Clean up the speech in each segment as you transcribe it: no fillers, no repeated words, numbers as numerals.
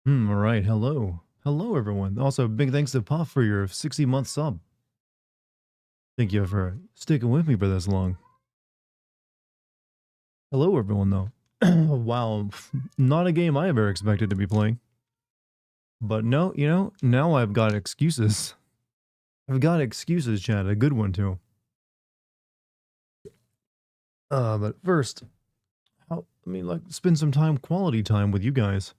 All right. Hello. Hello, everyone. Also, big thanks to Puff for your 60-month sub. Thank you for sticking with me for this long. Hello, everyone, though. Wow. Not a game I ever expected to be playing. But no, now I've got excuses. I've got excuses, Chad. A good one, too. But first, spend some quality time with you guys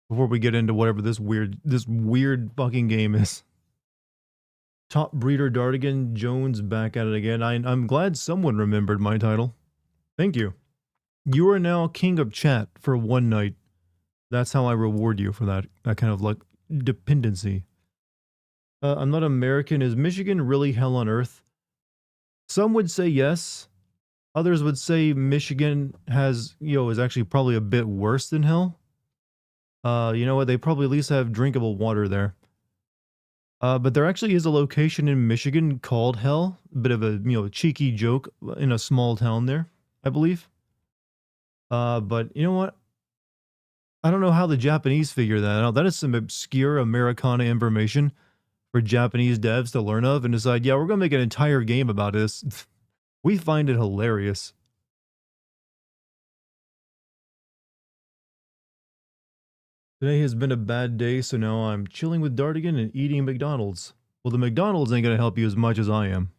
before we get into whatever this weird fucking game is. Top breeder Dartigan Jones back at it again. I'm glad someone remembered my title. Thank you. You are now king of chat for one night. That's how I reward you for that kind of like dependency. I'm not American. Is Michigan really hell on earth? Some would say yes. Others would say Michigan is actually probably a bit worse than hell. You know what? They probably at least have drinkable water there. But there actually is a location in Michigan called Hell. A bit of a cheeky joke in a small town there, I believe. But you know what? I don't know how the Japanese figure that out. That is some obscure Americana information for Japanese devs to learn of and decide, yeah, we're going to make an entire game about this. We find it hilarious. Today has been a bad day, so now I'm chilling with Dartigan and eating McDonald's. Well, the McDonald's ain't going to help you as much as I am.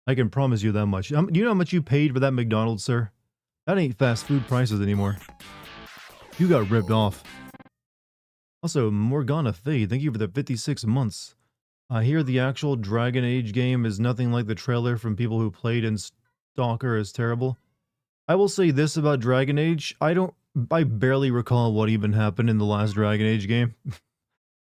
I can promise you that much. Do you know how much you paid for that McDonald's, sir? That ain't fast food prices anymore. You got ripped off. Also, Morgana Faye, thank you for the 56 months. I hear the actual Dragon Age game is nothing like the trailer from people who played in Stalker is terrible. I will say this about Dragon Age, I barely recall what even happened in the last Dragon Age game.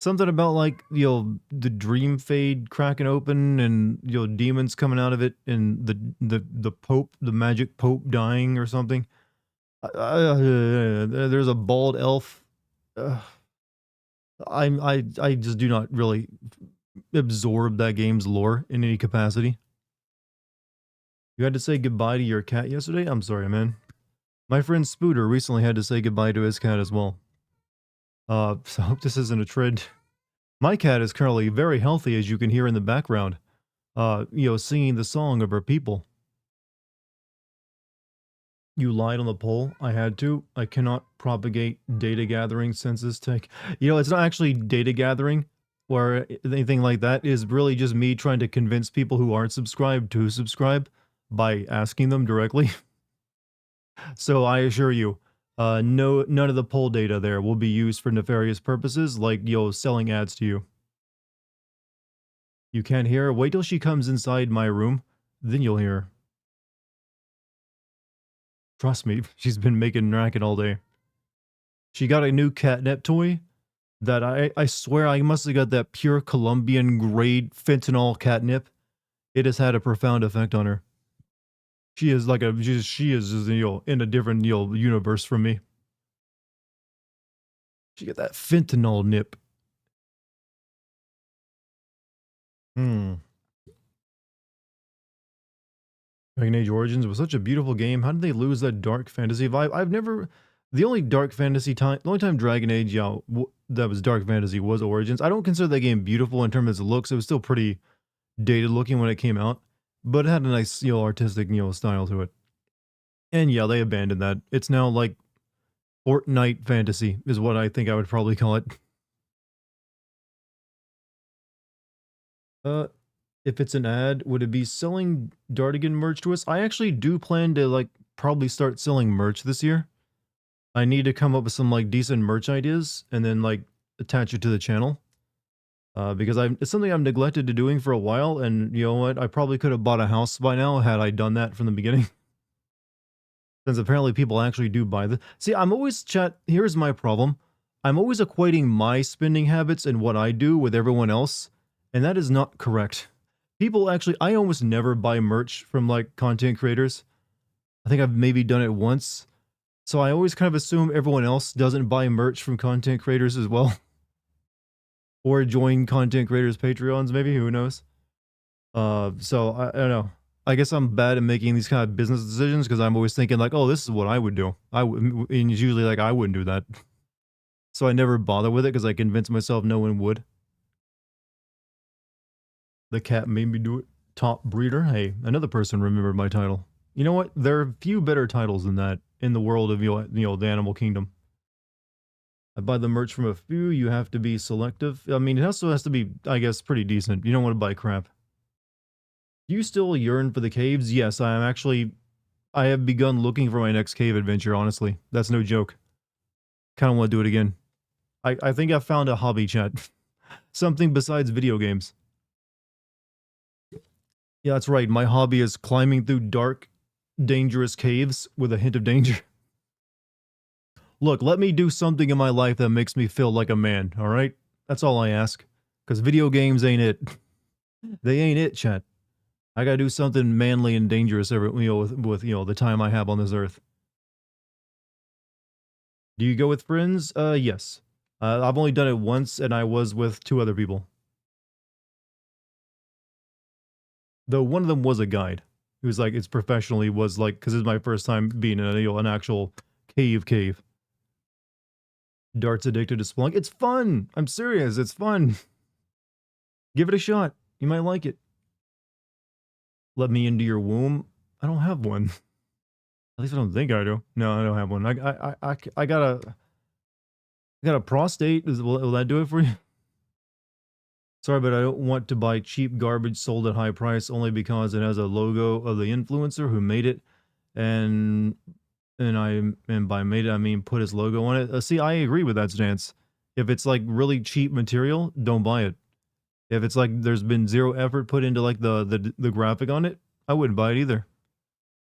Something about like, the dream fade cracking open and, demons coming out of it and the Pope, the magic Pope dying or something. There's a bald elf. I just do not really absorb that game's lore in any capacity. You had to say goodbye to your cat yesterday? I'm sorry, man. My friend Spooter recently had to say goodbye to his cat as well. So I hope this isn't a trend. My cat is currently very healthy, as you can hear in the background. Singing the song of her people. You lied on the poll. I had to. I cannot propagate data gathering census tech. It's not actually data gathering or anything like that. It is really just me trying to convince people who aren't subscribed to subscribe by asking them directly. So I assure you, none of the poll data there will be used for nefarious purposes like, selling ads to you. You can't hear her? Wait till she comes inside my room, then you'll hear her. Trust me, she's been making racket all day. She got a new catnip toy that I swear I must have got that pure Colombian grade fentanyl catnip. It has had a profound effect on her. She is like she is in a different universe from me. She got that fentanyl nip. Dragon Age Origins was such a beautiful game. How did they lose that dark fantasy vibe? The only time Dragon Age, that was dark fantasy was Origins. I don't consider that game beautiful in terms of its looks. It was still pretty dated looking when it came out, but it had a nice, artistic, style to it. And yeah, they abandoned that. It's now like Fortnite fantasy is what I think I would probably call it. If it's an ad, would it be selling Dartigan merch to us? I actually do plan to probably start selling merch this year. I need to come up with some decent merch ideas and then attach it to the channel. Because it's something I've neglected to doing for a while, and you know what? I probably could have bought a house by now had I done that from the beginning. Since apparently people actually do buy this. See, here's my problem. I'm always equating my spending habits and what I do with everyone else, and that is not correct. I almost never buy merch from content creators. I think I've maybe done it once. So I always kind of assume everyone else doesn't buy merch from content creators as well. Or join content creators' Patreons, maybe, who knows? So I don't know. I guess I'm bad at making these kind of business decisions because I'm always thinking like, oh, this is what I would do. And it's usually like I wouldn't do that. So I never bother with it because I convince myself no one would. The cat made me do it. Top breeder. Hey, another person remembered my title. You know what? There are few better titles than that in the world of the animal kingdom. I buy the merch from a few. You have to be selective. I mean, it also has to be, I guess, pretty decent. You don't want to buy crap. Do you still yearn for the caves? Yes, I am actually. I have begun looking for my next cave adventure. Honestly, that's no joke. Kind of want to do it again. I think I found a hobby, chat. Something besides video games. Yeah, that's right. My hobby is climbing through dark, dangerous caves with a hint of danger. Look, let me do something in my life that makes me feel like a man, all right? That's all I ask. Because video games ain't it. They ain't it, chat. I gotta do something manly and dangerous with the time I have on this earth. Do you go with friends? Yes. I've only done it once, and I was with two other people. Though one of them was a guide. He was like, it's professionally was like, because it's my first time being in an actual cave. Dart's addicted to Splunk. It's fun. I'm serious. It's fun. Give it a shot. You might like it. Let me into your womb. I don't have one. At least I don't think I do. No, I don't have one. I got a prostate. Will that do it for you? Sorry, but I don't want to buy cheap garbage sold at high price only because it has a logo of the influencer who made it, and and by made it I mean put his logo on it. See, I agree with that stance. If it's like really cheap material, don't buy it. If it's like there's been zero effort put into like the graphic on it, I wouldn't buy it either.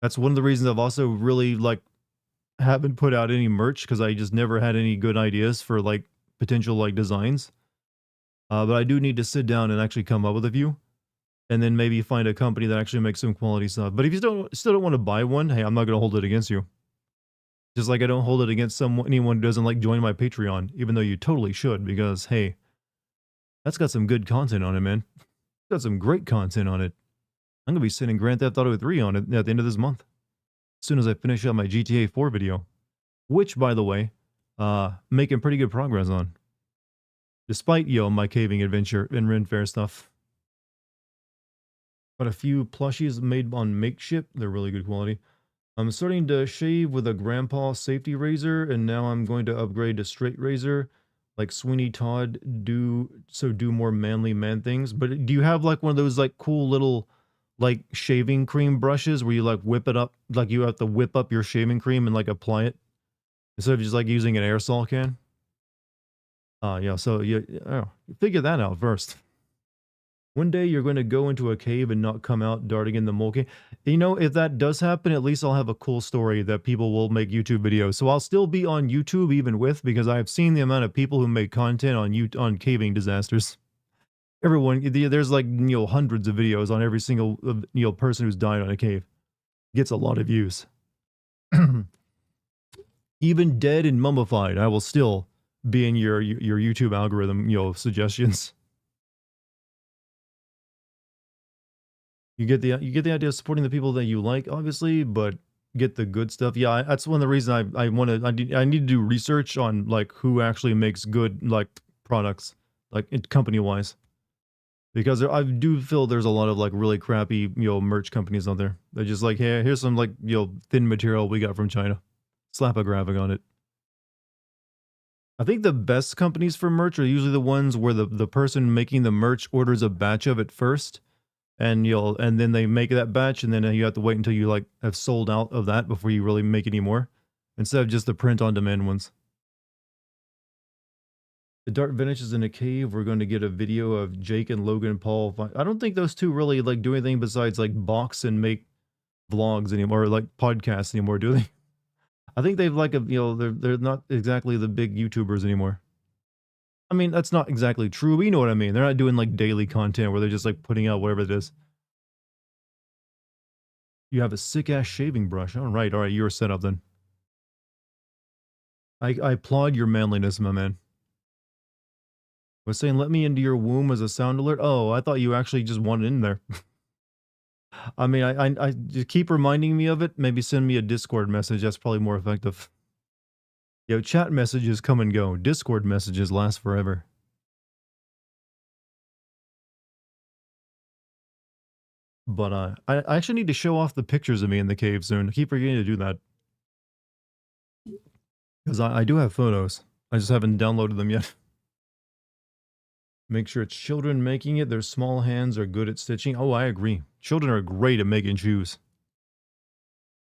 That's one of the reasons I've also really like haven't put out any merch because I just never had any good ideas for like potential like designs. But I do need to sit down and actually come up with a few, and then maybe find a company that actually makes some quality stuff. But if you still don't want to buy one, hey, I'm not gonna hold it against you. Just like I don't hold it against anyone who doesn't like join my Patreon, even though you totally should, because hey, that's got some good content on it, man. It's got some great content on it. I'm gonna be sending Grand Theft Auto 3 on it at the end of this month, as soon as I finish up my GTA 4 video, which, by the way, making pretty good progress on. Despite, my caving adventure and Ren Fair stuff. Got a few plushies made on Makeshift. They're really good quality. I'm starting to shave with a grandpa safety razor, and now I'm going to upgrade to straight razor, like Sweeney Todd do more manly man things. But do you have like one of those like cool little like shaving cream brushes where you like whip it up, like you have to whip up your shaving cream and like apply it instead of just like using an aerosol can? Yeah, so you figure that out first. One day you're going to go into a cave and not come out darting in the mole cave. If that does happen, at least I'll have a cool story that people will make YouTube videos. So I'll still be on YouTube even because I've seen the amount of people who make content on caving disasters. Everyone, there's like, hundreds of videos on every single, person who's died on a cave. Gets a lot of views. Even dead and mummified, I will still be in your YouTube algorithm, suggestions. You get the idea of supporting the people that you like, obviously, but get the good stuff. Yeah, that's one of the reasons I need to do research on like who actually makes good like products, like company wise, because I do feel there's a lot of like really crappy merch companies out there. They're just like, hey, here's some like thin material we got from China, slap a graphic on it. I think the best companies for merch are usually the ones where the person making the merch orders a batch of it first, and then they make that batch, and then you have to wait until you like have sold out of that before you really make any more, instead of just the print on demand ones. The Dart Vintage is in a cave. We're going to get a video of Jake and Logan Paul. I don't think those two really like do anything besides like box and make vlogs anymore, or like podcasts anymore, do they? I think they've like they're not exactly the big YouTubers anymore. I mean, that's not exactly true, but you know what I mean. They're not doing like daily content where they're just like putting out whatever it is. You have a sick ass shaving brush. All right, you're set up then. I applaud your manliness, my man. I was saying, let me into your womb as a sound alert. Oh, I thought you actually just wanted in there. I mean, I just keep reminding me of it. Maybe send me a Discord message. That's probably more effective. Yo, chat messages come and go. Discord messages last forever. But I actually need to show off the pictures of me in the cave soon. I keep forgetting to do that. Because I do have photos. I just haven't downloaded them yet. Make sure it's children making it. Their small hands are good at stitching. Oh, I agree. Children are great at making shoes.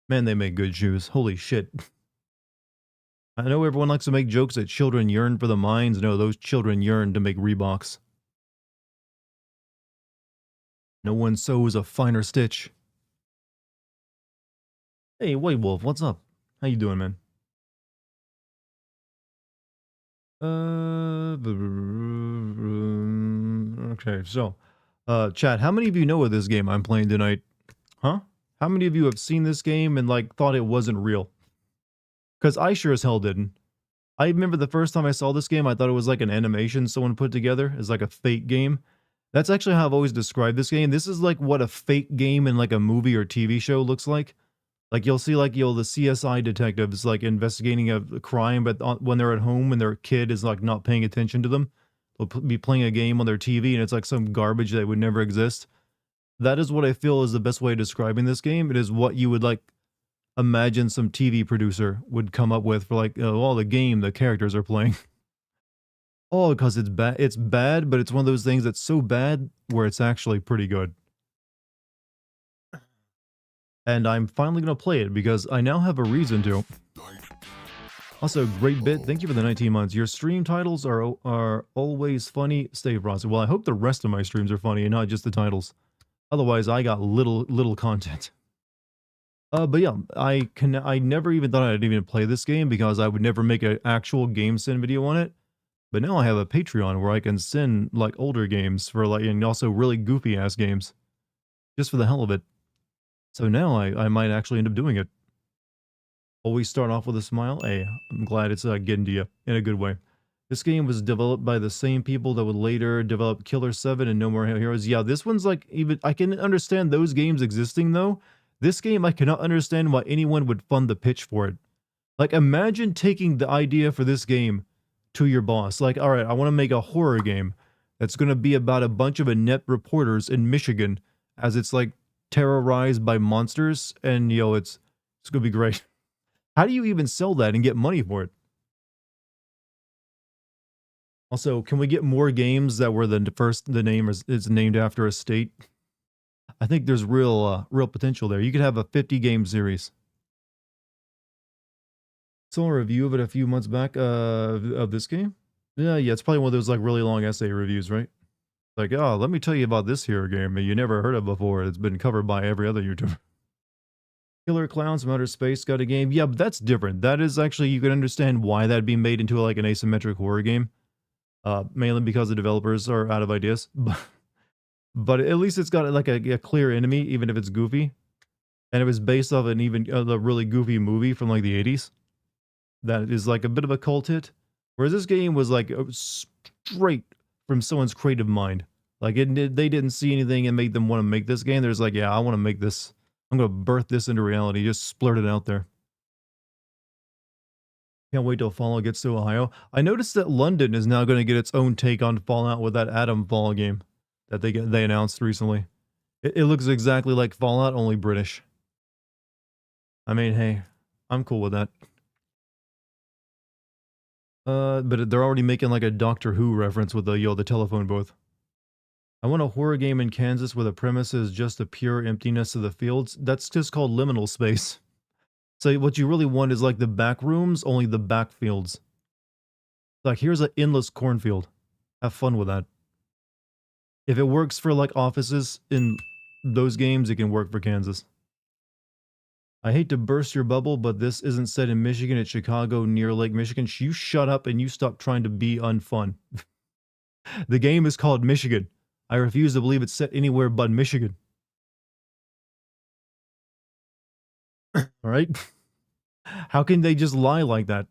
Man, they make good shoes. Holy shit. I know everyone likes to make jokes that children yearn for the mines. No, those children yearn to make Reeboks. No one sews a finer stitch. Hey, White Wolf, what's up? How you doing, man? Okay, so, chat, how many of you know of this game I'm playing tonight? Huh? How many of you have seen this game and, like, thought it wasn't real? Because I sure as hell didn't. I remember the first time I saw this game, I thought it was like an animation someone put together as like a fake game. That's actually how I've always described this game. This is like what a fake game in like a movie or TV show looks like. Like you'll see like the CSI detectives like investigating a crime, but when they're at home and their kid is like not paying attention to them, they'll be playing a game on their TV and it's like some garbage that would never exist. That is what I feel is the best way of describing this game. It is what you would like imagine some TV producer would come up with for like, oh, the game the characters are playing. Oh, because it's bad. It's bad, but it's one of those things that's so bad where it's actually pretty good. And I'm finally going to play it because I now have a reason to. Also, great bit. Thank you for the 19 months. Your stream titles are always funny. Stay frosty. Well, I hope the rest of my streams are funny and not just the titles. Otherwise, I got little content. But yeah, I never even thought I'd even play this game because I would never make an actual game send video on it. But now I have a Patreon where I can send like older games for like, and also really goofy ass games. Just for the hell of it. So now I might actually end up doing it. Always start off with a smile. Hey, I'm glad it's getting to you in a good way. This game was developed by the same people that would later develop Killer 7 and No More Heroes. Yeah, this one's like even, I can understand those games existing though. This game, I cannot understand why anyone would fund the pitch for it. Like, imagine taking the idea for this game to your boss. Like, all right, I want to make a horror game that's going to be about a bunch of inept reporters in Michigan as it's like terrorized by monsters, and you know, it's going to be great. How do you even sell that and get money for it? Also, can we get more games that were the name is named after a state? I think there's real potential there. You could have a 50 game series. Saw a review of it a few months back of this game. Yeah, it's probably one of those like really long essay reviews, right? Like, oh, let me tell you about this here game that you never heard of before. It's been covered by every other YouTuber. Killer Clowns from Outer Space got a game. Yeah, but that's different. That is actually, you can understand why that'd be made into like an asymmetric horror game. Mainly because the developers are out of ideas. But at least it's got like a clear enemy, even if it's goofy. And it was based off an even a really goofy movie from like the 80s. That is like a bit of a cult hit. Whereas this game was like straight from someone's creative mind. Like they didn't see anything and made them want to make this game. There's like, yeah, I want to make this. I'm going to birth this into reality. Just splurt it out there. Can't wait till Fallout gets to Ohio. I noticed that London is now going to get its own take on Fallout with that Atom Fall game that they announced recently. It looks exactly like Fallout, only British. I mean, hey, I'm cool with that. But they're already making like a Doctor Who reference with the telephone booth. I want a horror game in Kansas where the premise is just the pure emptiness of the fields. That's just called liminal space. So what you really want is like the back rooms, only the backfields. Like here's an endless cornfield. Have fun with that. If it works for like offices in those games, it can work for Kansas. I hate to burst your bubble, but this isn't set in Michigan, it's Chicago near Lake Michigan. You shut up and you stop trying to be unfun. The game is called Michigan. I refuse to believe it's set anywhere but Michigan. All right? How can they just lie like that?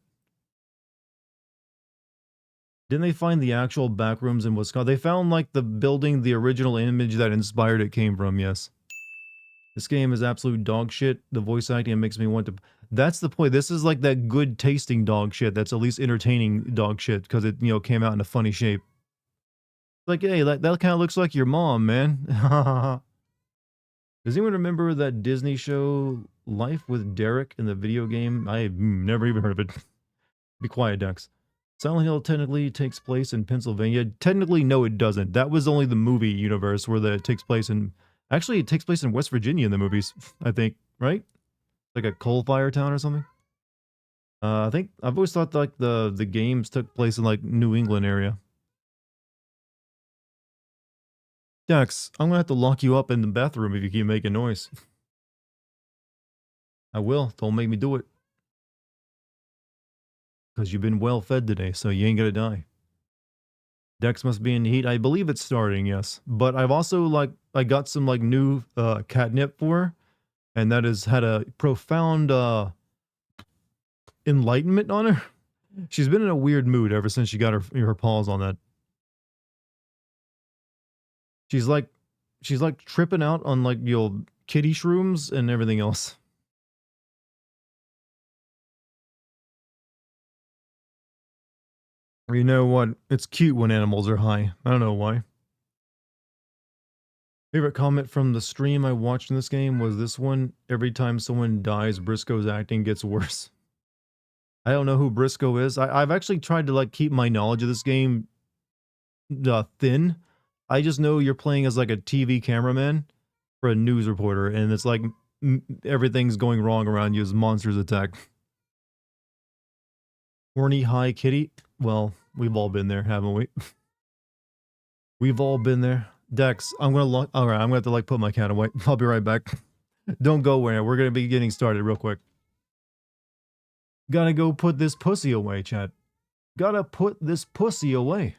Didn't they find the actual backrooms in Wisconsin? They found like the building the original image that inspired it came from, yes. This game is absolute dog shit. The voice acting makes me want to. That's the point. This is like that good tasting dog shit. That's at least entertaining dog shit because it came out in a funny shape. Like, hey, that kind of looks like your mom, man. Does anyone remember that Disney show Life with Derek in the video game? I've never even heard of it. Be quiet, Dex. Silent Hill technically takes place in Pennsylvania. Technically, no, it doesn't. That was only the movie universe where it takes place in. Actually, it takes place in West Virginia in the movies, I think, right? Like a coal fire town or something. I think I've always thought like the games took place in like New England area. Dex, I'm gonna have to lock you up in the bathroom if you keep making noise. I will. Don't make me do it. Because you've been well fed today, so you ain't gonna die. Dex must be in heat. I believe it's starting, yes. But I've also I got some like new catnip for her, and that has had a profound enlightenment on her. She's been in a weird mood ever since she got her paws on that. She's like tripping out on like kitty shrooms and everything else. You know what? It's cute when animals are high. I don't know why. Favorite comment from the stream I watched in this game was this one. Every time someone dies, Briscoe's acting gets worse. I don't know who Briscoe is. I've actually tried to like keep my knowledge of this game thin. I just know you're playing as like a TV cameraman for a news reporter, and it's like everything's going wrong around you as monsters attack. Horny high kitty? Well, we've all been there, haven't we? We've all been there. Dex, I'm gonna lock. All right, I'm gonna have to like put my cat away. I'll be right back. Don't go where we're gonna be getting started real quick. Gotta go put this pussy away, chat. Gotta put this pussy away.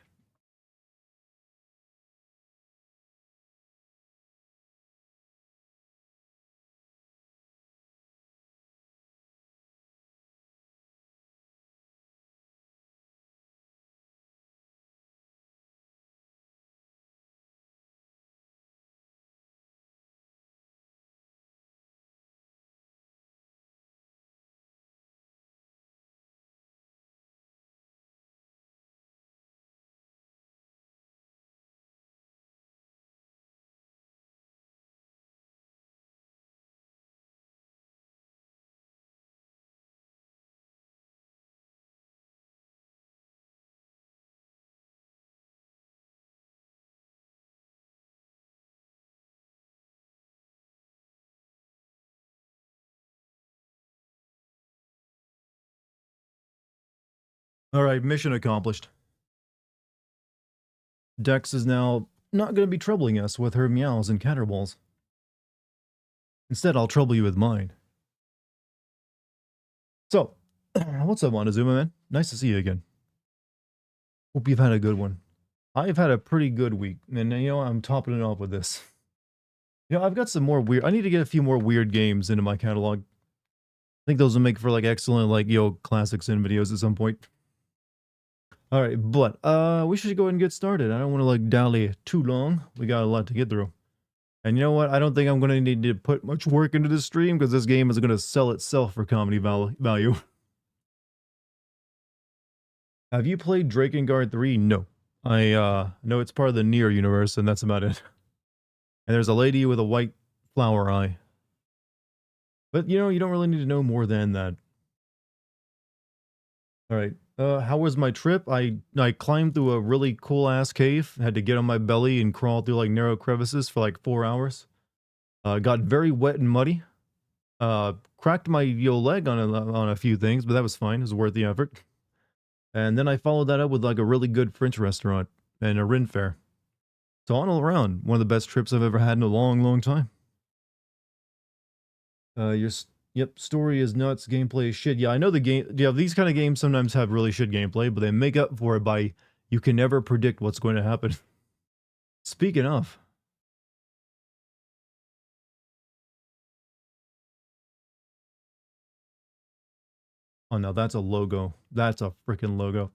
All right, mission accomplished. Dex is now not going to be troubling us with her meows and caterwauls. Instead, I'll trouble you with mine. So, what's up, Montezuma, man? Nice to see you again. Hope you've had a good one. I've had a pretty good week, and I'm topping it off with this. I've got some more weird. I need to get a few more weird games into my catalog. I think those will make for like excellent classics and videos at some point. All right, but we should go ahead and get started. I don't want to like dally too long. We got a lot to get through. And you know what? I don't think I'm going to need to put much work into this stream because this game is going to sell itself for comedy value. Have you played Drakengard 3? No. I know it's part of the Nier universe, and that's about it. And there's a lady with a white flower eye. But you don't really need to know more than that. All right. How was my trip? I climbed through a really cool ass cave. Had to get on my belly and crawl through like narrow crevices for like 4 hours. Got very wet and muddy. Cracked my leg on a few things, but that was fine. It was worth the effort. And then I followed that up with like a really good French restaurant and a Ren fair. So all around, one of the best trips I've ever had in a long, long time. Yep, story is nuts, gameplay is shit. Yeah, I know the game. Yeah, these kind of games sometimes have really shit gameplay, but they make up for it by you can never predict what's going to happen. Speaking of. Oh no, that's a logo. That's a freaking logo.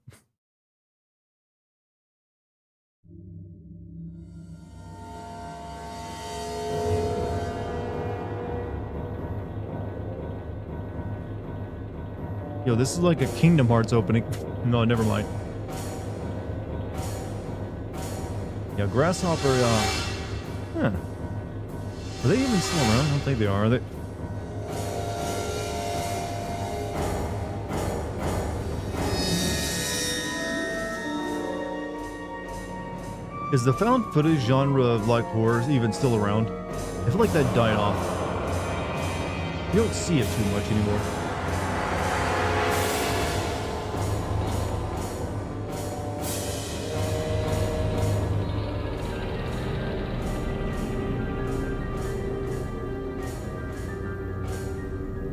Yo, this is like a Kingdom Hearts opening. No, never mind. Yeah, Grasshopper, huh. Are they even still around? I don't think they are they? Is the found footage genre of like horror even still around? I feel like that died off. You don't see it too much anymore.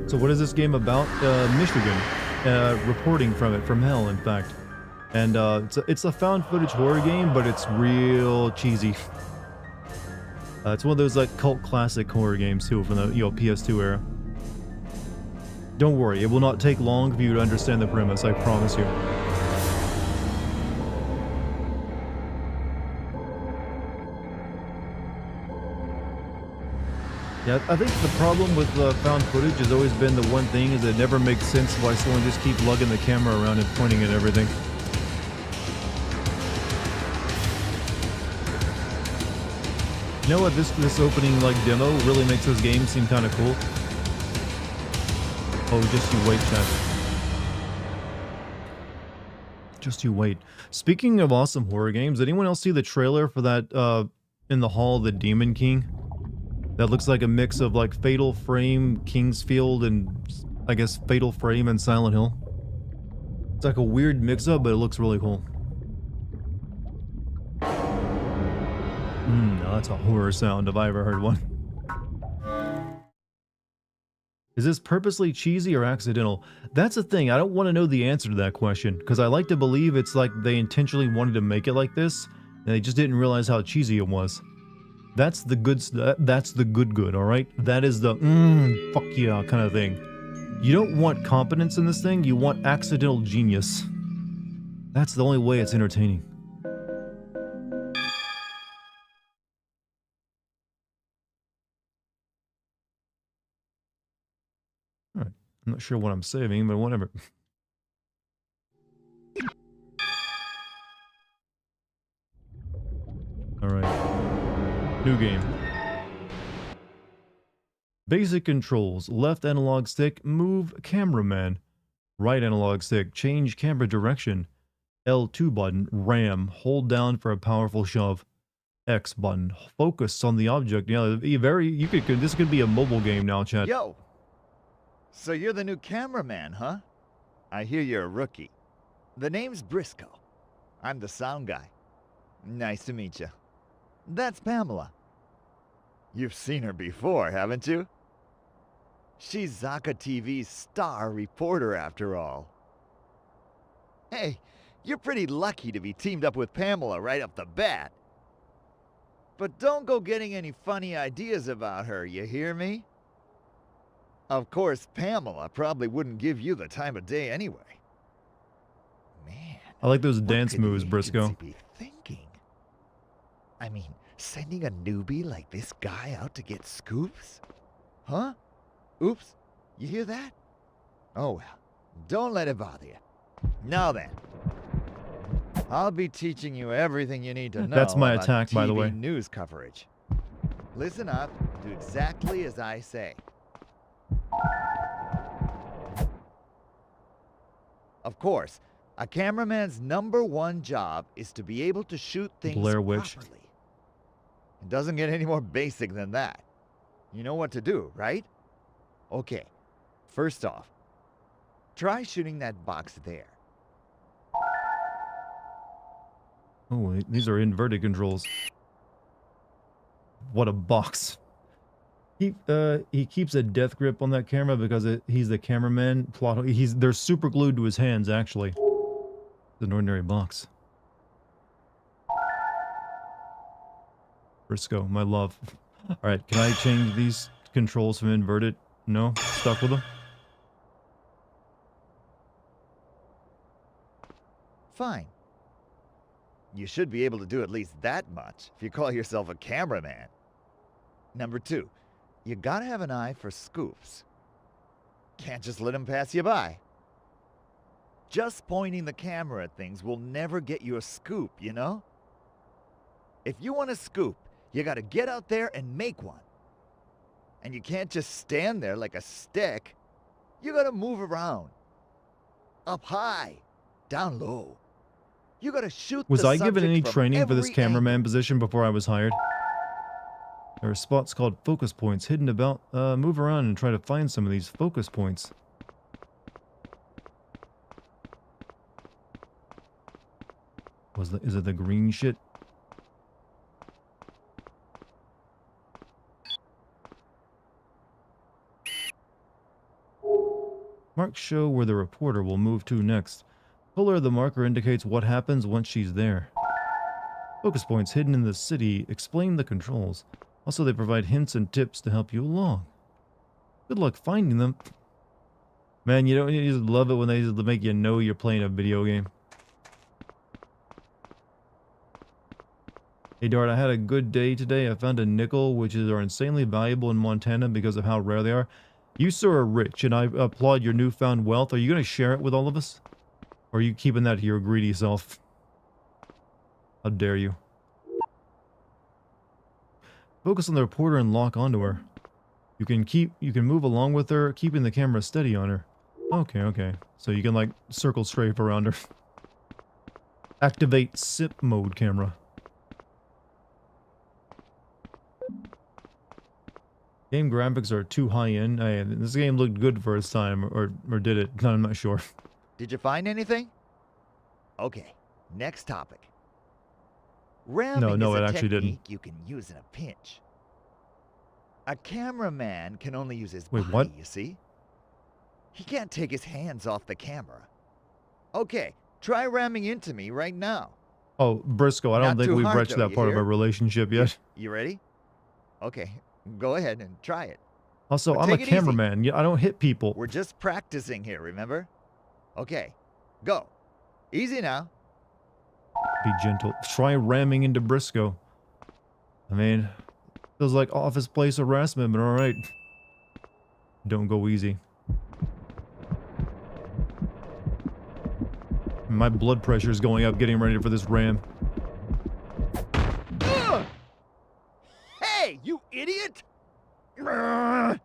So what is this game about? Michigan. Reporting from it, from hell, in fact. And it's a found footage horror game, but it's real cheesy. It's one of those like cult classic horror games too, from the PS2 era. Don't worry, it will not take long for you to understand the premise, I promise you. Yeah, I think the problem with found footage has always been the one thing is it never makes sense why someone just keep lugging the camera around and pointing at everything. You know what, this opening like demo really makes this game seem kind of cool. Oh, just you wait, chat. Just you wait. Speaking of awesome horror games, did anyone else see the trailer for that In the Hall of the Demon King? That looks like a mix of like Fatal Frame, Kingsfield, and I guess Fatal Frame and Silent Hill. It's like a weird mix-up, but it looks really cool. No, that's a horror sound if I ever heard one. Is this purposely cheesy or accidental? That's the thing, I don't want to know the answer to that question, because I like to believe it's like they intentionally wanted to make it like this, and they just didn't realize how cheesy it was. That's the good, that's the good, alright? That is the, fuck yeah kind of thing. You don't want competence in this thing, you want accidental genius. That's the only way it's entertaining. Alright, I'm not sure what I'm saving, but whatever. Alright. New game. Basic controls. Left analog stick, move cameraman. Right analog stick, change camera direction. L2 button, ram. Hold down for a powerful shove. X button, focus on the object. Yeah, this could be a mobile game now, chat. Yo! So you're the new cameraman, huh? I hear you're a rookie. The name's Briscoe. I'm the sound guy. Nice to meet you. That's Pamela. You've seen her before, haven't you? She's Zaka TV's star reporter, after all. Hey, you're pretty lucky to be teamed up with Pamela right off the bat. But don't go getting any funny ideas about her, you hear me? Of course, Pamela probably wouldn't give you the time of day anyway. Man, I like those dance moves, Briscoe. Be thinking? I mean, sending a newbie like this guy out to get scoops? Huh? Oops, you hear that? Oh well, don't let it bother you. Now then, I'll be teaching you everything you need to know. That's my about attack, TV by the way. News coverage. Listen up, do exactly as I say. Of course, a cameraman's #1 job is to be able to shoot things Blair Witch. properly. It doesn't get any more basic than that. You know what to do, right? Okay, first off, try shooting that box there. Oh, these are inverted controls. What a box. He keeps a death grip on that camera because he's the cameraman. They're super glued to his hands, actually. It's an ordinary box. Briscoe, my love. Alright, can I change these controls from inverted? No? Stuck with them? Fine. You should be able to do at least that much if you call yourself a cameraman. #2, you gotta have an eye for scoops. Can't just let them pass you by. Just pointing the camera at things will never get you a scoop, you know? If you want a scoop, you gotta get out there and make one. And you can't just stand there like a stick. You gotta move around. Up high, down low. You gotta shoot Was the I given subject any from training for this every cameraman angle. position before I was hired? There are spots called focus points hidden about. Move around and try to find some of these focus points. Is it the green shit? Marks show where the reporter will move to next. Color of the marker indicates what happens once she's there. Focus points hidden in the city explain the controls. Also, they provide hints and tips to help you along. Good luck finding them. Man, you just love it when they just make you know you're playing a video game. Hey Dart, I had a good day today. I found a nickel, which are insanely valuable in Montana because of how rare they are. You, sir, are rich, and I applaud your newfound wealth. Are you going to share it with all of us? Or are you keeping that to your greedy self? How dare you? Focus on the reporter and lock onto her. You can move along with her, keeping the camera steady on her. Okay. So you can, like, circle strafe around her. Activate SIP mode camera. Game graphics are too high-end. This game looked good for its time, or did it? I'm not sure. Did you find anything? Okay, next topic. Ramming No, is it a actually technique didn't. you can use in a pinch. A cameraman can only use his Wait, body, what? you see? He can't take his hands off the camera. Okay, try ramming into me right now. Oh, Briscoe, I don't Not think too we've hard, reached though, that you part of hear? our relationship yet. You ready? Okay, go ahead and try it. Also, But I'm a take it easy. cameraman. Yeah, I don't hit people. We're just practicing here, remember? Okay, go. Easy now. Be gentle. Try ramming into Briscoe. I mean, feels like office place harassment, but alright. Don't go easy. My blood pressure is going up getting ready for this ram. Ugh! Hey, you idiot! Grr!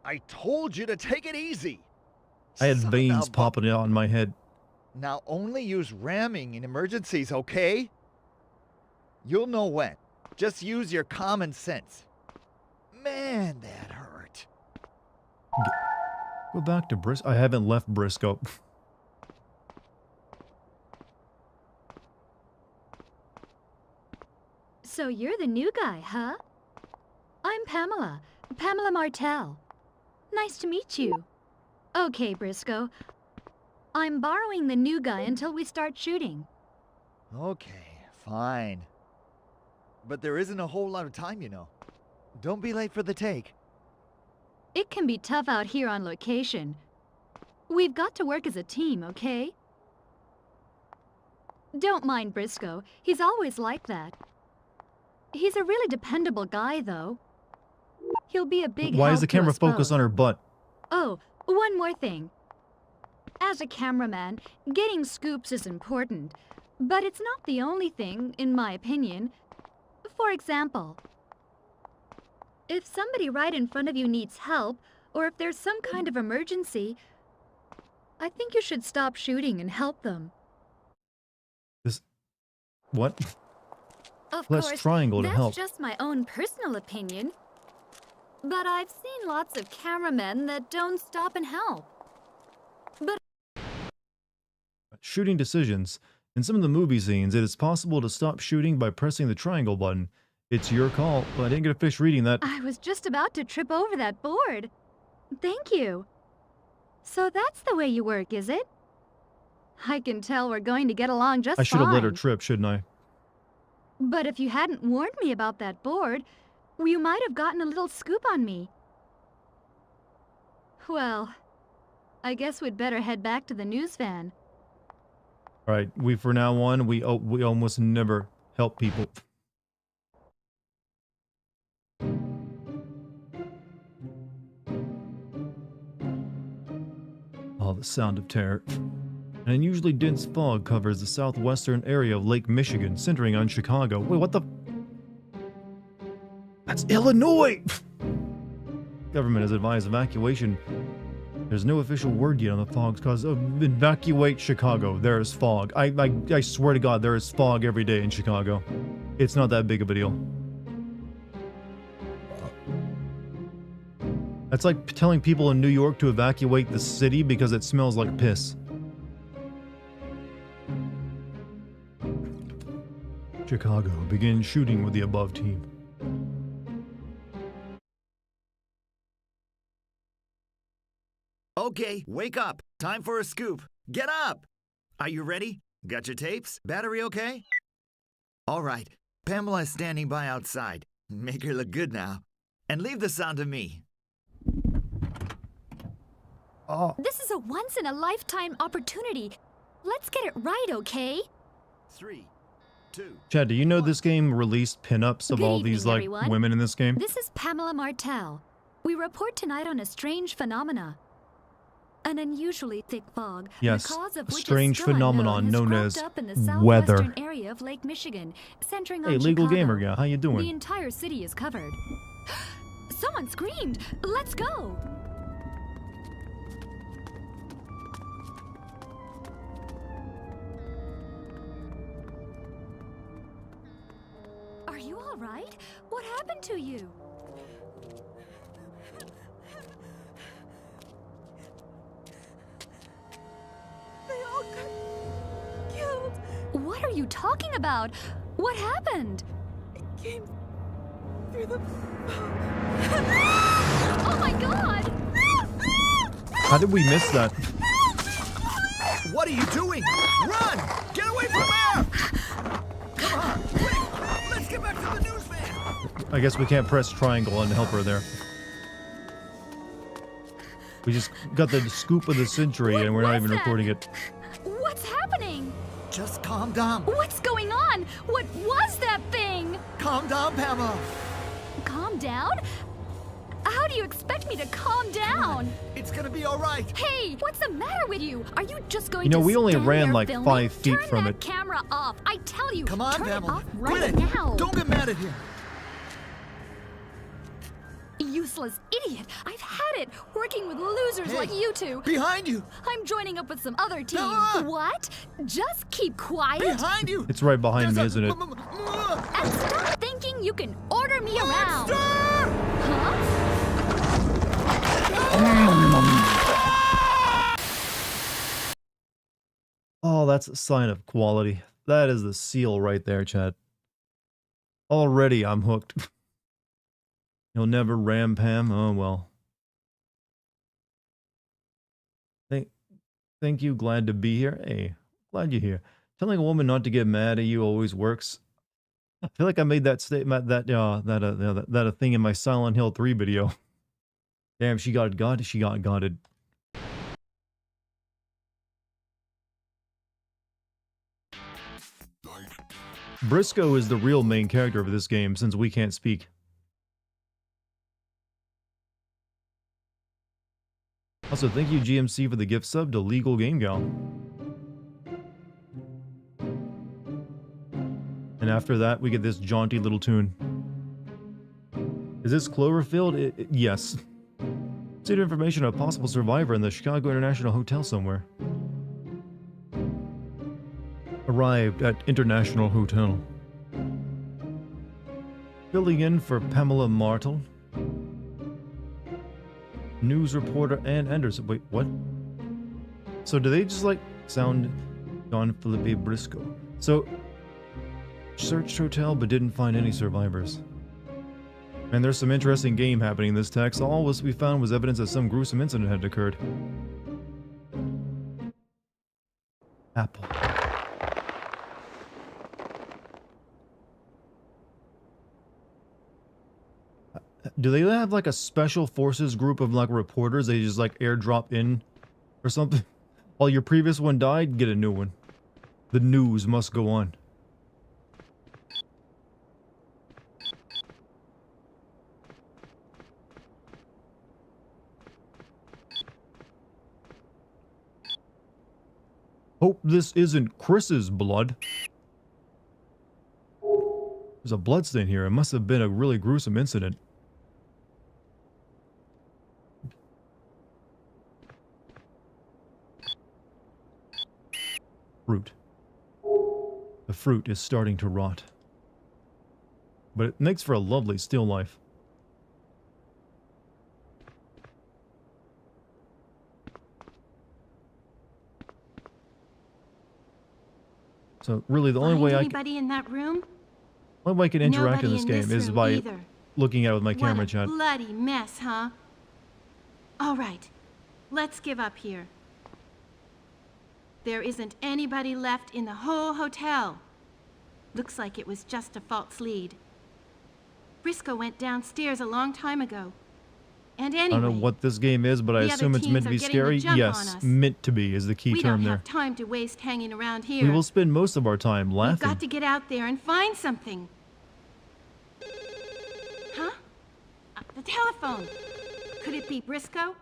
I told you to take it easy. I had Son veins of a- popping out on my head. Now only use ramming in emergencies, okay? You'll know when. Just use your common sense. Man, that hurt. Go back to Briscoe. I haven't left Briscoe. So you're the new guy, huh? I'm Pamela. Pamela Martell. Nice to meet you. Okay, Briscoe. I'm borrowing the new guy until we start shooting. Okay, fine. But there isn't a whole lot of time, you know. Don't be late for the take. It can be tough out here on location. We've got to work as a team, okay? Don't mind Briscoe. He's always like that. He's a really dependable guy, though. He'll be a big Why help is the to camera us focused both. on her butt? Oh, one more thing. As a cameraman, getting scoops is important, but it's not the only thing, in my opinion. For example, if somebody right in front of you needs help, or if there's some kind of emergency, I think you should stop shooting and help them. What? Of Press course, triangle to that's help. just my own personal opinion. But I've seen lots of cameramen that don't stop and help. Shooting decisions. In some of the movie scenes, it is possible to stop shooting by pressing the triangle button. It's your call, but I didn't get a fish reading that. I was just about to trip over that board. Thank you. So that's the way you work, is it? I can tell we're going to get along just I fine. should have let her trip, shouldn't I? But if you hadn't warned me about that board, you might have gotten a little scoop on me. Well, I guess we'd better head back to the news van. Alright, for now on, we almost never help people. Oh, the sound of terror. An unusually dense fog covers the southwestern area of Lake Michigan, centering on Chicago. Wait, what the? That's Illinois! Government has advised evacuation. There's no official word yet on the fog's cause. Evacuate Chicago. There is fog. I swear to God, there is fog every day in Chicago. It's not that big of a deal. That's like telling people in New York to evacuate the city because it smells like piss. Chicago begins shooting with the above team. Okay, wake up. Time for a scoop. Get up! Are you ready? Got your tapes? Battery okay? All right. Pamela is standing by outside. Make her look good now. And leave the sound to me. Oh. This is a once-in-a-lifetime opportunity. Let's get it right, okay? 3, 2. Chad, do you know this game released pinups of Good all evening, these, like, everyone. women in this game? This is Pamela Martell. We report tonight on a strange phenomena. An unusually thick fog, Yes, the cause of a which strange is still phenomenon unknown, known has as cropped up in the weather. southwestern area of Lake Michigan, centering Hey, on legal Chicago. gamer guy, how you The doing? entire city is covered. Someone screamed! Let's go! Are you all right? What happened to you? They all got killed. What are you talking about? What happened? It came through the Oh my god! How did we miss that? What are you doing? Run! Get away from there! Come on, quick! Let's get back to the news van! I guess we can't press triangle and help her there. We just got the scoop of the century What and we're not was even that? recording it. What's happening? Just calm down. What's going on? What was that thing? Calm down, Pamela. Calm down? How do you expect me to calm down? It's gonna be all right. Hey, what's the matter with you? Are you just going You know, to we only stand ran there like filming? 5 feet Turn from that it. camera off. I tell you. Come on, turn Pamela. it off Quit right it. now. Don't get mad at him. Useless idiot. I've had it working with losers Hey, like you two. Behind you! I'm joining up with some other team. Ah! What? Just keep quiet Behind you! It's right behind me, There's isn't it? and stop thinking you can order me around. Monster! Huh? Oh, that's a sign of quality. That is the seal right there, Chad. Already I'm hooked. You'll never ram Pam? Oh, well. Thank you, glad to be here. Hey, glad you're here. Telling a woman not to get mad at you always works. I feel like I made that statement, that a thing in my Silent Hill 3 video. Damn, she got gotted. Briscoe is the real main character of this game, since we can't speak. Also, thank you GMC for the gift sub to Legal Game Gal. And after that, we get this jaunty little tune. Is this Cloverfield? Yes. State information of a possible survivor in the Chicago International Hotel somewhere. Arrived at International Hotel. Filling in for Pamela Martel. News reporter Ann Anderson. Wait, what? So do they just like sound Don Felipe Briscoe? So searched hotel but didn't find any survivors. And there's some interesting game happening in this text. All we found was evidence that some gruesome incident had occurred. Apple. Do they have like a special forces group of like reporters they just like airdrop in or something? While your previous one died, get a new one. The news must go on. Hope this isn't Chris's blood. There's a bloodstain here. It must have been a really gruesome incident. Fruit. The fruit is starting to rot. But it makes for a lovely still life. So really the only way I can... Anybody in that room? Only way I can interact in this game is by either. looking at it with my camera What a chat. bloody mess, huh? All right, let's give up here. There isn't anybody left in the whole hotel. Looks like it was just a false lead. Briscoe went downstairs a long time ago. And anyway, I don't know what this game is, but I the assume other it's meant to be teens are getting the scary. jump Yes, on us. meant to be is the key we term don't there. have time to waste hanging around here. We will spend most of our time We've laughing. got to get out there and find something. Huh? The telephone. Could it be Briscoe?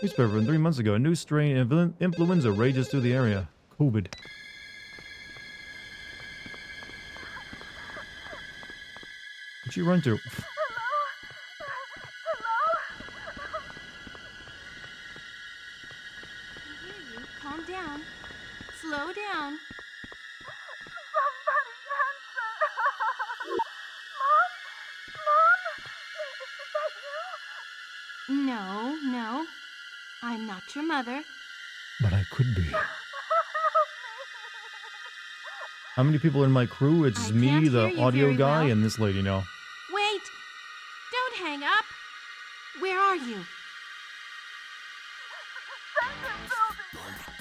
Newspaper from 3 months ago. A new strain of influenza rages through the area. COVID. What'd you run to? I hear you. Calm down. Slow down. Somebody answer! Mom? Mom? Is that you? No, no. I'm not your mother. But I could be. How many people in my crew? It's I me, can't the hear you audio very guy, well. and this lady now. Wait! Don't hang up! Where are you?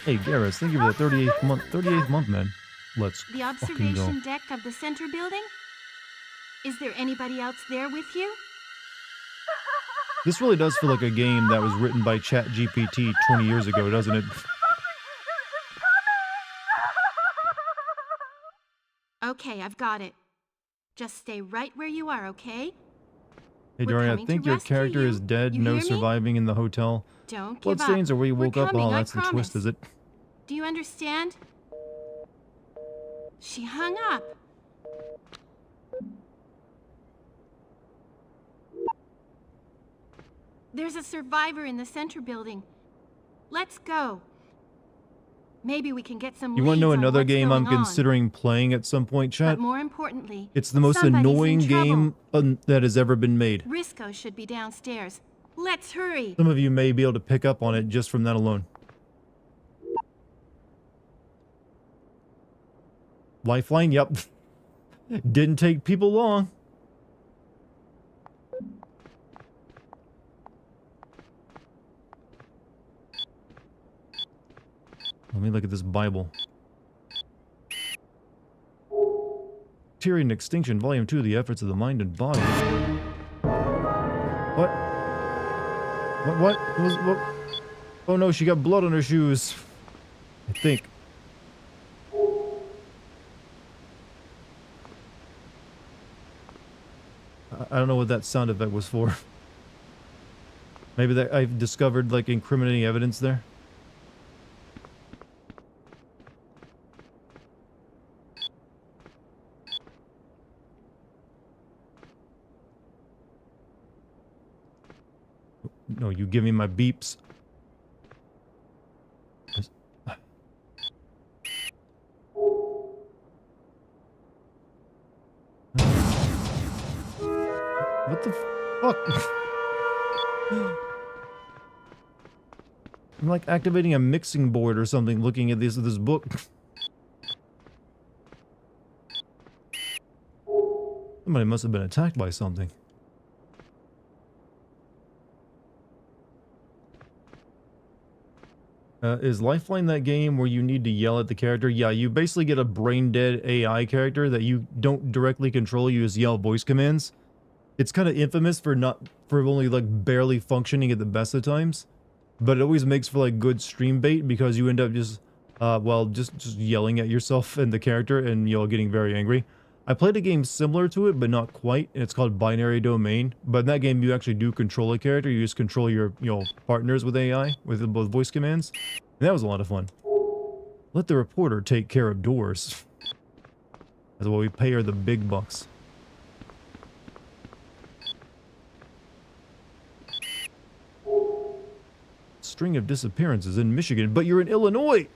Hey, Garrus, thank you for the 38th month, man. Let's The fucking observation go. deck of the center building? Is there anybody else there with you? This really does feel like a game that was written by ChatGPT 20 years ago, doesn't it? Okay, I've got it. Just stay right where you are, okay? Hey, We're Dorian, I coming to think your rescue character you. is dead, You no hear me? surviving in the hotel. Don't give up. Bloodstains are where you We're woke up. coming, Oh, I that's the twist, promise. is it? Do you understand? She hung up. There's a survivor in the center building. Let's go. Maybe we can get some You want to know leads on another what's game I'm going on. considering playing at some point, chat? But more importantly, It's the most somebody's in annoying game that has ever been made. Briscoe should be downstairs. Let's hurry. Some of you may be able to pick up on it just from that alone. Lifeline, yep. Didn't take people long. Let me look at this Bible. Tyrion Extinction, Volume 2, The Efforts of the Mind and Body. What? What? Oh no, she got blood on her shoes. I think. I don't know what that sound effect was for. Maybe that I've discovered like incriminating evidence there. No, you give me my beeps. What the fuck? I'm like activating a mixing board or something looking at this book. Somebody must have been attacked by something. Is Lifeline that game where you need to yell at the character? Yeah, you basically get a brain-dead AI character that you don't directly control, you just yell voice commands. It's kind of infamous for only like barely functioning at the best of times. But it always makes for like good stream bait because you end up just, well, just yelling at yourself and the character and you're getting very angry. I played a game similar to it, but not quite. And it's called Binary Domain. But in that game, you actually do control a character. You just control your, partners with AI, with both voice commands. And that was a lot of fun. Let the reporter take care of doors. That's why we pay her the big bucks. String of disappearances in Michigan, but you're in Illinois!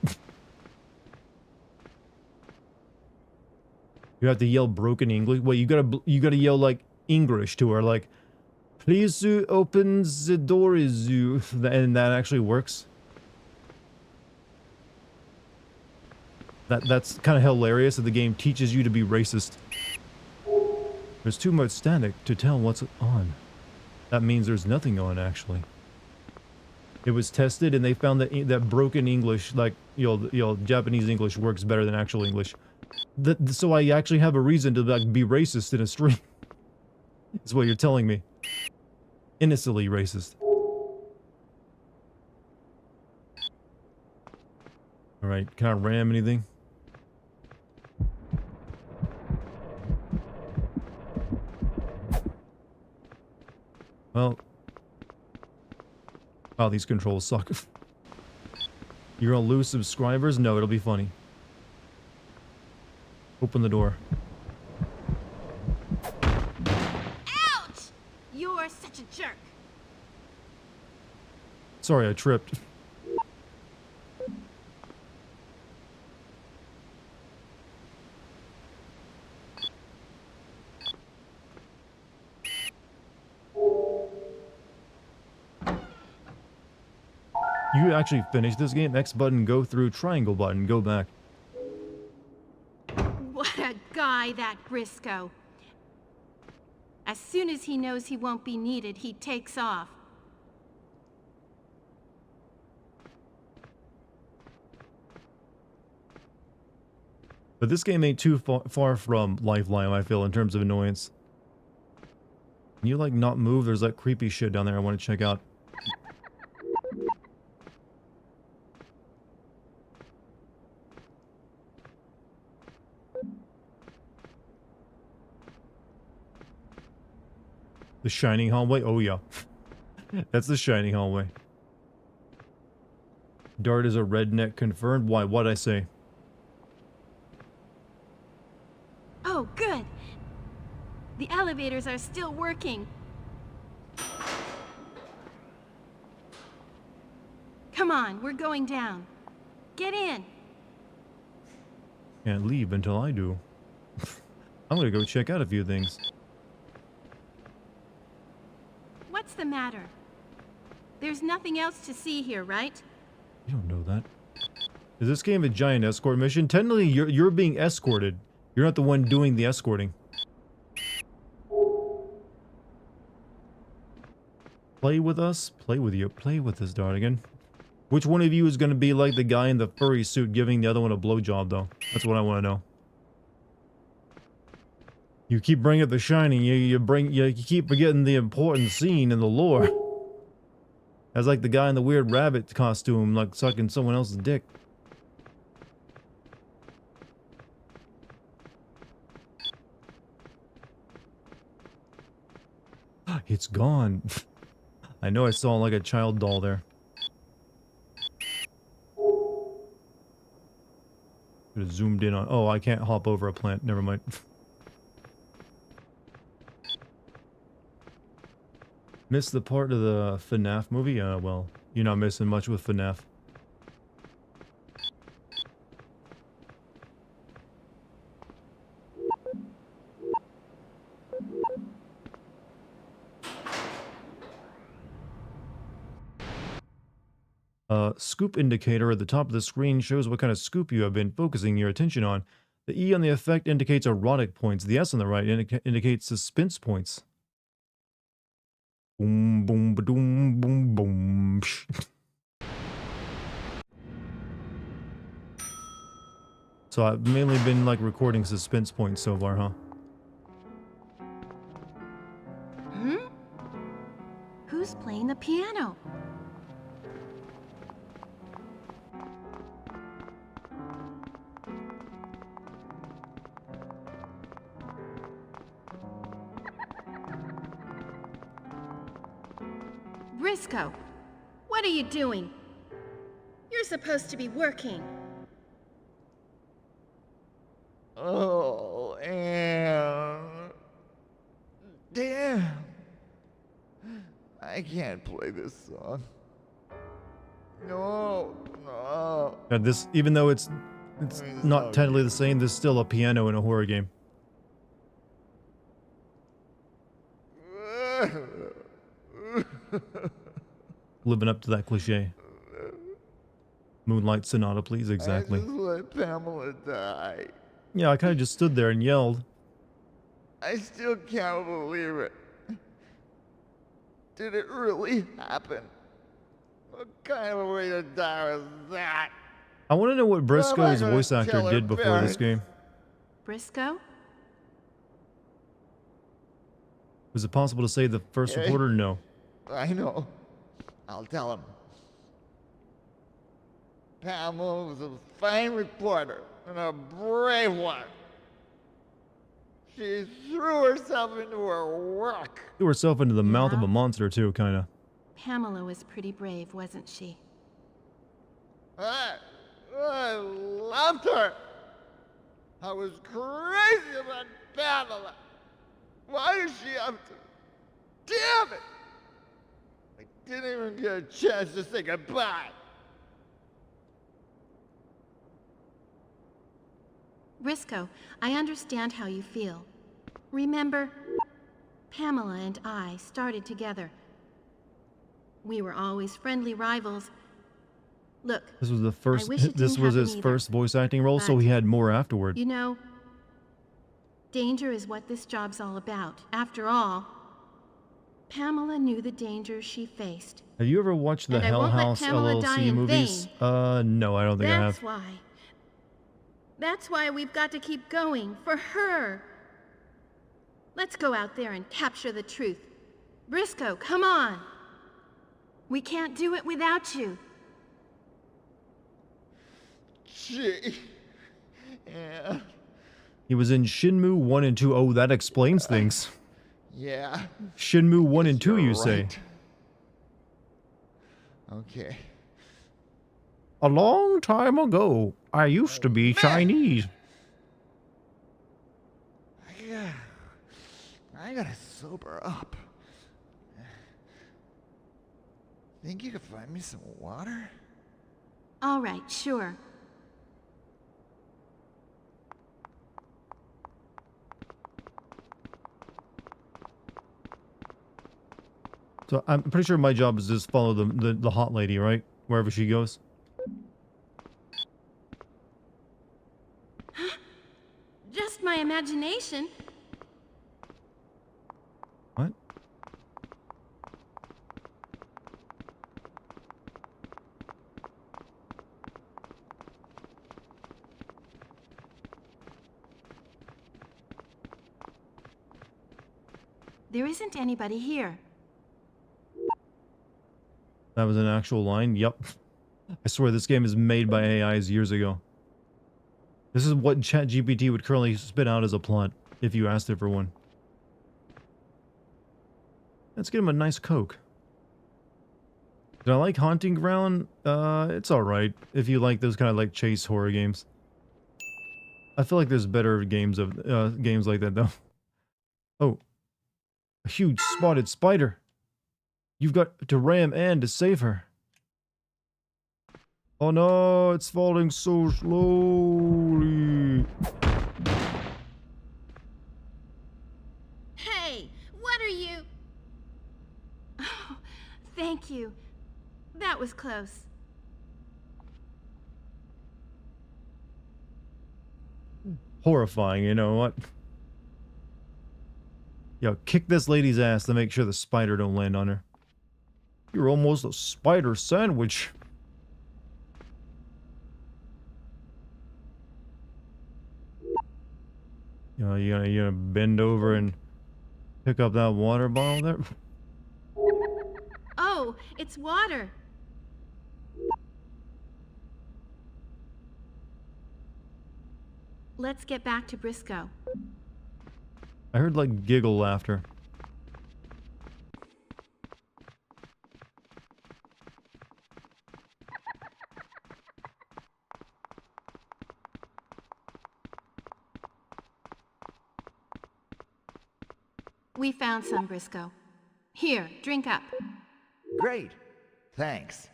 You have to yell broken English. Wait, you gotta yell like English to her, like, please open the door, and that actually works. That's kind of hilarious that the game teaches you to be racist. There's too much static to tell what's on. That means there's nothing on, actually. It was tested, and they found that broken English, like Japanese English, works better than actual English. So I actually have a reason to like be racist in a stream. Is what you're telling me. Innocently racist. All right, can I ram anything? Well. Oh, these controls suck. You're gonna lose subscribers? No, it'll be funny. Open the door. Ouch! You're such a jerk. Sorry, I tripped. You actually finished this game? X button, go through, triangle button, go back. What a guy, that Briscoe. As soon as he knows he won't be needed, he takes off. But this game ain't too far from Lifeline, I feel, in terms of annoyance. Can you, like, not move? There's, like, creepy shit down there I want to check out. The Shining Hallway? Oh, yeah. That's the Shining Hallway. Dart is a redneck confirmed? Why? What'd I say? Oh, good. The elevators are still working. Come on, we're going down. Get in. Can't leave until I do. I'm gonna go check out a few things. What's the matter? There's nothing else to see here, right? You don't know that. Is this game a giant escort mission? Technically, you're being escorted. You're not the one doing the escorting. Play with us? Play with you. Play with us, Dartigan. Which one of you is going to be like the guy in the furry suit giving the other one a blowjob, though? That's what I want to know. You keep bringing up The Shining. You keep forgetting the important scene in the lore. That's like the guy in the weird rabbit costume, like sucking someone else's dick. It's gone. I know I saw like a child doll there. Could have zoomed in on. Oh, I can't hop over a plant. Never mind. Missed the part of the FNAF movie? Well, you're not missing much with FNAF. Scoop indicator at the top of the screen shows what kind of scoop you have been focusing your attention on. The E on the effect indicates erotic points. The S on the right indicates suspense points. Boom, boom, ba-doom, boom, boom. So I've mainly been like recording suspense points so far, huh? Who's playing the piano? Briscoe, what are you doing? You're supposed to be working. Oh, Anne. Damn. I can't play this song. No, no. This, even though it's Please not don't. technically the same, there's still a piano in a horror game. Living up to that cliche. Moonlight Sonata, please, exactly. I just let Pamela die. Yeah, I kind of just stood there and yelled. I still can't believe it. Did it really happen? What kind of a way to die was that? I want to know what Briscoe's gonna voice actor tell her did before this parents? game. Briscoe? Was it possible to say the first Hey. reporter? No. I know. I'll tell him. Pamela was a fine reporter and a brave one. She threw herself into her work. Threw herself into the mouth of Yeah. a monster, too, kind of. Pamela was pretty brave, wasn't she? I loved her. I was crazy about Pamela. Why did she have to? Damn it! I didn't even get a chance to say goodbye. Briscoe, I understand how you feel. Remember, Pamela and I started together. We were always friendly rivals. Look, This was the first. wish it This didn't was happen his either, first voice acting role, so but- he had more afterward. you know, danger is what this job's all about. After all, Pamela knew the dangers she faced. Have you ever watched the And I Hell won't let House Pamela die LLC in movies? No, I don't think I That's have. why. That's why we've got to keep going, for her. Let's go out there and capture the truth. Briscoe, come on. We can't do it without you. Gee. Yeah. He was in Shinmu 1 and 2. Oh, that explains things. Yeah. Shinmu 1 and 2, You're you say? right. Okay. A long time ago, I used to be Chinese. I gotta sober up. Think you could find me some water? All right, sure. So I'm pretty sure my job is just follow the hot lady, right? Wherever she goes. Just my imagination. What? There isn't anybody here. That was an actual line? Yep. I swear this game is made by AIs years ago. This is what ChatGPT would currently spit out as a plot, if you asked it for one. Let's get him a nice Coke. Did I like Haunting Ground? It's alright, if you like those kind of like chase horror games. I feel like there's better games like that though. Oh. A huge spotted spider. You've got to ram Anne to save her. Oh no, it's falling so slowly. Hey, what are you? Oh, thank you. That was close. Horrifying, you know what? Yo, kick this lady's ass to make sure the spider don't land on her. You're almost a spider sandwich. You know, you gonna bend over and pick up that water bottle there? Oh, it's water. Let's get back to Briscoe. I heard like giggle laughter. We found some, Briscoe. Here, drink up. Great. Thanks.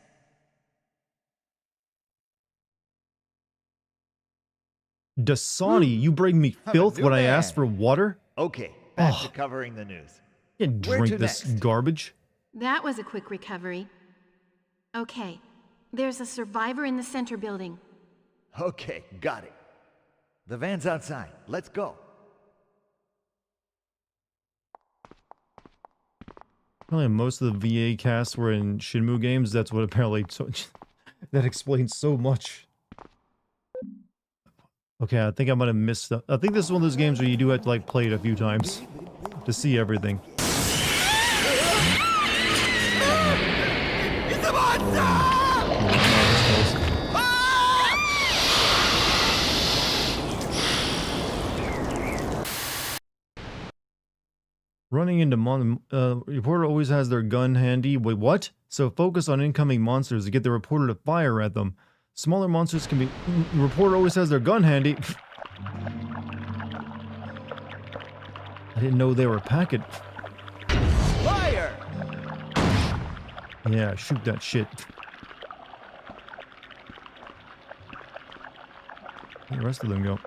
Dasani, you bring me I'm a filth new when I man. ask for water? Okay, back to Ugh. covering the news. You Where drink to this next? garbage. That was a quick recovery. Okay, there's a survivor in the center building. Okay, got it. The van's outside. Let's go. Apparently most of the VA casts were in Shenmue games. That's what apparently... that explains so much. Okay, I think I might have missed... I think this is one of those games where you do have to, like, play it a few times to see everything. It's a monster! Running into reporter always has their gun handy. Wait, what? So focus on incoming monsters to get the reporter to fire at them. Smaller monsters can be... Reporter always has their gun handy. I didn't know they were packet. Fire! Yeah, shoot that shit. Where'd the rest of them go?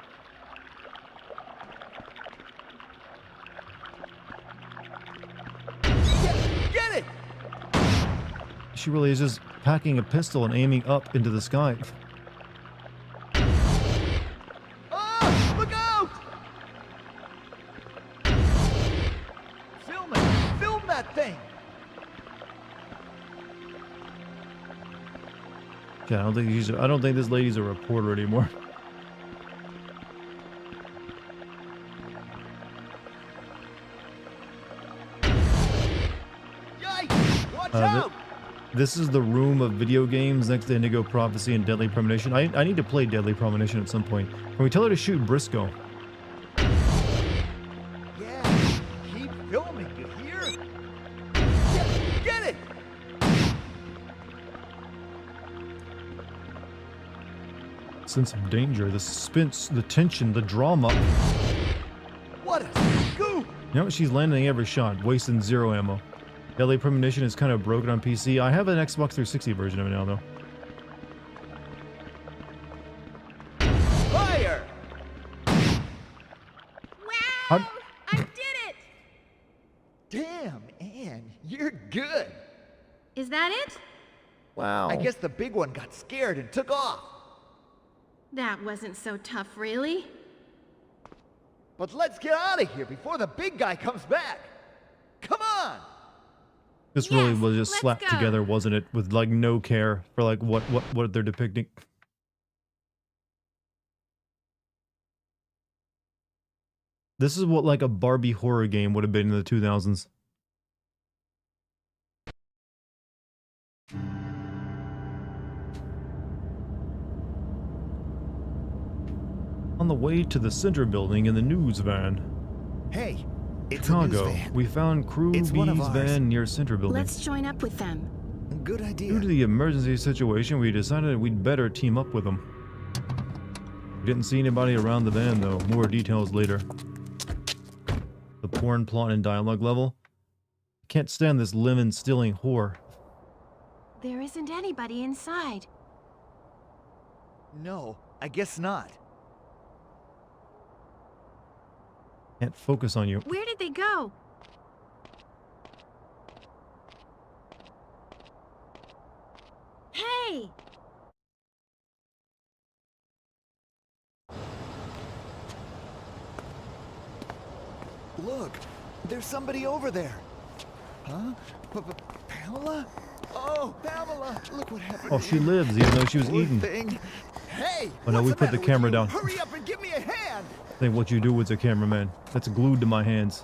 Get it! She really is just packing a pistol and aiming up into the sky. Oh, look out! Film it! Film that thing! Yeah, I don't think this lady's a reporter anymore. Yikes! Watch out! This is the room of video games next to Indigo Prophecy and Deadly Premonition. I need to play Deadly Premonition at some point. Can we tell her to shoot Briscoe? Yeah, keep filming, you hear? Get it! Sense of danger, the suspense, the tension, the drama. What a scoop! You know, she's landing every shot, wasting 0 ammo. Deadly Premonition is kind of broken on PC. I have an Xbox 360 version of it now, though. Fire! Wow! I did it! Damn, Anne, you're good. Is that it? Wow. I guess the big one got scared and took off. That wasn't so tough, really. But let's get out of here before the big guy comes back. Come on! This really Yes, was just let's slapped go. together, wasn't it? With like no care for like what they're depicting. This is what like a Barbie horror game would have been in the 2000s. On the way to the center building in the news van. Hey, it's Chicago, a news van. we found Crew It's one of B's ours. van near center building. Let's join up with them. Good idea. Due to the emergency situation, we decided we'd better team up with them. We didn't see anybody around the van though. More details later. The porn plot and dialogue level. Can't stand this lemon stealing whore. There isn't anybody inside. No, I guess not. Can't focus on you. Where did they go? Hey! Look, there's somebody over there. Huh? Pamela? Oh, Pamela! Look what happened. Oh, to she you. lives even though she was Poor eaten. thing. Hey! Oh, no, what's we the put the matter with camera you? down. Hurry up and give me a hand! I think what you do was a cameraman. That's glued to my hands.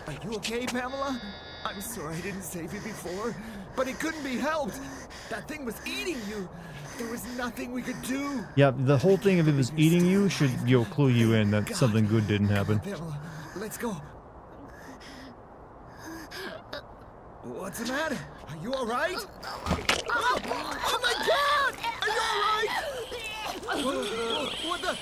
Are you okay, Pamela? I'm sorry I didn't save you before, but it couldn't be helped. That thing was eating you. There was nothing we could do. Yeah, the whole thing of it was eating you should clue you in that something good didn't happen. Pamela, let's go. What's the matter? Are you all right? Oh my God! Are you all right? What the?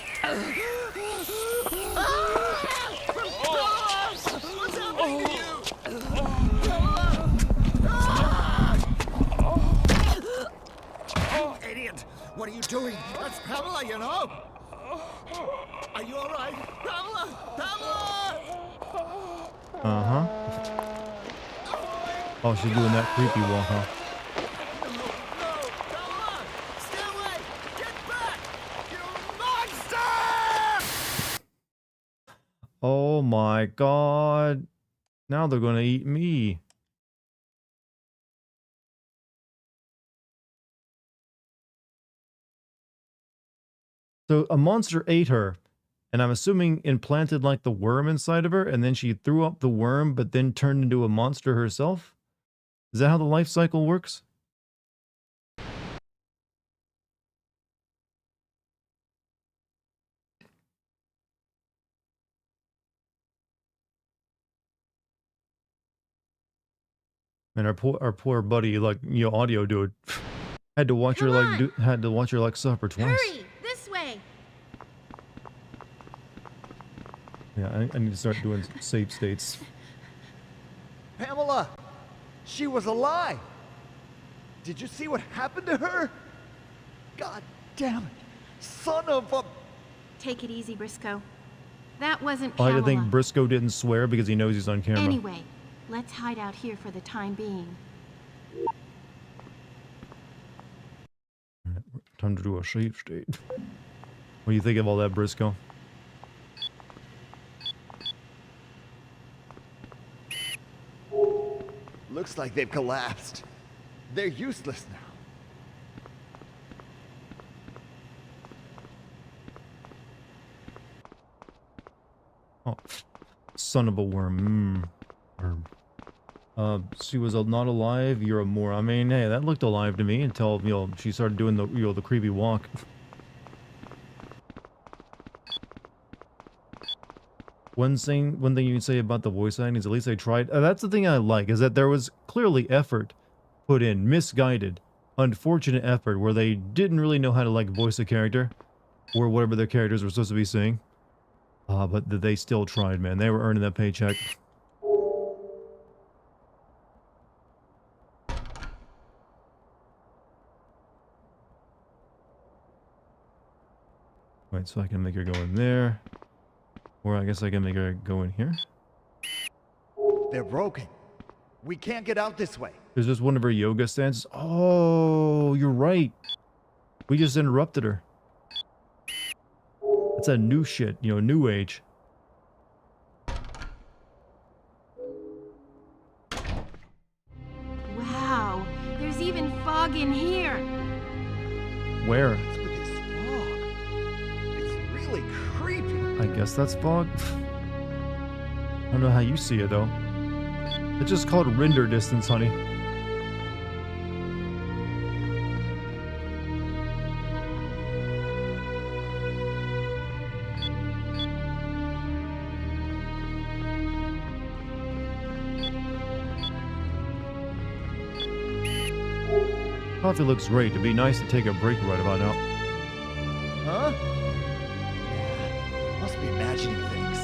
Idiot! What are you doing? That's Pamela, you know! Are you alright? Pamela! Pamela! Uh-huh. Oh, she's doing that creepy walk, huh? No! Pamela! Stay away! Get back! You monster! Oh my god. Now they're gonna eat me. So a monster ate her, and I'm assuming implanted like the worm inside of her, and then she threw up the worm, but then turned into a monster herself? Is that how the life cycle works? And our poor buddy, like, you know, audio dude, had to watch her Come on. had to watch her like suffer twice. Hurry! This way! Yeah, I need to start doing save states. Pamela! She was alive! Did you see what happened to her? God damn it! Son of a... Take it easy, Briscoe. That wasn't I Pamela. think Briscoe didn't swear because he knows he's on camera. Anyway, let's hide out here for the time being. Time to do a save state. What do you think of all that, Briscoe? Looks like they've collapsed. They're useless now. Oh, son of a worm. Worm. She was not alive. You're a moron. I mean, hey, that looked alive to me until, you know, she started doing the, you know, the creepy walk. One thing you can say about the voice acting is at least they tried. That's the thing I like, is that there was clearly effort put in, misguided, unfortunate effort where they didn't really know how to like voice a character or whatever their characters were supposed to be saying. But they still tried, man. They were earning that paycheck. Wait, so I can make her go in there. Or I guess I can make her go in here. They're broken. We can't get out this way. Is this one of her yoga stances? Oh, you're right. We just interrupted her. It's that new shit, you know, new age. Wow, there's even fog in here. Where? What's with this fog? It's really creepy. I guess that's fog. I don't know how you see it, though. It's just called render distance, honey. Coffee looks great. It'd be nice to take a break right about now. Huh? Yeah, must be imagining things.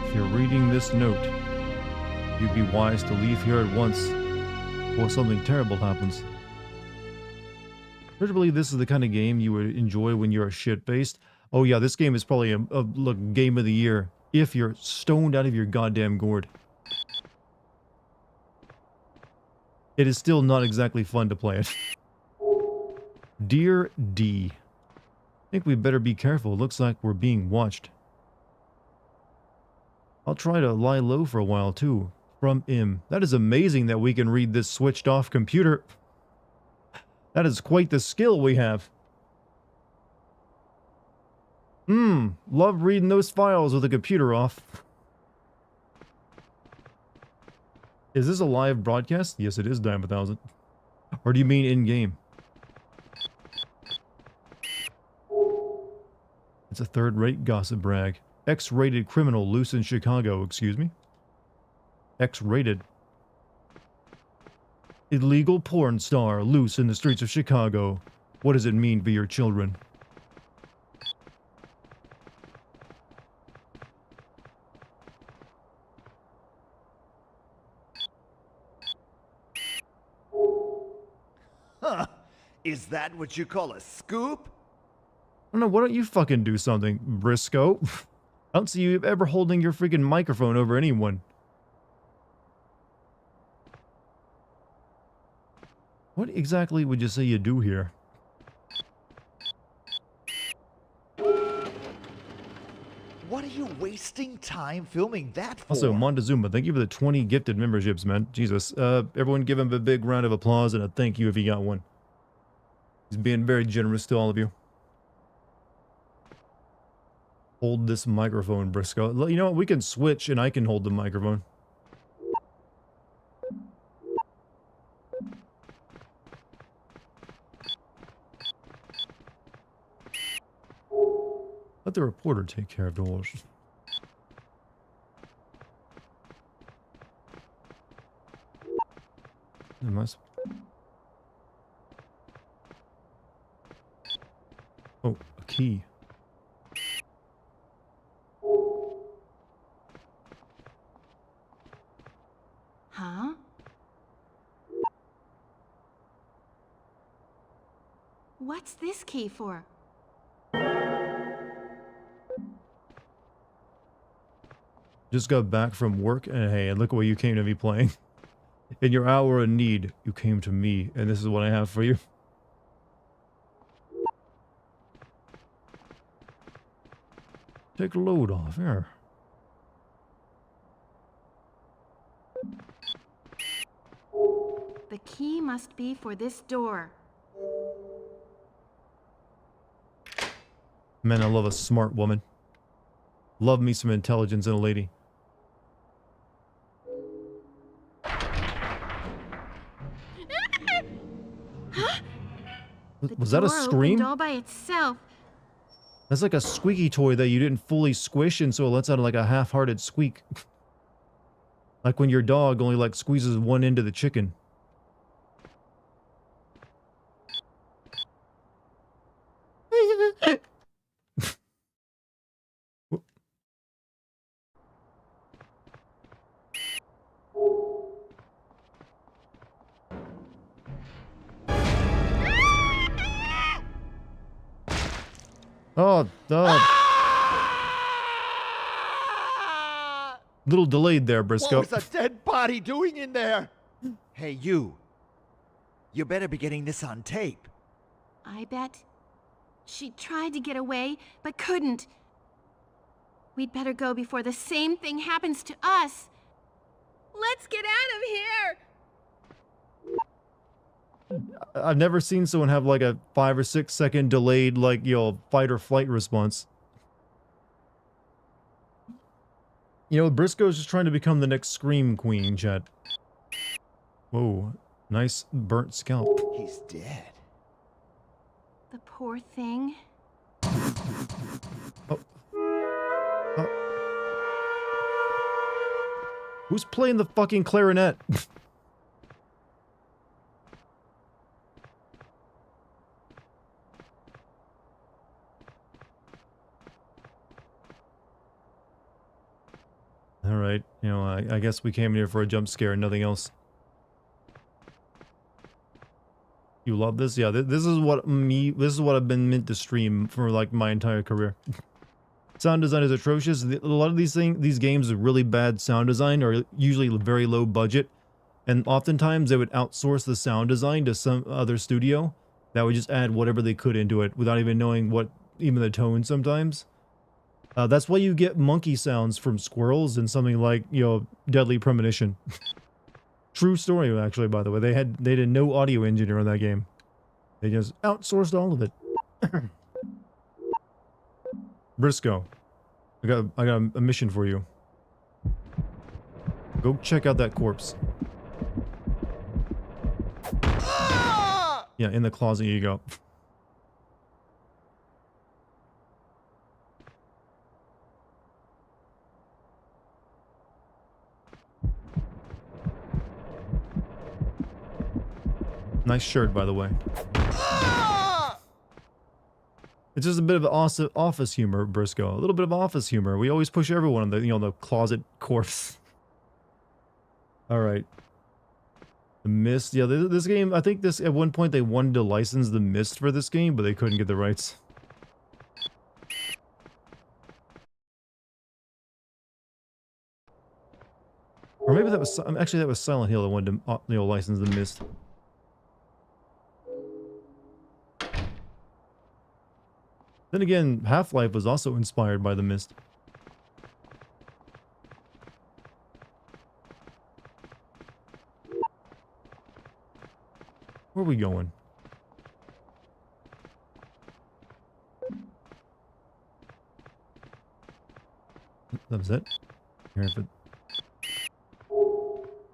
If you're reading this note, you'd be wise to leave here at once, or something terrible happens. I believe this is the kind of game you would enjoy when you're shit-faced. Oh yeah, this game is probably a look, game of the year if you're stoned out of your goddamn gourd. It is still not exactly fun to play it. Dear D, I think we better be careful. Looks like we're being watched. I'll try to lie low for a while too. From Im. That is amazing that we can read this switched off computer. That is quite the skill we have. Love reading those files with the computer off. Is this a live broadcast? Yes, it is, Dime 1000. Or do you mean in-game? It's a third-rate gossip brag. X-rated criminal loose in Chicago, excuse me? X-rated. Illegal porn star loose in the streets of Chicago. What does it mean for your children? Huh. Is that what you call a scoop? I don't know, why don't you fucking do something, Briscoe? I don't see you ever holding your freaking microphone over anyone. What exactly would you say you do here? What are you wasting time filming that for? Also, Montezuma, thank you for the 20 gifted memberships, man. Jesus. Everyone give him a big round of applause and a thank you if he got one. He's being very generous to all of you. Hold this microphone, Briscoe. You know what? We can switch and I can hold the microphone. Let the reporter take care of yours. Oh, a key. Huh? What's this key for? Just got back from work and hey, look what you came to me playing. In your hour of need, you came to me, and this is what I have for you. Take a load off, here. The key must be for this door. Man, I love a smart woman. Love me some intelligence in a lady. Was that a scream? All by itself. That's like a squeaky toy that you didn't fully squish, and so it lets out like a half-hearted squeak. Like when your dog only like squeezes one end of the chicken. Oh, little delayed there, Briscoe. What was a dead body doing in there? Hey, you. You better be getting this on tape. I bet. She tried to get away, but couldn't. We'd better go before the same thing happens to us. Let's get out of here! I've never seen someone have like a 5 or 6 second delayed, like, you know, fight or flight response. You know, Briscoe's just trying to become the next Scream Queen, chat. Whoa, nice burnt scalp. He's dead. The poor thing. Oh. Oh. Who's playing the fucking clarinet? Alright, you know, I guess we came here for a jump scare and nothing else. You love this? Yeah, this is what I've been meant to stream for like my entire career. Sound design is atrocious. A lot of these games with really bad sound design are usually very low budget, and oftentimes they would outsource the sound design to some other studio that would just add whatever they could into it without even knowing what even the tone sometimes. That's why you get monkey sounds from squirrels in something like, you know, Deadly Premonition. True story, actually, by the way. They did no audio engineer on that game. They just outsourced all of it. Briscoe, I got a mission for you. Go check out that corpse. Yeah, in the closet you go. Nice shirt, by the way. Ah! It's just a bit of office humor, Briscoe. A little bit of office humor. We always push everyone on the, the closet corpse. All right. The Mist. Yeah, this game, I think this, at one point they wanted to license The Mist for this game, but they couldn't get the rights. Or maybe that was, actually that was Silent Hill that wanted to, license The Mist. Then again, Half-Life was also inspired by The Mist. Where are we going? That was it? Here, if it...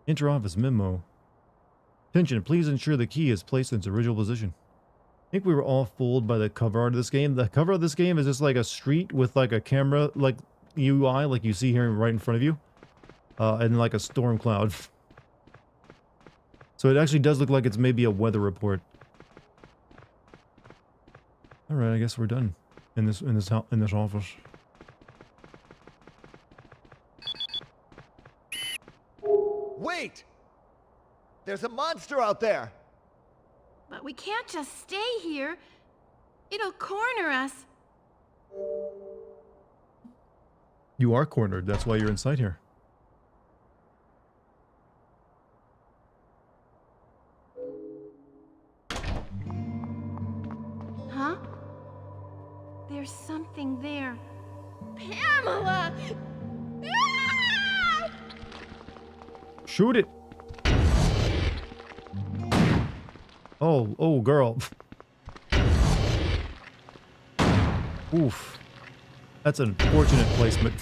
Inter-office memo. Attention, please ensure the key is placed in its original position. I think we were all fooled by the cover art of this game. The cover of this game is just like a street with like a camera, like UI, like you see here right in front of you. And like a storm cloud. So it actually does look like it's maybe a weather report. Alright, I guess we're done in this office. Wait! There's a monster out there! But we can't just stay here. It'll corner us. You are cornered, that's why you're inside here. Huh? There's something there. Pamela! Ah! Shoot it! Oh, girl. Oof. That's an unfortunate placement.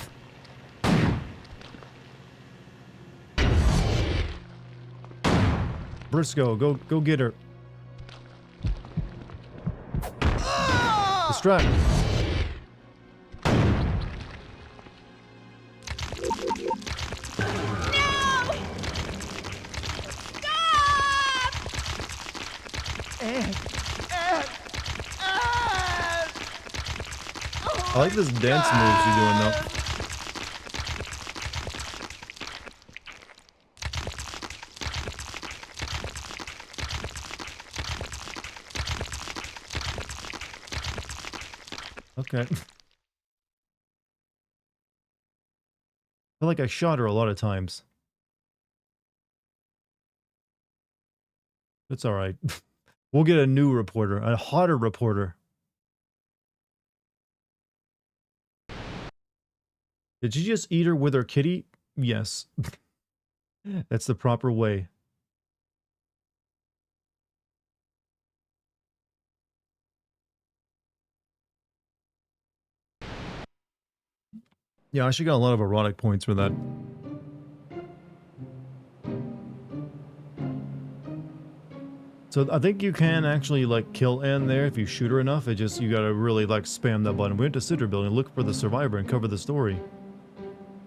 Briscoe, go get her. Distract. I like this dance moves you're doing though. Okay. I feel like I shot her a lot of times. It's alright. We'll get a new reporter, a hotter reporter. Did she just eat her with her kitty? Yes. That's the proper way. Yeah, I should get a lot of erotic points for that. So I think you can actually like kill Anne there if you shoot her enough. It just, you gotta really like spam that button. We went to Cinder Building, look for the survivor and cover the story.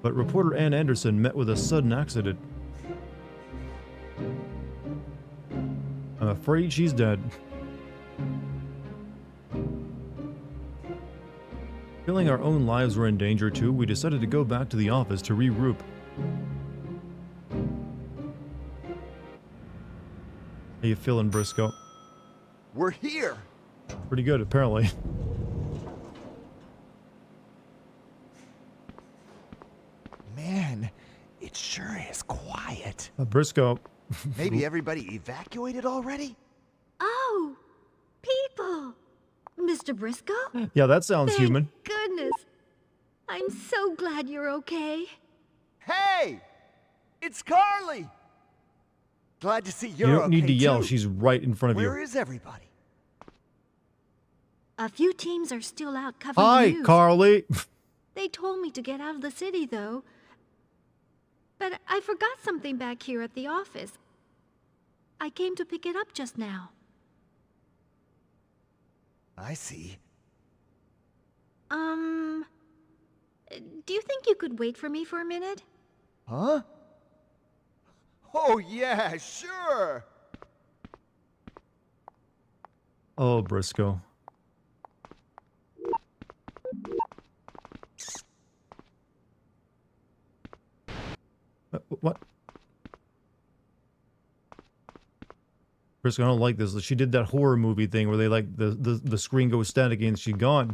But reporter Ann Anderson met with a sudden accident. I'm afraid she's dead. Feeling our own lives were in danger too, we decided to go back to the office to regroup. How you feeling, Briscoe? We're here! Pretty good, apparently. Man, it sure is quiet. Briscoe. Maybe everybody evacuated already? Oh, people! Mr. Briscoe? Yeah, that sounds Thank human. goodness. I'm so glad you're okay. Hey! It's Carly! Glad to see You you're don't need to okay, yell, too. she's right in front of Where you. is everybody? A few teams are still out covering Hi, the news. Carly! They told me to get out of the city, though. But I forgot something back here at the office. I came to pick it up just now. I see. Do you think you could wait for me for a minute? Huh? Oh, yeah, sure! Oh, Briscoe. What? Briscoe, I don't like this. She did that horror movie thing where they like the screen goes static and she's gone.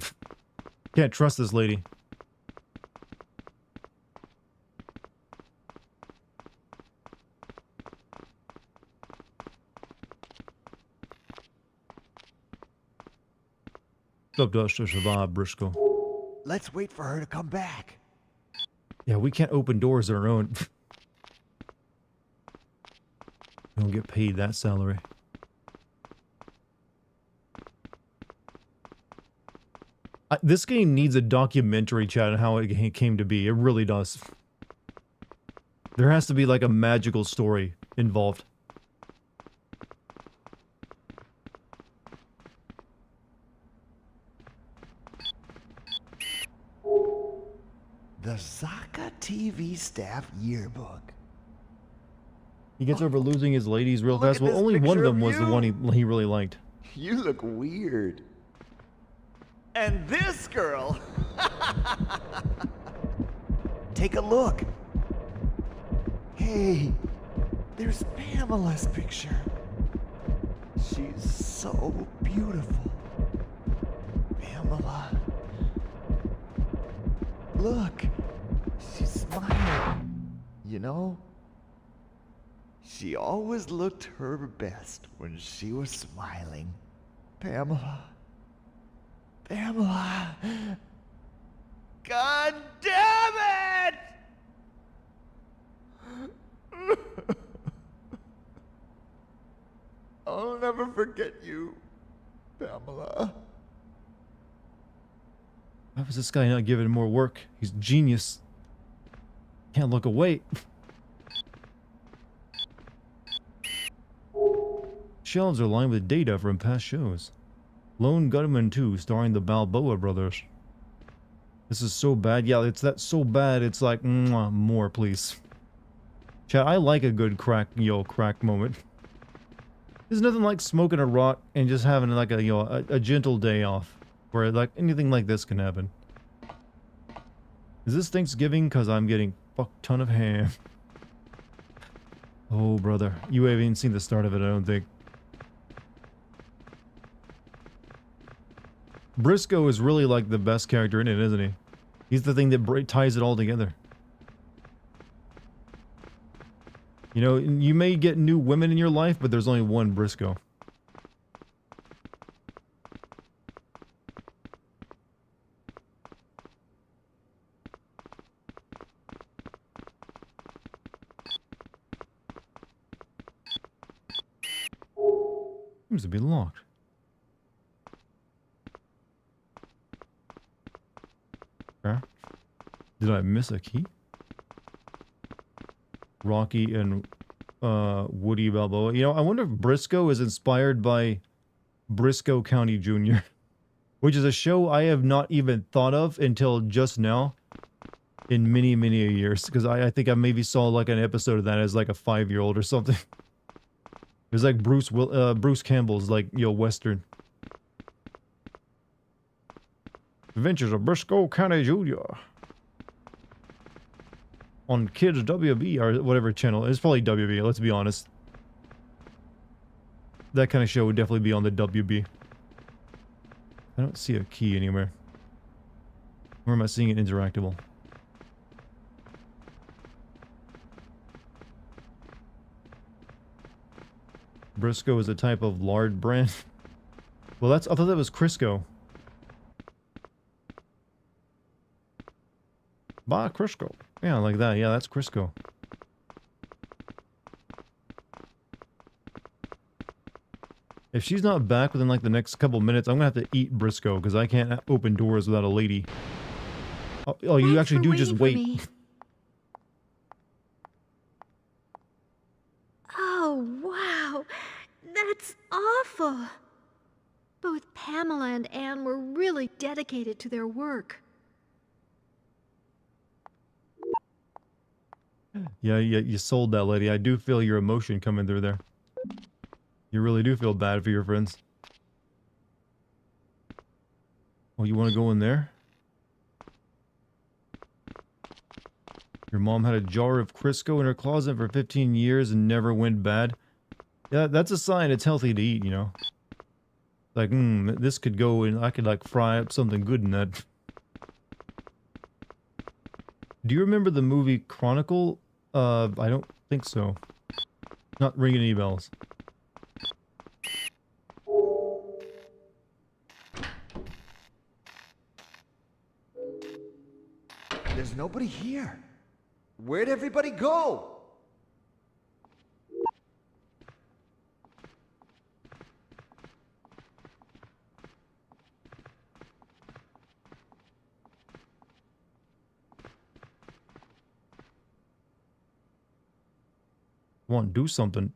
Can't trust this lady. Up to us to survive, Briscoe. Let's wait for her to come back. Yeah, we can't open doors on our own. We don't get paid that salary. This game needs a documentary, chat, on how it came to be. It really does. There has to be like a magical story involved. The Zaka TV staff yearbook. He gets over losing his ladies real Look fast. at Well, this only one of picture them of was the you. one he really liked. You look weird. And this girl. Take a look. Hey, there's Pamela's picture. She's so beautiful. Pamela. Look, she's smiling. You know, she always looked her best when she was smiling. Pamela. Pamela. God damn it! I'll never forget you, Pamela. Why was this guy not given more work? He's genius. Can't look away. Shelves are lined with data from past shows. Lone Gunman 2, starring the Balboa brothers. This is so bad. Yeah, it's that so bad. It's like, mwah, more, please. Chat, I like a good crack moment. There's nothing like smoking a rock and just having like a gentle day off, where like anything like this can happen. Is this Thanksgiving? Cause I'm getting fuck ton of ham. Oh brother, you haven't even seen the start of it, I don't think. Briscoe is really like the best character in it, isn't he? He's the thing that ties it all together. You know, you may get new women in your life, but there's only one Briscoe. Seems to be locked. Okay. Did I miss a key? Rocky and Woody Balboa. You know, I wonder if Briscoe is inspired by Briscoe County Jr., which is a show I have not even thought of until just now in many years, because I think I maybe saw like an episode of that as like a 5-year-old or something. It was like Bruce Campbell's like, Western. Adventures of Briscoe County Jr. on Kids WB or whatever channel. It's probably WB, let's be honest. That kind of show would definitely be on the WB. I don't see a key anywhere. Where am I seeing it interactable? Briscoe is a type of lard brand. Well, I thought that was Crisco. Buy Crisco. Yeah, like that. Yeah, that's Crisco. If she's not back within like the next couple minutes, I'm gonna have to eat Briscoe because I can't open doors without a lady. Oh, you Thanks actually for do just waiting wait. for me. Oh, wow. That's awful. Both Pamela and Anne were really dedicated to their work. Yeah, you sold that lady. I do feel your emotion coming through there. You really do feel bad for your friends. Oh, you want to go in there? Your mom had a jar of Crisco in her closet for 15 years and never went bad. Yeah, that's a sign it's healthy to eat, you know. Like, this could go and I could like fry up something good in that. Do you remember the movie Chronicle? I don't think so. Not ringing any bells. There's nobody here. Where'd everybody go? Want to do something.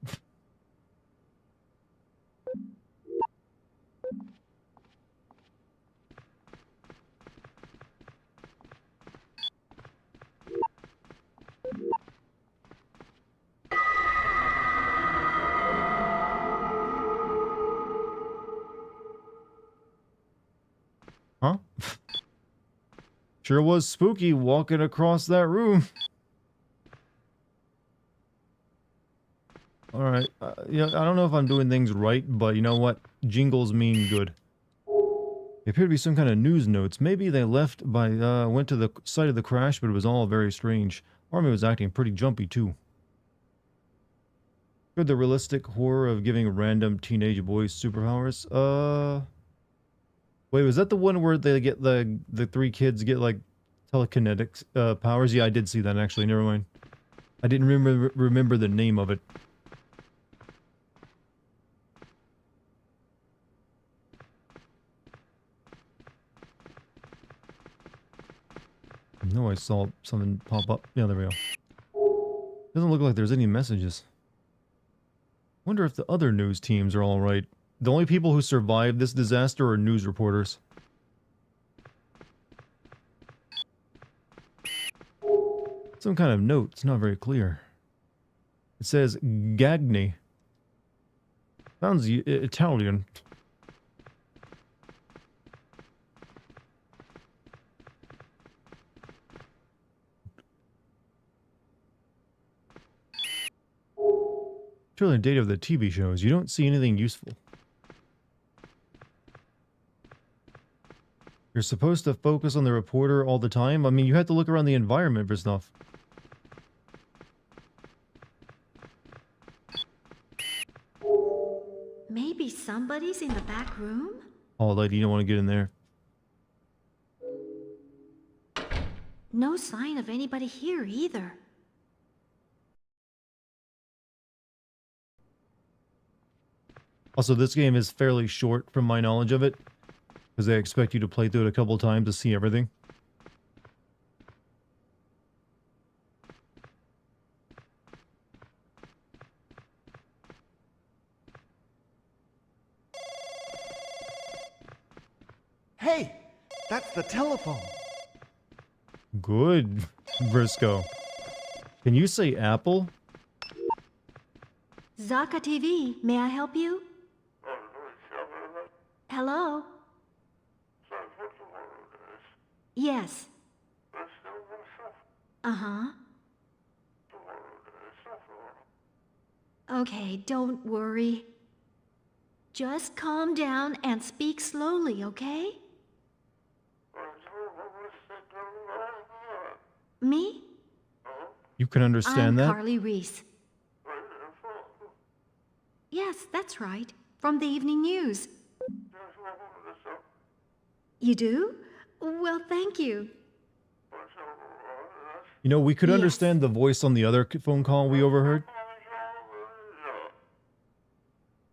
Huh? Sure was spooky walking across that room. Alright, yeah, I don't know if I'm doing things right, but you know what? Jingles mean good. They appear to be some kind of news notes. Maybe they went to the site of the crash, but it was all very strange. Army was acting pretty jumpy, too. Could the realistic horror of giving random teenage boys superpowers? Wait, was that the one where they get the three kids get, like, telekinetic powers? Yeah, I did see that, actually. Never mind. I didn't remember the name of it. No, I saw something pop up. Yeah, there we go. Doesn't look like there's any messages. Wonder if the other news teams are alright. The only people who survived this disaster are news reporters. Some kind of note. It's not very clear. It says Gagni. Sounds Italian. Surely the date of the TV shows. You don't see anything useful. You're supposed to focus on the reporter all the time? I mean, you have to look around the environment for stuff. Maybe somebody's in the back room? Oh, lady, you don't want to get in there. No sign of anybody here either. Also, this game is fairly short from my knowledge of it, because they expect you to play through it a couple times to see everything. Hey, that's the telephone. Good, Briscoe. Can you say apple? Zaka TV, may I help you? Hello? Yes. Uh-huh. Okay, don't worry. Just calm down and speak slowly, okay? Me? You can understand I'm that? Carly Reese. Yes, that's right. From the evening news. You do? Well, thank you. You know, we could Yes. understand the voice on the other phone call we overheard.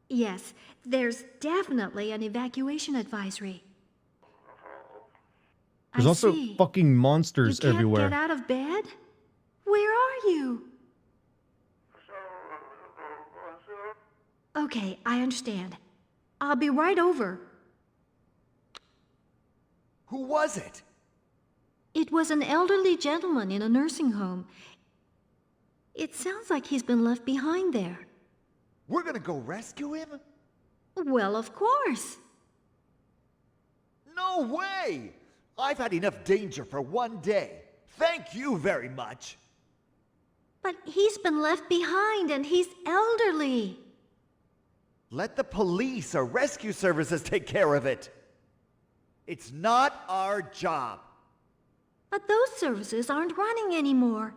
Yes, there's definitely an evacuation advisory. There's I also see. fucking monsters You can't everywhere. get out of bed? Where are you? Okay, I understand. I'll be right over. Who was it? It was an elderly gentleman in a nursing home. It sounds like he's been left behind there. We're gonna go rescue him? Well, of course. No No way! I've had enough danger for one day. Thank you very much. But he's been left behind and he's elderly. Let the police or rescue services take care of it. It's not our job. But those services aren't running anymore.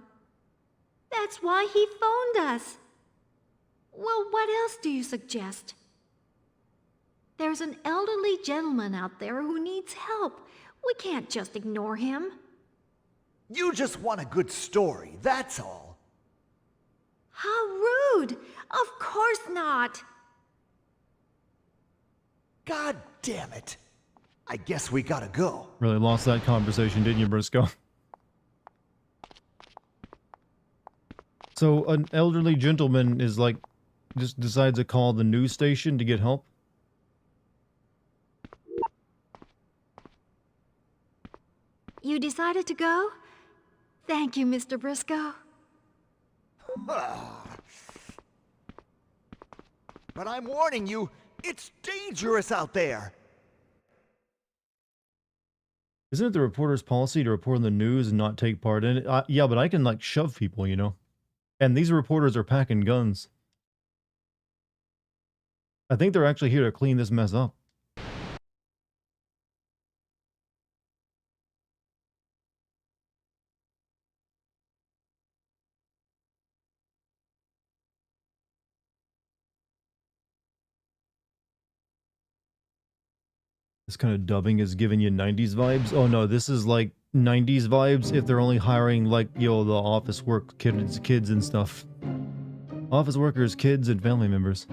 That's why he phoned us. Well, what else do you suggest? There's an elderly gentleman out there who needs help. We can't just ignore him. You just want a good story, that's all. How rude! Of course not! God damn it. I guess we gotta go. Really lost that conversation, didn't you, Briscoe? So an elderly gentleman is like, just decides to call the news station to get help? You decided to go? Thank you, Mr. Briscoe. But I'm warning you, it's dangerous out there. Isn't it the reporter's policy to report on the news and not take part in it? Yeah, but I can like shove people, you know? And these reporters are packing guns. I think they're actually here to clean this mess up. This kind of dubbing is giving you 90s vibes. Oh no, this is like 90s vibes if they're only hiring like, yo, the office work kids and stuff. Office workers, kids, and family members.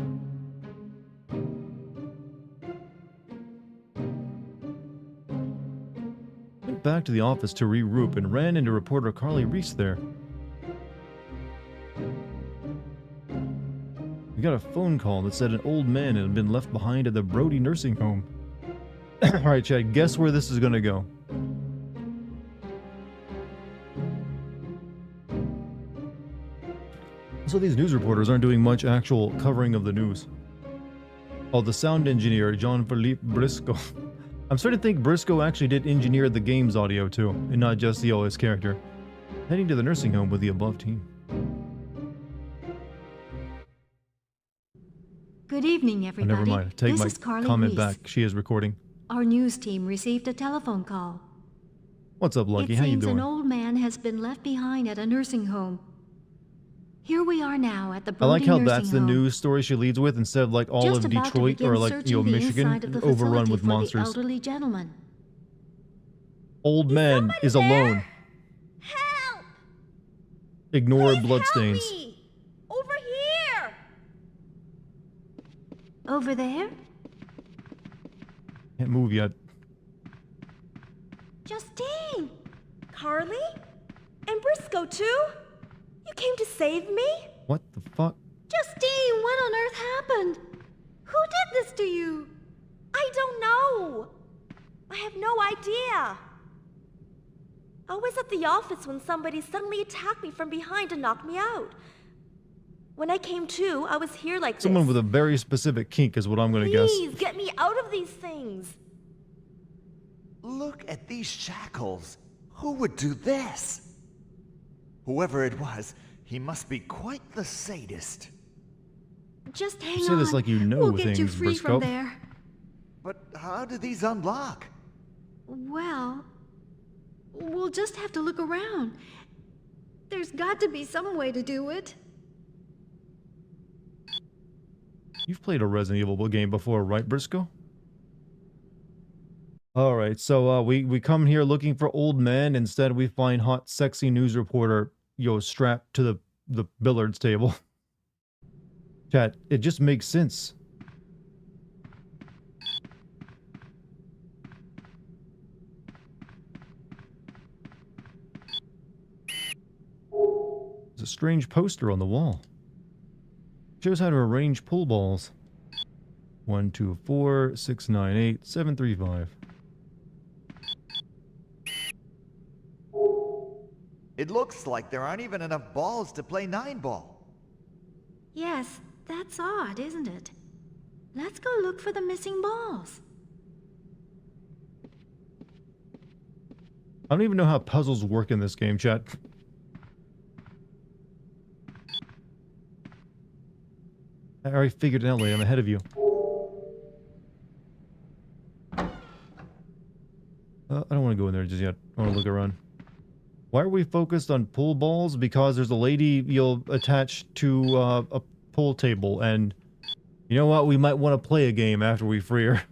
Went back to the office to regroup and ran into reporter Carly Reese there. We got a phone call that said an old man had been left behind at the Brody nursing home. Alright, Chad, guess where this is gonna go? So these news reporters aren't doing much actual covering of the news. Oh, the sound engineer, Jean-Philippe Briscoe. I'm starting to think Briscoe actually did engineer the game's audio too, and not just the OS character. Heading to the nursing home with the above team. Good evening, Oh, everybody. never mind. Take This my is Carly comment Reese. back. She is recording. Our news team received a telephone call. What's up, Lucky? It How you seems doing? an old man has been left behind at a nursing home. Here we are now at the I Brody like how nursing that's the home. news story she leads with instead of like all Just of about to Detroit begin or like, searching you know, the Michigan inside of the overrun facility with for the monsters. elderly gentleman. Old man is alone. Help! Ignore Please bloodstains. help me! Over here! Over there? Can't move yet. Justine! Carly? And Briscoe, too? You came to save me? What the fuck? Justine, what on earth happened? Who did this to you? I don't know. I have no idea. I was at the office when somebody suddenly attacked me from behind and knocked me out. When I came to, I was here like Someone this. with a very specific kink is what I'm gonna guess. Please, get me out of these things. Look at these shackles. Who would do this? Whoever it was, he must be quite the sadist. Just hang You say on. this like you know we'll get you things, free Briscoe. from there. But how do these unlock? Well, we'll just have to look around. There's got to be some way to do it. You've played a Resident Evil game before, right, Briscoe? Alright, so we come here looking for old men. Instead, we find hot, sexy news reporter, strapped to the billiards table. Chat, it just makes sense. There's a strange poster on the wall. Shows how to arrange pool balls. 1, 2, 4, 6, 9, 8, 7, 3, 5. It looks like there aren't even enough balls to play 9-ball. Yes, that's odd, isn't it? Let's go look for the missing balls. I don't even know how puzzles work in this game, chat. I already figured it out, lady. I'm ahead of you. I don't want to go in there just yet. I want to look around. Why are we focused on pool balls? Because there's a lady you'll attach to a pool table, and you know what? We might want to play a game after we free her.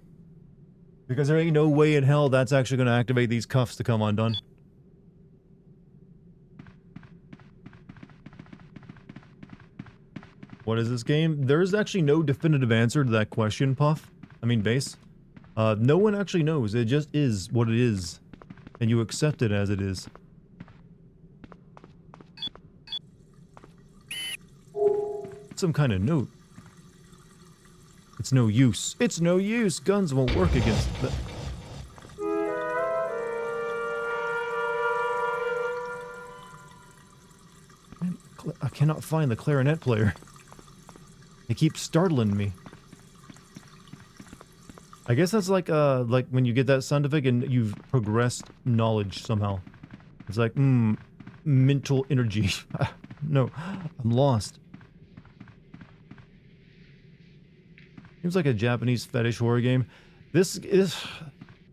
Because there ain't no way in hell that's actually going to activate these cuffs to come undone. What is this game? There is actually no definitive answer to that question, Puff. I mean, Base. No one actually knows. It just is what it is. And you accept it as it is. Some kind of note. It's no use. It's no use. Guns won't work against the... I cannot find the clarinet player. They keep startling me. I guess that's like when you get that scientific and you've progressed knowledge somehow. It's like, mental energy. No, I'm lost. Seems like a Japanese fetish horror game. This is...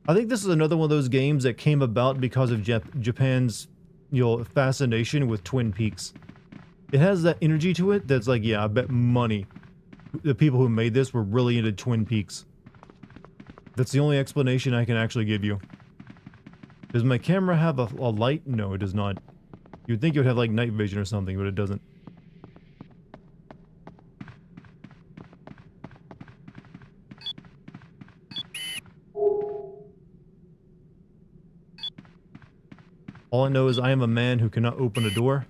I think this is another one of those games that came about because of Japan's, you know, fascination with Twin Peaks. It has that energy to it that's like, yeah, I bet money the people who made this were really into Twin Peaks. That's the only explanation I can actually give you. Does my camera have a light? No, it does not. You'd think it would have like night vision or something, but it doesn't. All I know is I am a man who cannot open a door.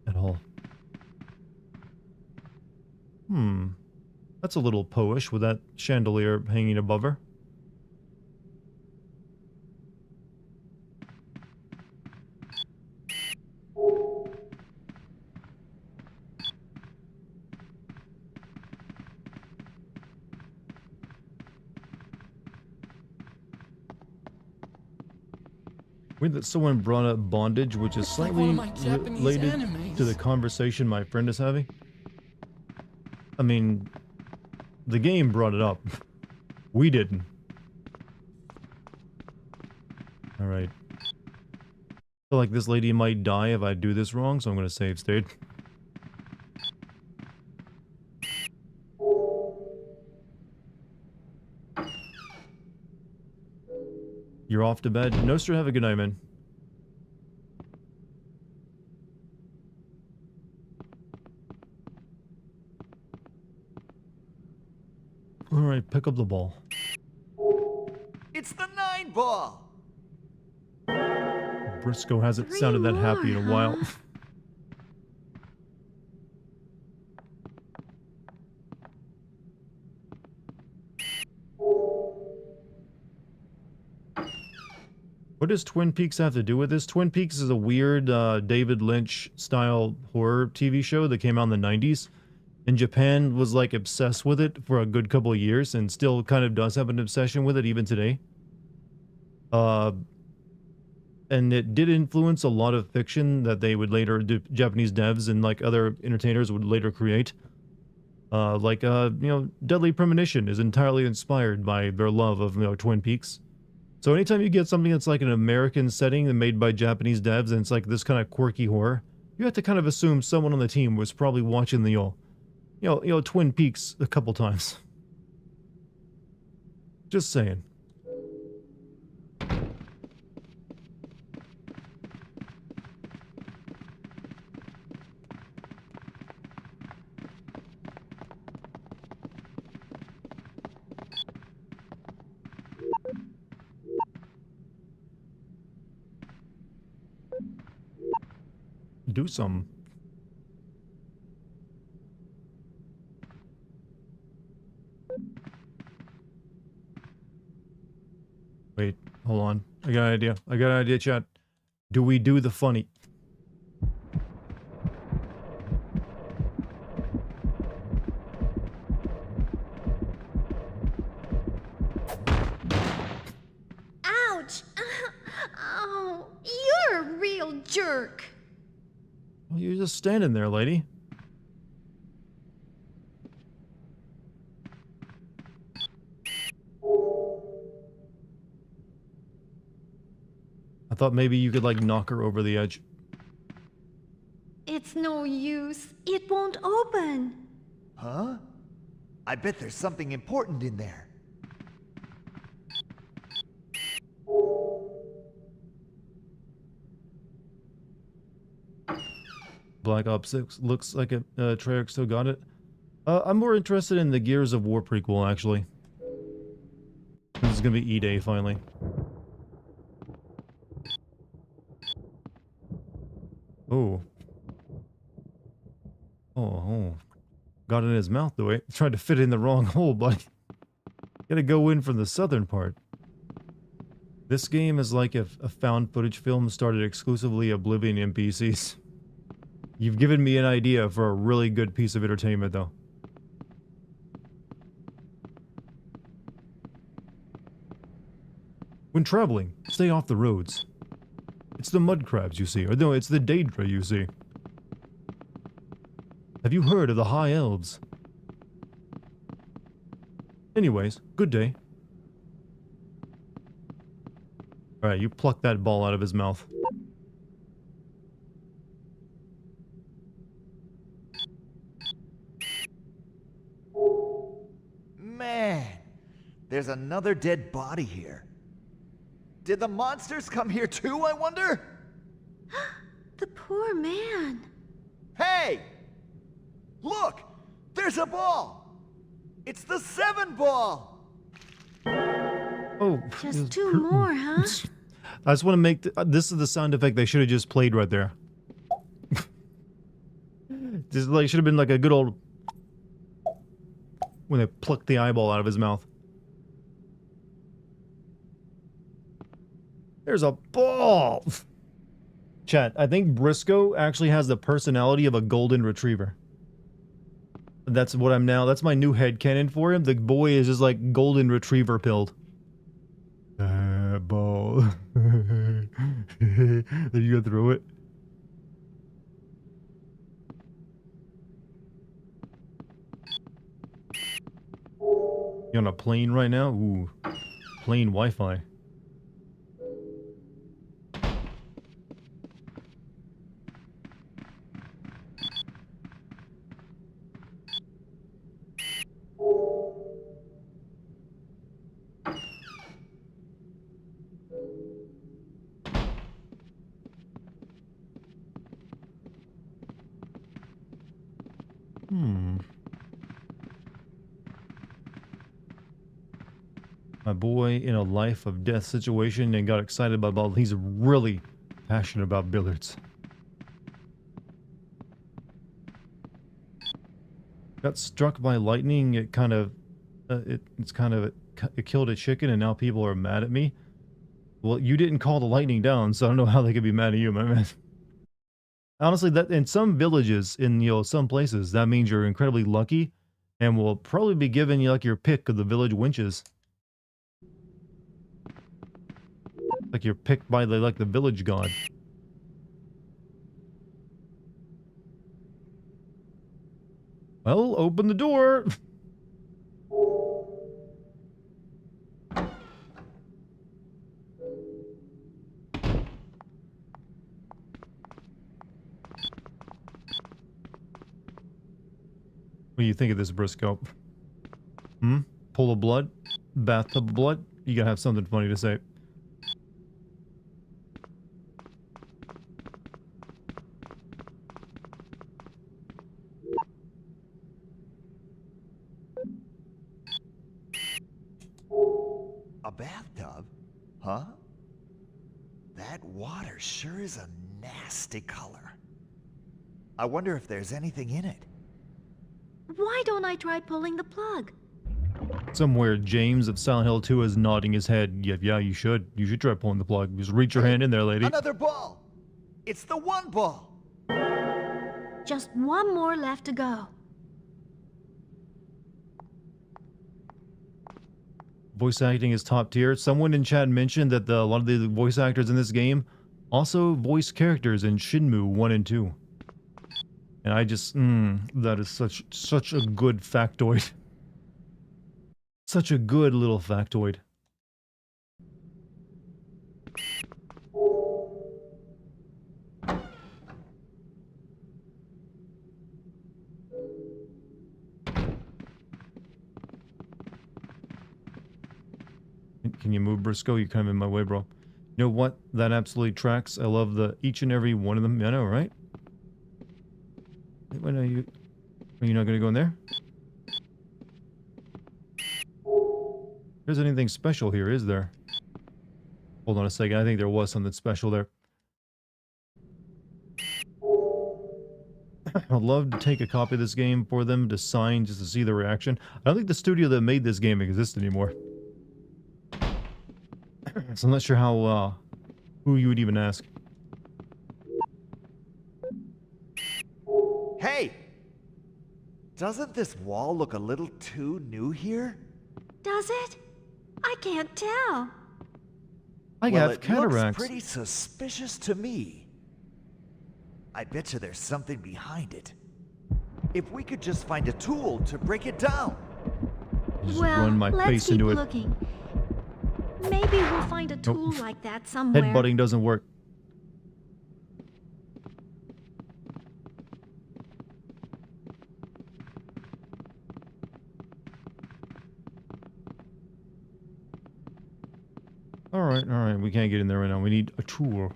At all. That's a little poish with that chandelier hanging above her. Weird that someone brought up bondage, which is slightly related to the conversation my friend is having. I mean, the game brought it up. We didn't. Alright. Feel like this lady might die if I do this wrong, so I'm gonna save state. You're off to bed? No, sir. Have a good night, man. Alright, pick up the ball. It's the 9 ball! Briscoe hasn't sounded that happy in a while. What does Twin Peaks have to do with this? Twin Peaks is a weird David Lynch style horror TV show that came out in the 90s. And Japan was like obsessed with it for a good couple of years and still kind of does have an obsession with it even today. And it did influence a lot of fiction that they would later, Japanese devs and like other entertainers would later create. You know, Deadly Premonition is entirely inspired by their love of, you know, Twin Peaks. So anytime you get something that's like an American setting and made by Japanese devs and it's like this kind of quirky horror, you have to kind of assume someone on the team was probably watching the, you know, Twin Peaks a couple times. Just saying. Do some. Wait, hold on. I got an idea. I got an idea, chat. Do we do the funny? Ouch! real jerk. Well, you're just standing there, lady. I thought maybe you could, like, knock her over the edge. It's no use. It won't open. Huh? I bet there's something important in there. Black Ops 6 looks like a Treyarch still got it. I'm more interested in the Gears of War prequel, actually. This is gonna be E-Day, finally. Oh. Oh. Got it in his mouth, though. Tried to fit it in the wrong hole, but gotta go in from the southern part. This game is like if a found footage film started exclusively Oblivion NPCs. You've given me an idea for a really good piece of entertainment, though. When traveling, stay off the roads. It's the mud crabs, you see. Or no, it's the Daedra, you see. Have you heard of the High Elves? Anyways, good day. Alright, you pluck that ball out of his mouth. Man, there's another dead body here. Did the monsters come here too, I wonder? The poor man. Hey! Look! There's a ball! It's the 7 ball! Oh. Just 2 more, huh? I just want to make... this is the sound effect they should have just played right there. Just like, should have been like a good old... when they plucked the eyeball out of his mouth. There's a ball! Chat, I think Briscoe actually has the personality of a golden retriever. That's what I'm now. That's my new headcanon for him. The boy is just like golden retriever pilled. Ball. Then you go through it. You on a plane right now? Ooh. Plane Wi-Fi. My boy in a life of death situation and got excited about ball. He's really passionate about billiards. Got struck by lightning. It kind of, it killed a chicken, and now people are mad at me. Well, you didn't call the lightning down, so I don't know how they could be mad at you, my man. Honestly, that in some villages, in some places, that means you're incredibly lucky, and will probably be giving you like your pick of the village winches. Like you're picked by the village god. Well, open the door. What do you think of this, Briscoe? Pool of blood? Bathtub of blood? You gotta have something funny to say. A bathtub? Huh? That water sure is a nasty color. I wonder if there's anything in it. Why don't I try pulling the plug? Somewhere James of Silent Hill 2 is nodding his head. Yeah, you should. You should try pulling the plug. Just reach your hand in there, lady. Another ball! It's the 1 ball! Just 1 more left to go. Voice acting is top tier. Someone in chat mentioned that a lot of the voice actors in this game Also voiced characters in Shenmue 1 and 2. And I just, that is such a good factoid. Such a good little factoid. Can you move, Briscoe? You're kind of in my way, bro. You know what? That absolutely tracks. I love each and every one of them. I know, right? When are you not going to go in there? There's anything special here, is there? Hold on a second. I think there was something special there. I'd love to take a copy of this game for them to sign just to see the reaction. I don't think the studio that made this game exists anymore. So I'm not sure how, who you would even ask. Hey! Doesn't this wall look a little too new here? Does it? I can't tell. I Well, have it cataracts. looks pretty suspicious to me. I bet you there's something behind it. If we could just find a tool to break it down. Just Well, run my let's face keep into it. looking. Maybe we'll find a tool like that somewhere. Headbutting doesn't work. Alright, we can't get in there right now. We need a tool.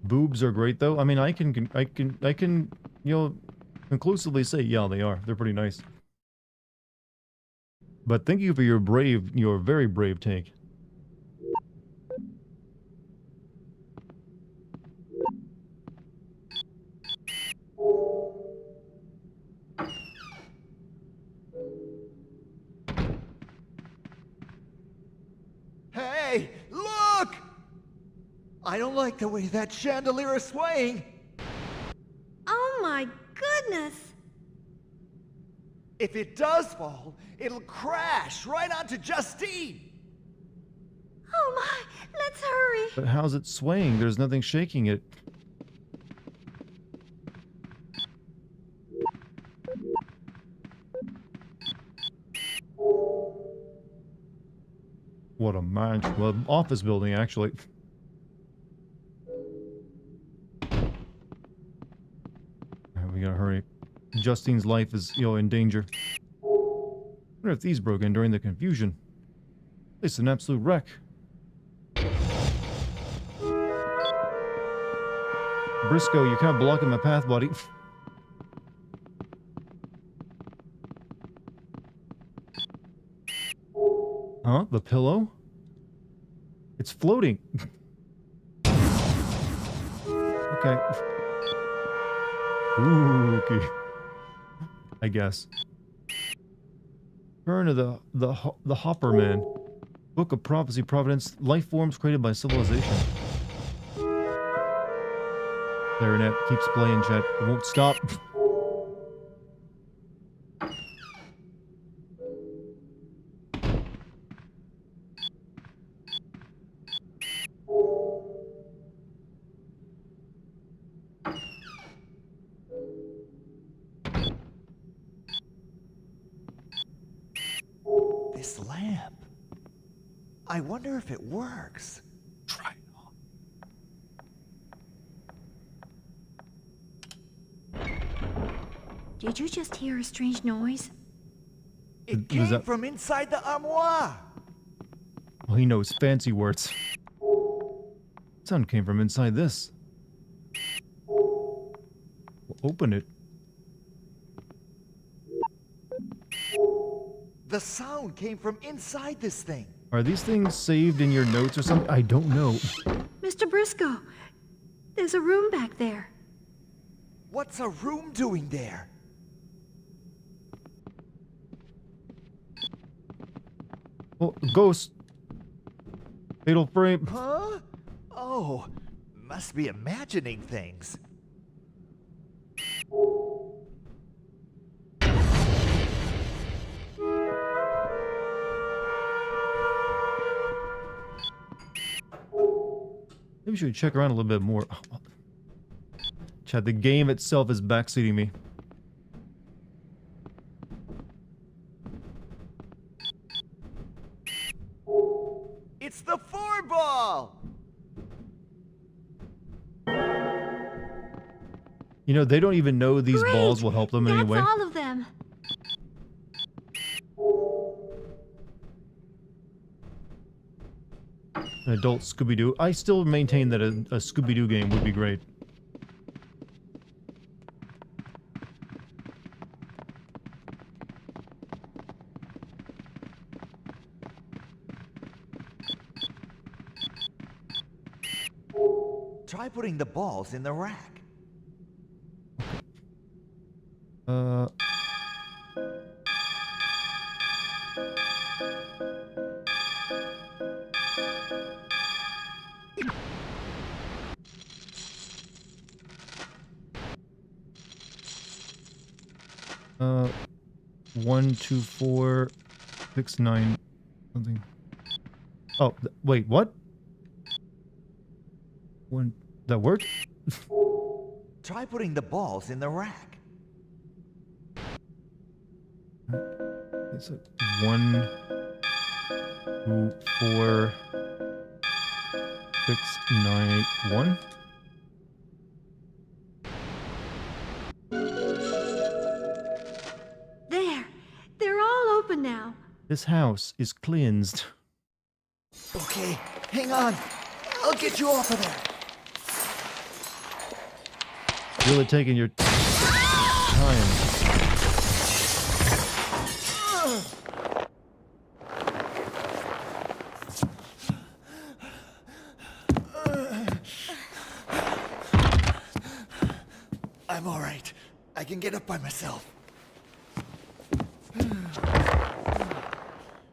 Boobs are great though. I mean, I can, you know, conclusively say, yeah, they are. They're pretty nice. But thank you for your very brave take. Hey, look! I don't like the way that chandelier is swaying. Oh my goodness! If it does fall, it'll crash right onto Justine. Oh my! Let's hurry! But how's it swaying? There's nothing shaking it. What a well, office building, actually. Alright, we gotta hurry. Justine's life is, you know, in danger. I wonder if these broke in during the confusion. It's an absolute wreck. Briscoe, you're kind of blocking my path, buddy. Huh? The pillow? It's floating. Okay. Ooh, okay. I guess. Turn to the Hopper Man. Book of Prophecy Providence. Life forms created by civilization. Clarinet keeps playing, chat. It won't stop. This lamp. I wonder if it works. Try it on. Did you just hear a strange noise? It Was came that- from inside the armoire. Well, he knows fancy words. Sound came from inside this. We'll open it. The sound came from inside this thing. Are these things saved in your notes or something? I don't know. Mr. Briscoe, there's a room back there. What's a room doing there? Oh, ghost. Fatal frame. Huh? Oh, must be imagining things. Maybe we should check around a little bit more. Chad, the game itself is backseating me. It's the 4-ball! You know, they don't even know these Great! balls will help them in any way. That's all of them. An adult Scooby-Doo. I still maintain that a Scooby-Doo game would be great. Try putting the balls in the rack. Uh... Uh, 1, 2, 4, 6, 9, something. Oh, wait, what? One, that worked? Try putting the balls in the rack. It's a 1, 2, 4, 6, 9, 8, 1. There. They're all open now. This house is cleansed. Okay, hang on. I'll get you off of there. Really taking your time. I'm all right. I can get up by myself.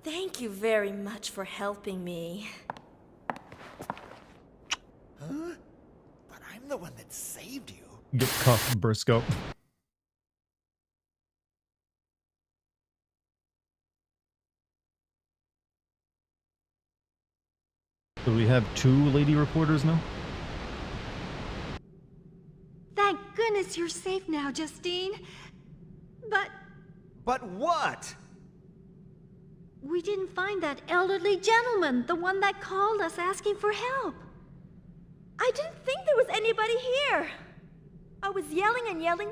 Thank you very much for helping me. Huh? But I'm the one that saved you. Get cuffed, Briscoe. So we have 2 lady reporters now? Thank goodness you're safe now, Justine. But But what? we didn't find that elderly gentleman, the one that called us asking for help. I didn't think there was anybody here. I was yelling and yelling,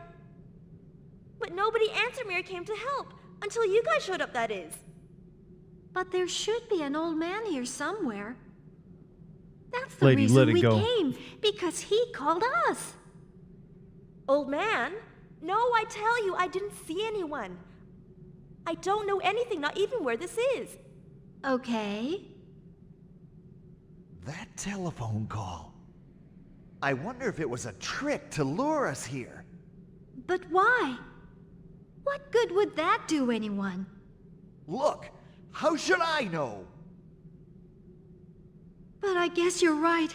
but nobody answered me or came to help. Until you guys showed up, that is. But there should be an old man here somewhere. That's the Lady, reason let it we go. came, because he called us. Old man? No, I tell you, I didn't see anyone. I don't know anything, not even where this is. Okay. That telephone call. I wonder if it was a trick to lure us here. But why? What good would that do anyone? Look, how should I know? But I guess you're right.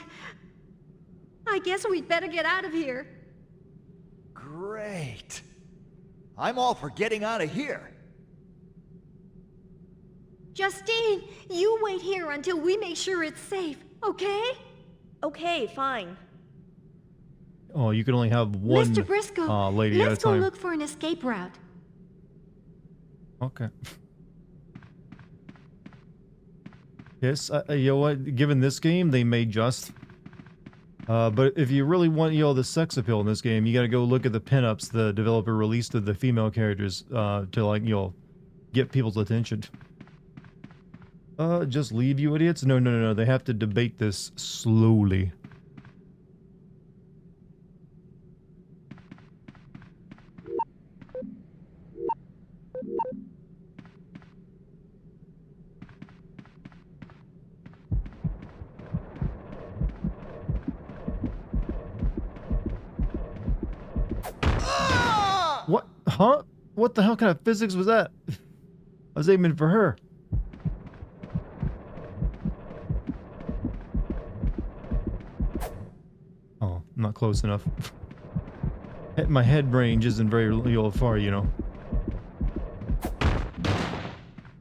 I guess we'd better get out of here. Great. I'm all for getting out of here. Justine, you wait here until we make sure it's safe, okay? Okay, fine. Oh, you can only have one Mr. Briscoe, lady at a let's go time. look for an escape route. Okay. Yes, you know what? Given this game, they may just. But if you really want, you know, the sex appeal in this game, you got to go look at the pinups the developer released of the female characters to, like, you know, get people's attention. Just leave, you idiots? No, no, no, no. They have to debate this slowly. What? Huh? What the hell kind of physics was that? I was aiming for her. Oh, not close enough. My head range isn't very far, you know.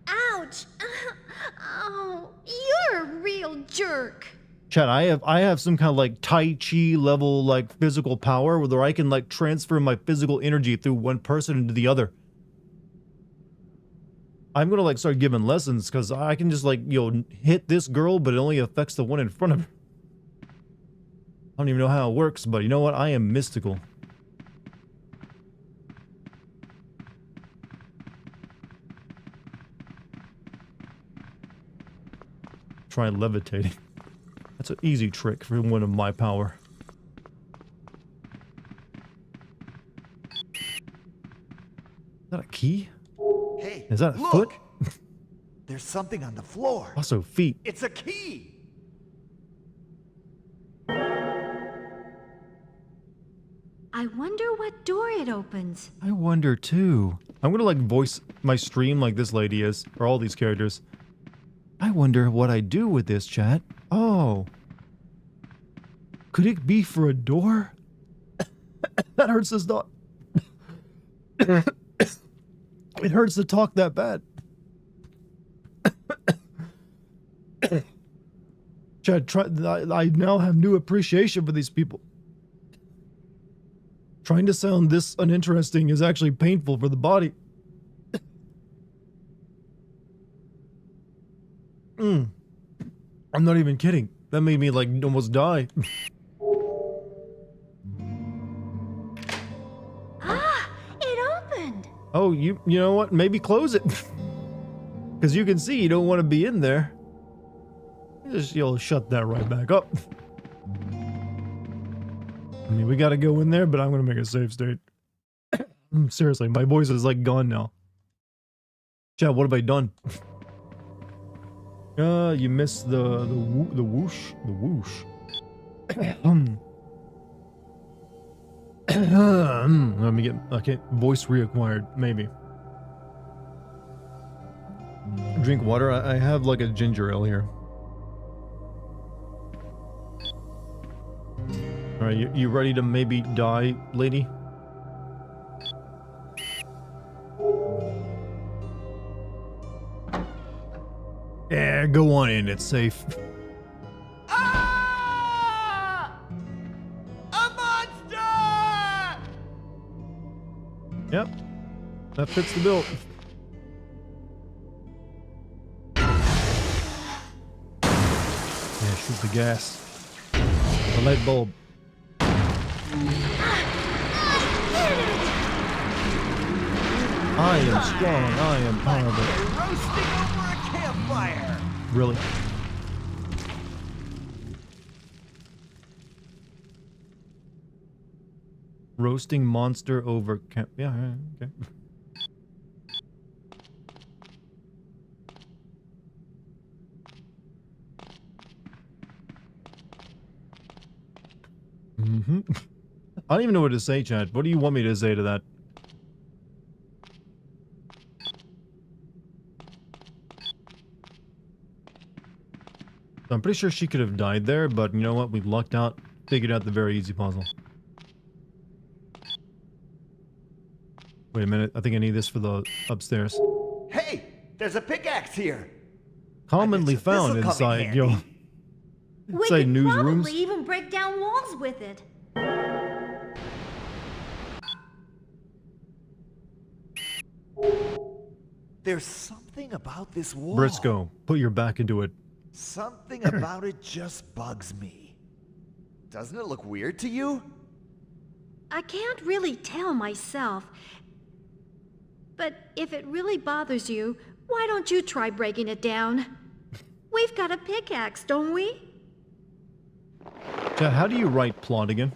Ouch! Oh, you're a real jerk. Chat, I have some kind of like Tai Chi level like physical power where I can like transfer my physical energy through one person into the other. I'm gonna like start giving lessons because I can just like, you know, hit this girl, but it only affects the one in front of her. I don't even know how it works, but you know what? I am mystical. Try levitating. That's an easy trick for one of my power. Is that a key? Hey, Is that a look! foot? There's something on the floor. Also feet. It's a key! I wonder what door it opens. I wonder too. I'm gonna like voice my stream like this lady is, or all these characters. I wonder what I do with this, chat. Oh. Could it be for a door? That hurts us not. It hurts to talk that bad. Chad, I now have new appreciation for these people. Trying to sound this uninteresting is actually painful for the body. I'm not even kidding. That made me like almost die. Ah, it opened. Oh, you know what? Maybe close it. Because you can see you don't want to be in there. Just, you'll shut that right back up. I mean, we gotta go in there, but I'm gonna make a save state. Seriously, my voice is like gone now. Chat, what have I done? You missed the whoosh. The whoosh. Let me get, okay, voice reacquired, maybe. Drink water. I have like a ginger ale here. Alright, you ready to maybe die, lady? Yeah, go on in, it's safe. Ah! A monster! Yep, that fits the bill. Yeah, shoot the gas. The light bulb. I am strong, I am powerful. Roasting over a campfire! Really? Roasting monster over camp. Yeah, okay. I don't even know what to say, chat. What do you want me to say to that? I'm pretty sure she could have died there, but you know what? We lucked out, figured out the very easy puzzle. Wait a minute, I think I need this for the upstairs. Hey, there's a pickaxe here. Commonly bet this'll found come in inside, handy. yo. We Say could newsrooms. probably even break down walls with it. There's something about this wall. Briscoe, put your back into it. Something about it just bugs me. Doesn't it look weird to you? I can't really tell myself. But if it really bothers you, why don't you try breaking it down? We've got a pickaxe, don't we? Chat, how do you write plot again?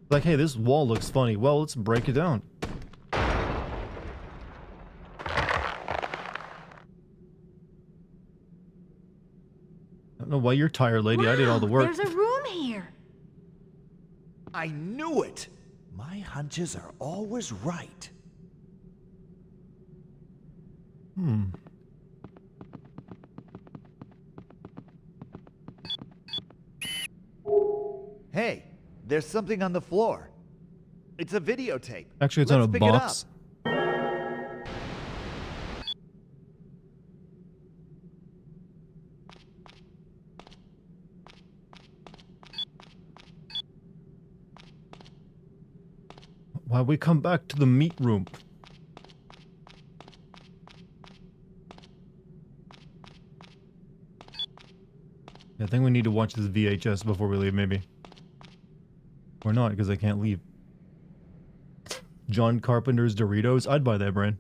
Like, hey, this wall looks funny. Well, let's break it down. I don't know why you're tired, lady. I did all the work. There's a room here. I knew it! My hunches are always right. Hey, there's something on the floor. It's a videotape. Actually, it's Let's on a pick it box. up. Why we come back to the meat room? Yeah, I think we need to watch this VHS before we leave, maybe. Or not, because I can't leave. John Carpenter's Doritos? I'd buy that brand.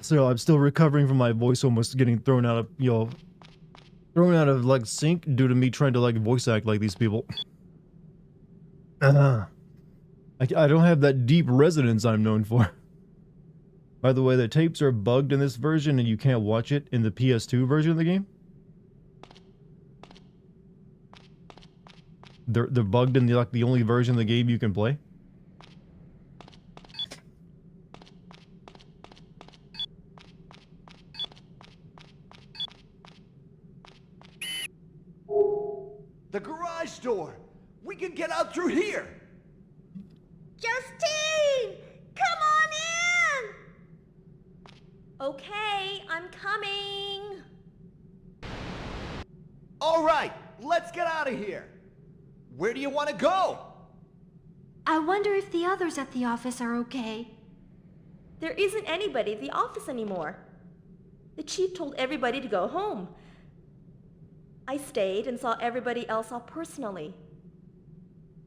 So I'm still recovering from my voice almost getting thrown out of, thrown out of, like, sync due to me trying to, like, voice act like these people. I don't have that deep resonance I'm known for. By the way, the tapes are bugged in this version and you can't watch it in the PS2 version of the game. They're bugged in the only version of the game you can play. The garage door! We can get out through here! Justine! Come on in! Okay, I'm coming. All right, let's get out of here. Where do you want to go? I wonder if the others at the office are okay. There isn't anybody at the office anymore. The chief told everybody to go home. I stayed and saw everybody else off personally.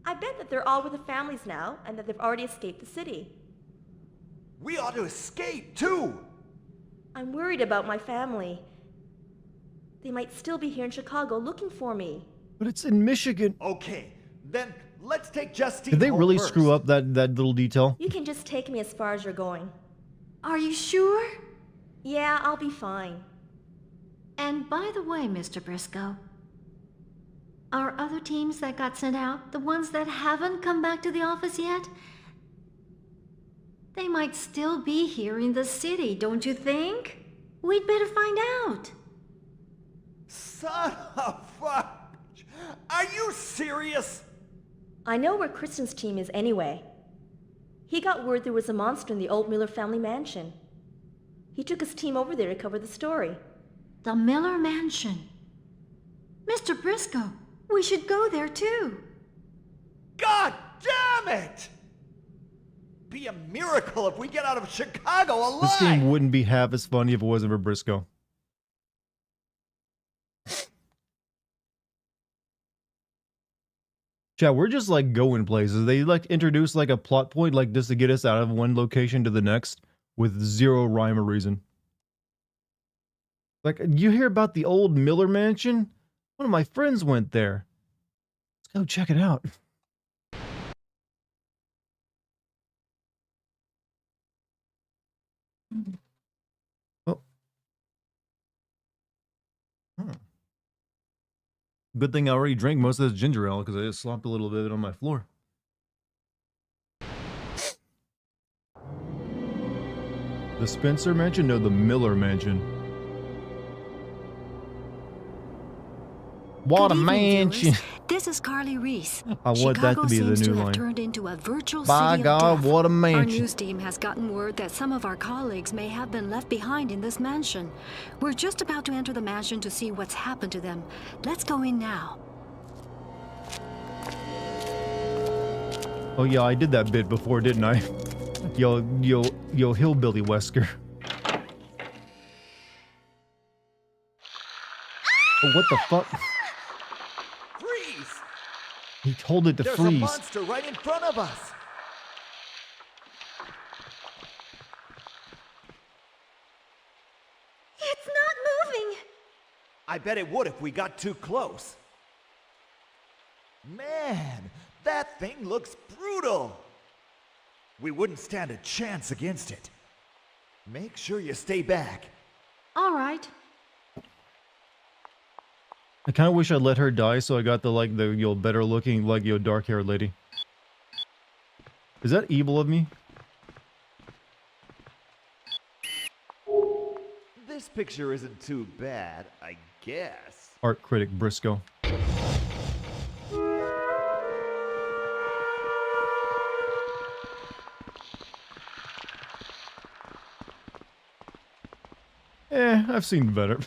I bet that they're all with their families now and that they've already escaped the city. We ought to escape, too! I'm worried about my family. They might still be here in Chicago looking for me. But it's in Michigan. Okay, then let's take Justine Did they home really first. screw up that little detail? You can just take me as far as you're going. Are you sure? Yeah, I'll be fine. And by the way, Mr. Briscoe, are other teams that got sent out the ones that haven't come back to the office yet? They might still be here in the city, don't you think? We'd better find out. Son of a... Are you serious? I know where Kristen's team is anyway. He got word there was a monster in the old Miller family mansion. He took his team over there to cover the story. The Miller Mansion. Mr. Briscoe, we should go there too. God damn it! Be a miracle if we get out of Chicago alive! This game wouldn't be half as funny if it wasn't for Briscoe. Chat, we're just like going places. They like introduce like a plot point like just to get us out of one location to the next with zero rhyme or reason. Like, you hear about the old Miller Mansion? One of my friends went there. Let's go check it out. Oh. Good thing I already drank most of this ginger ale because I just slopped a little bit on my floor. The Spencer Mansion? No, the Miller Mansion. What a Good evening, mansion! viewers. This is Carly Reese. I want that to be the Chicago seems new to have line. turned into a virtual By city God, of death. what a Our mansion! news team has gotten word that some of our colleagues may have been left behind in this mansion. We're just about to enter the mansion to see what's happened to them. Let's go in now. Oh yeah, I did that bit before, didn't I? Yo, hillbilly Wesker. Oh, what the fuck? Freeze! He told it to There's freeze. a monster right in front of us! It's not moving! I bet it would if we got too close. Man, that thing looks brutal! We wouldn't stand a chance against it. Make sure you stay back. All right. I kind of wish I'd let her die so I got the better looking dark haired lady. Is that evil of me? This picture isn't too bad, I guess. Art critic Briscoe. I've seen better.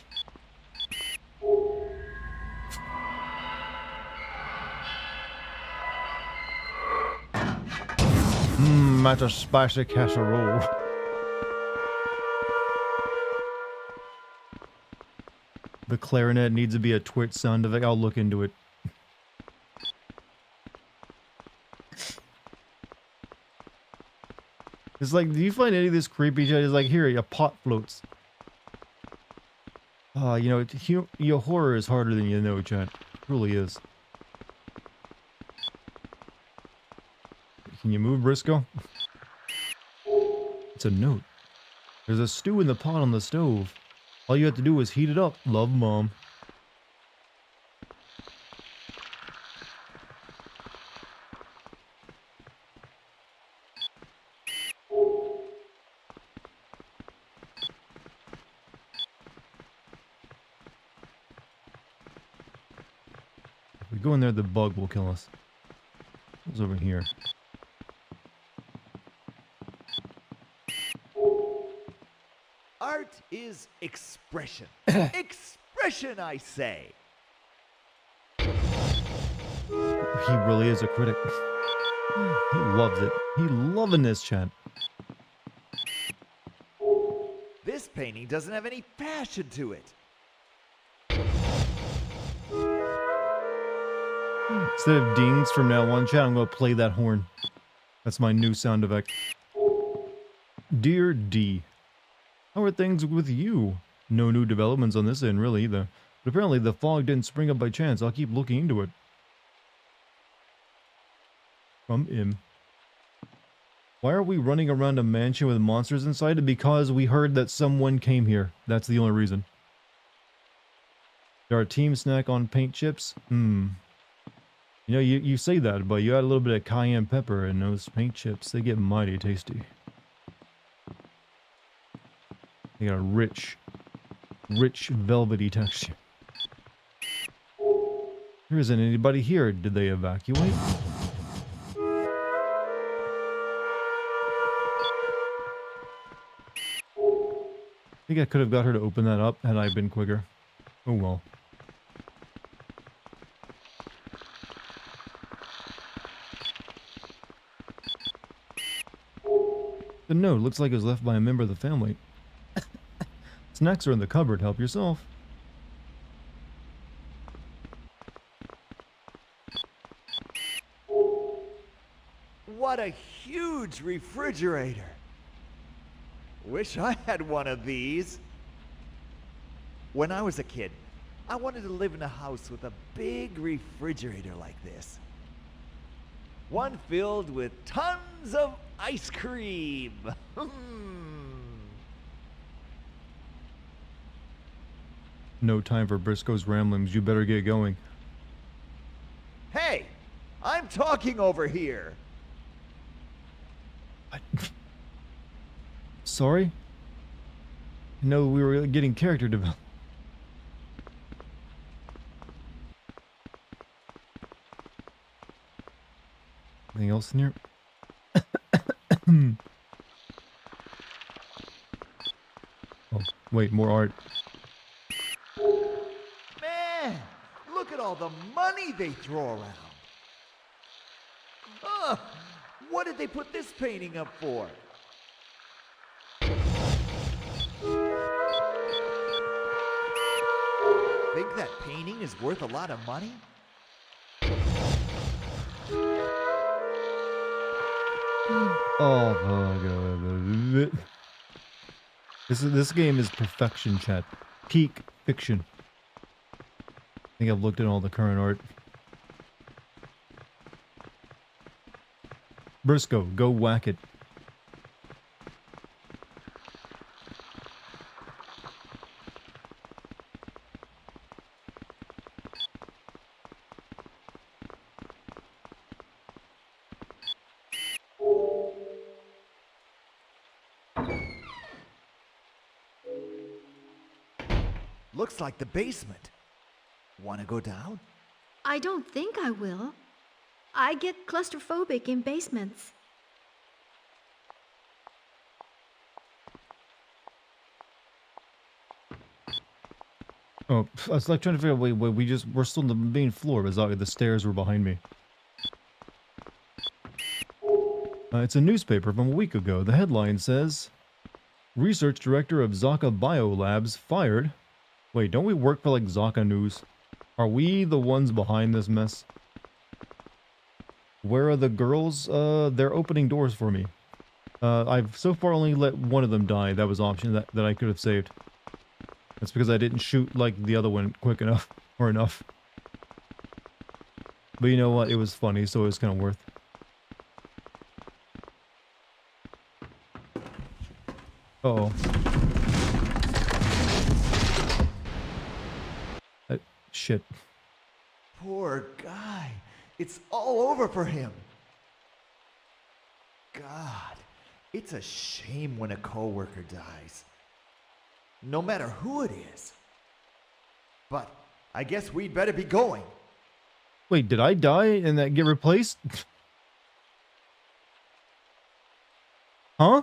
matter spicy casserole. The clarinet needs to be a twitch sound effect. I'll look into it. It's like, do you find any of this creepy shit? It's like, here, your pot floats. You know, your horror is harder than you know, chat. It really is. Can you move, Briscoe? It's a note. There's a stew in the pot on the stove. All you have to do is heat it up. Love, Mom. If we go in there, the bug will kill us. What's over here? Art is expression. Expression, I say. He really is a critic. He loves it. He loving this, chat. This painting doesn't have any passion to it. Instead of dings from now on, chat, I'm going to play that horn. That's my new sound effect. Dear D, how are things with you? No new developments on this end, really, either. But apparently the fog didn't spring up by chance. I'll keep looking into it. From Im. Why are we running around a mansion with monsters inside it? Because we heard that someone came here. That's the only reason. Our team snack on paint chips? You know, you say that, but you add a little bit of cayenne pepper in those paint chips. They get mighty tasty. They got a rich, velvety texture. There isn't anybody here. Did they evacuate? I think I could have got her to open that up had I been quicker. Oh well. The note looks like it was left by a member of the family. Snacks are in the cupboard. Help yourself. What a huge refrigerator. Wish I had one of these. When I was a kid, I wanted to live in a house with a big refrigerator like this. One filled with tons of ice cream. No time for Briscoe's ramblings. You better get going. Hey, I'm talking over here. What? Sorry? No, we were getting character development. Anything else in here? Oh, wait, more art. Man, look at all the money they throw around. What did they put this painting up for? Think that painting is worth a lot of money? Oh my god. This game is perfection, chat. Peak fiction. I think I've looked at all the current art. Briscoe, go whack it. Looks like the basement. Wanna go down? I don't think I will. I get claustrophobic in basements. Oh, I was like trying to figure out, wait, we're still on the main floor, but the stairs were behind me. It's a newspaper from a week ago. The headline says, Research Director of Zaka Biolabs fired. Wait, don't we work for like Zaka News? Are we the ones behind this mess? Where are the girls? They're opening doors for me. I've so far only let one of them die. That was an option that I could have saved. That's because I didn't shoot like the other one quick enough or enough. But you know what? It was funny, so it was kind of worth. Uh-oh. Shit. Poor guy. It's all over for him. God, it's a shame when a coworker dies. No matter who it is. But I guess we'd better be going. Wait, did I die and that get replaced? Huh?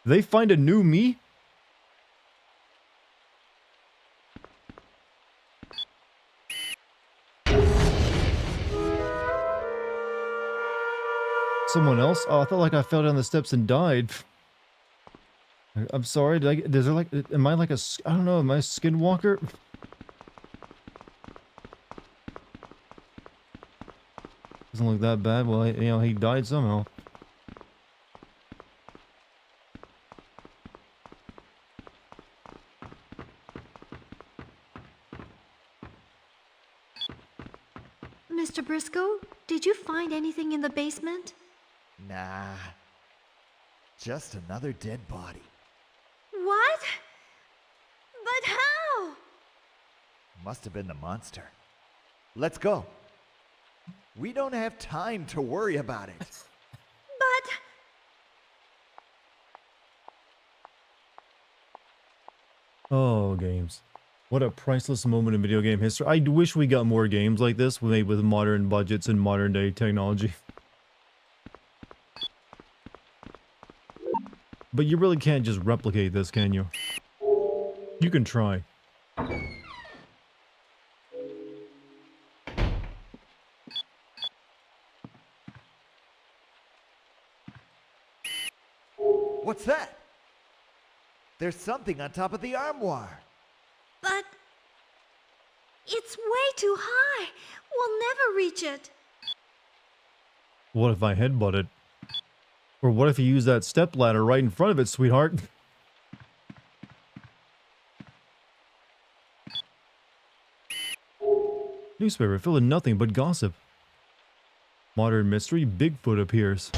They find a new me? Someone else? Oh, I felt like I fell down the steps and died. I'm sorry, is there like, am I like a, I don't know, am I a skinwalker? Doesn't look that bad. Well, you know, he died somehow. Mr. Briscoe, did you find anything in the basement? Nah. Just another dead body. What? But how? Must have been the monster. Let's go. We don't have time to worry about it. But... Oh, games. What a priceless moment in video game history. I wish we got more games like this made with modern budgets and modern day technology. But you really can't just replicate this, can you? You can try. What's that? There's something on top of the armoire. But... it's way too high. We'll never reach it. What if I headbutt it? Or what if you use that step ladder right in front of it, sweetheart? Newspaper filled with nothing but gossip. Modern mystery, Bigfoot appears.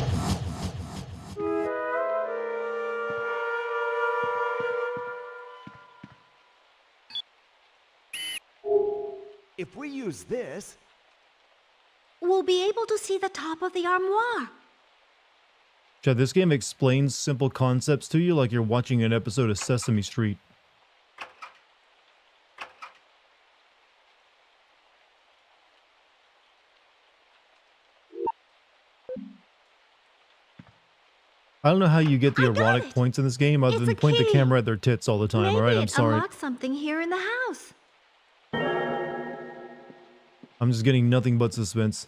If we use this... We'll be able to see the top of the armoire. Chad, this game explains simple concepts to you like you're watching an episode of Sesame Street. I don't know how you get the erotic points in this game other It's than a point the key. camera at their tits all the time, Maybe alright? I'm it sorry. unlocks something here in the house. I'm just getting nothing but suspense.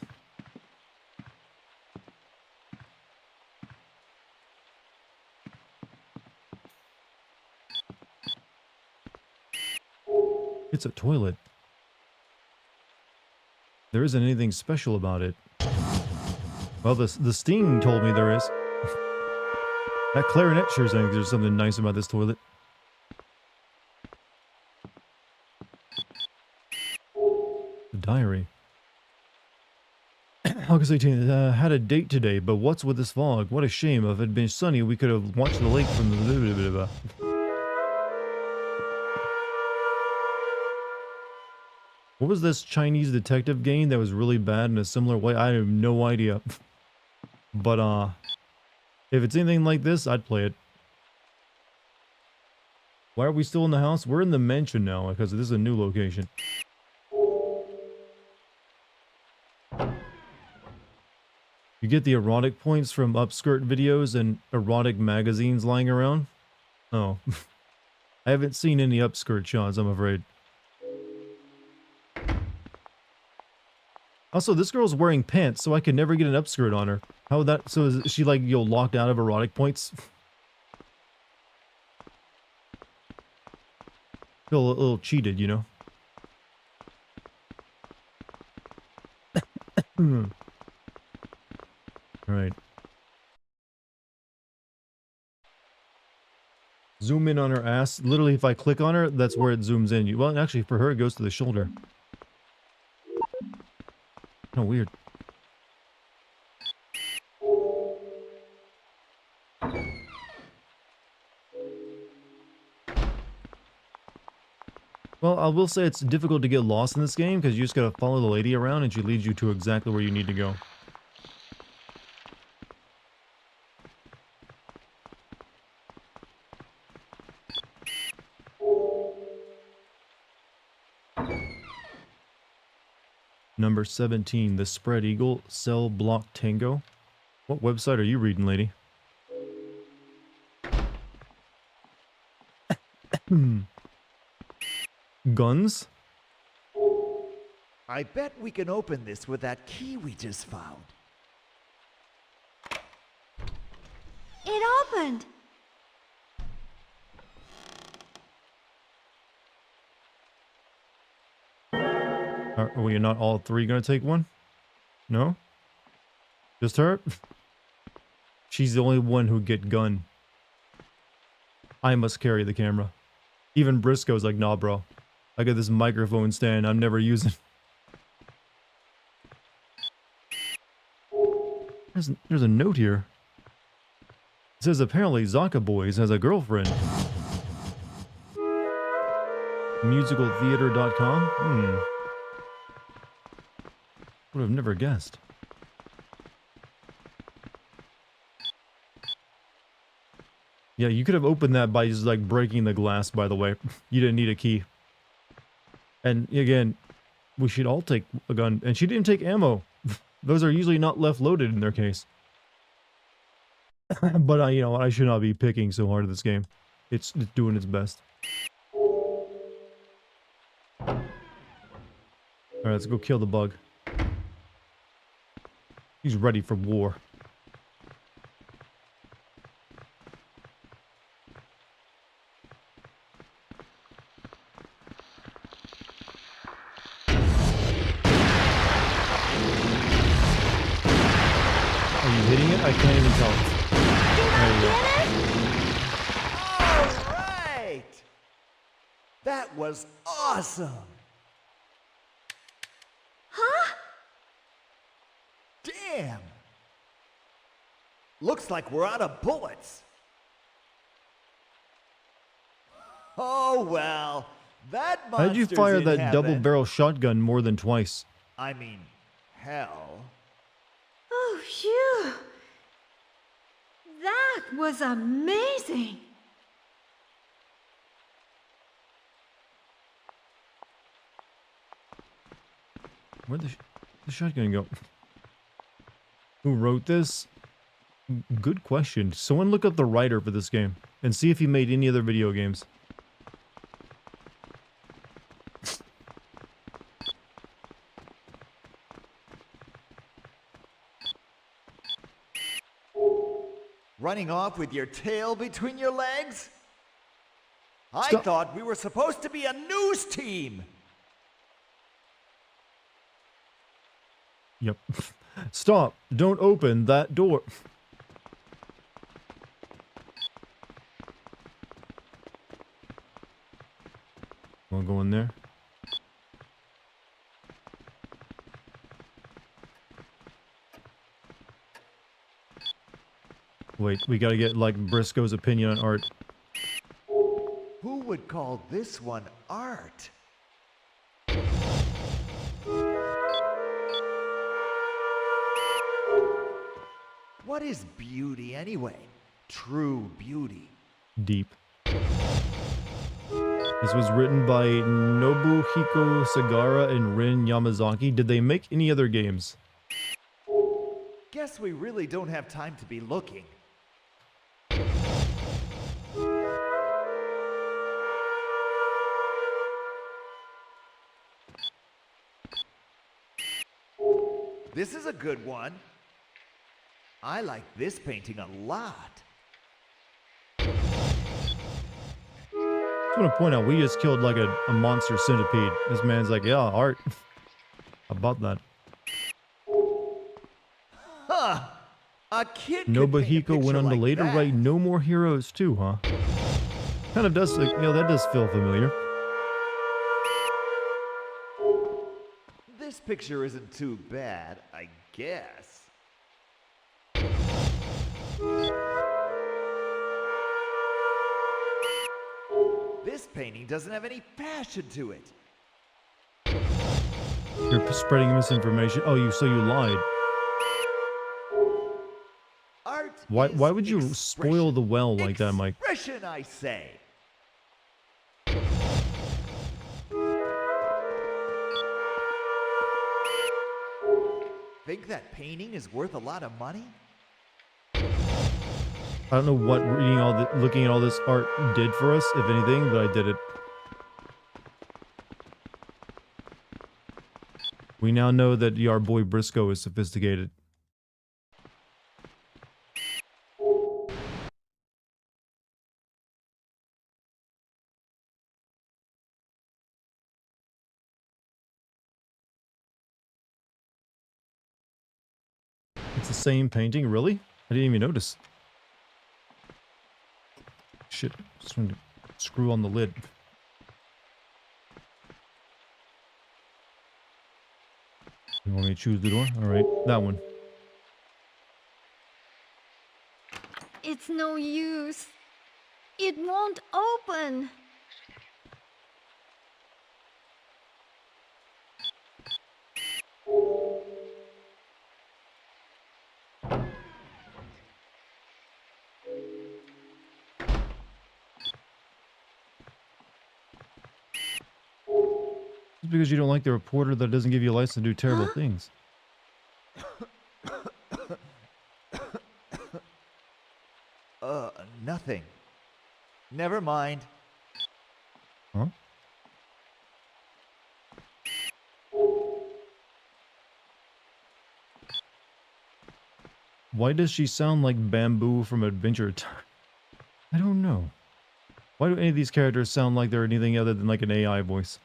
It's a toilet. There isn't anything special about it. Well, the Sting told me there is. That clarinet sure thinks there's something nice about this toilet. The diary. August 18th. Had a date today, but what's with this fog? What a shame. If it had been sunny, we could have watched the lake from the... What was this Chinese detective game that was really bad in a similar way? I have no idea. But, if it's anything like this, I'd play it. Why are we still in the house? We're in the mansion now, because this is a new location. You get the erotic points from upskirt videos and erotic magazines lying around? Oh. I haven't seen any upskirt shots, I'm afraid. Also, this girl's wearing pants, so I could never get an upskirt on her. How would that... So is she, like, locked out of erotic points? Feel a little cheated, you know? Alright. Zoom in on her ass. Literally, if I click on her, that's where it zooms in. Well, actually, for her, it goes to the shoulder. Oh, weird. Well, I will say it's difficult to get lost in this game because you just gotta follow the lady around and she leads you to exactly where you need to go. Number 17, the Spread Eagle, Cell Block Tango. What website are you reading, lady? Guns? I bet we can open this with that key we just found. It opened! Are we not all three gonna take one? No? Just her? She's the only one who get gun. I must carry the camera. Even Briscoe's like, nah, bro. I got this microphone stand I'm never using. There's a note here. It says apparently Zaka Boys has a girlfriend. Musicaltheater.com? Would have never guessed. Yeah, you could have opened that by just like breaking the glass, by the way. You didn't need a key. And again, we should all take a gun. And she didn't take ammo. Those are usually not left loaded in their case. But you know, I should not be picking so hard at this game. It's doing its best. Alright, let's go kill the bug. He's ready for war. Are you hitting it? I can't even tell. There you go. All right! That was awesome! Huh? Damn! Looks like we're out of bullets. Oh well, that How'd you monster's fire in that heaven. double-barrel shotgun more than twice? I mean, hell. Oh, phew! That was amazing! Where'd the shotgun go? Who wrote this? Good question. Someone look up the writer for this game and see if he made any other video games. Running off with your tail between your legs? I Stop. thought we were supposed to be a news team. Yep. Stop. Don't open that door. Wanna go in there? Wait, we gotta get, like, Briscoe's opinion on art. Who would call this one art? What is beauty anyway? True beauty. Deep. This was written by Nobuhiko Sagara and Rin Yamazaki. Did they make any other games? Guess we really don't have time to be looking. This is a good one. I like this painting a lot. I just want to point out, we just killed like a monster centipede. This man's like, yeah, art. How about that? Huh. A kid No could paint a Bahiko went picture on to like later that. write No More Heroes too, huh? Kind of does, like, that does feel familiar. This picture isn't too bad, I guess. This painting doesn't have any passion to it. You're spreading misinformation. Oh, so you lied. Art Why is would you spoil the well like that, Mike? Expression, I say. Think that painting is worth a lot of money? I don't know what looking at all this art did for us, if anything, but I did it. We now know that our boy Briscoe is sophisticated. It's the same painting, really? I didn't even notice. Shit, just wanted to screw on the lid. You want me to choose the door? Alright, that one. It's no use. It won't open. Just because you don't like the reporter, that doesn't give you a license to do terrible things. Nothing. Never mind. Huh? Why does she sound like Bamboo from Adventure Time? I don't know. Why do any of these characters sound like they're anything other than like an AI voice?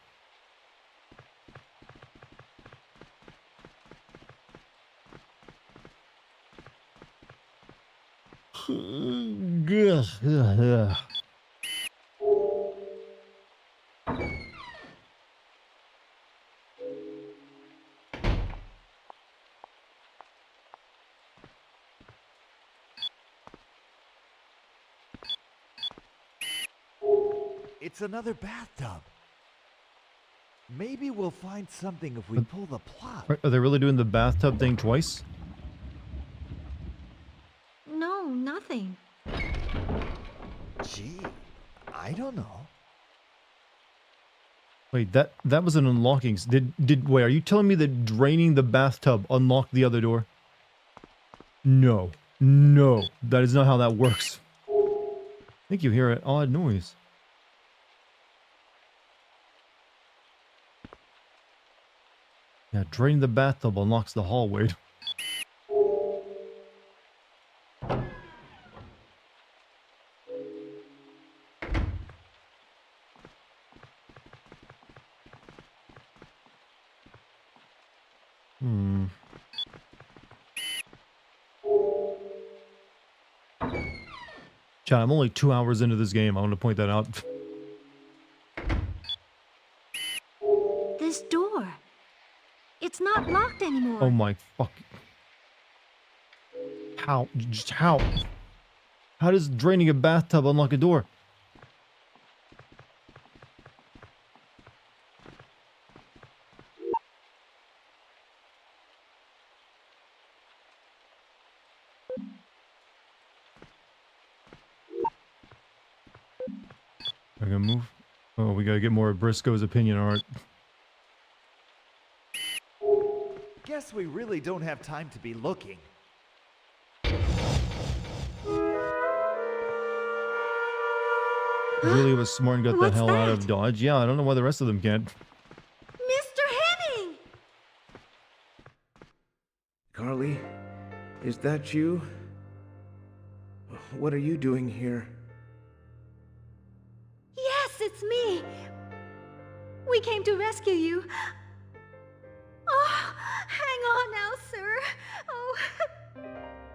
It's another bathtub. Maybe we'll find something if we pull the plug. Are they really doing the bathtub thing twice? No, nothing. Gee, I don't know. Wait, that was an unlocking. Wait, are you telling me that draining the bathtub unlocked the other door? No. No, that is not how that works. I think you hear an odd noise. Yeah, draining the bathtub unlocks the hallway. Chat, I'm only 2 hours into this game. I want to point that out. This door. It's not locked anymore. Oh my fuck. How? Just how? How does draining a bathtub unlock a door? I gonna move? Oh, we gotta get more of Briscoe's opinion art. Guess we really don't have time to be looking. Julie was smart and got the What's hell out of that? Dodge. Yeah, I don't know why the rest of them can't. Mr. Henning! Is that you? What are you doing here? Yes, it's me. We came to rescue you. Oh, hang on now, sir. Oh.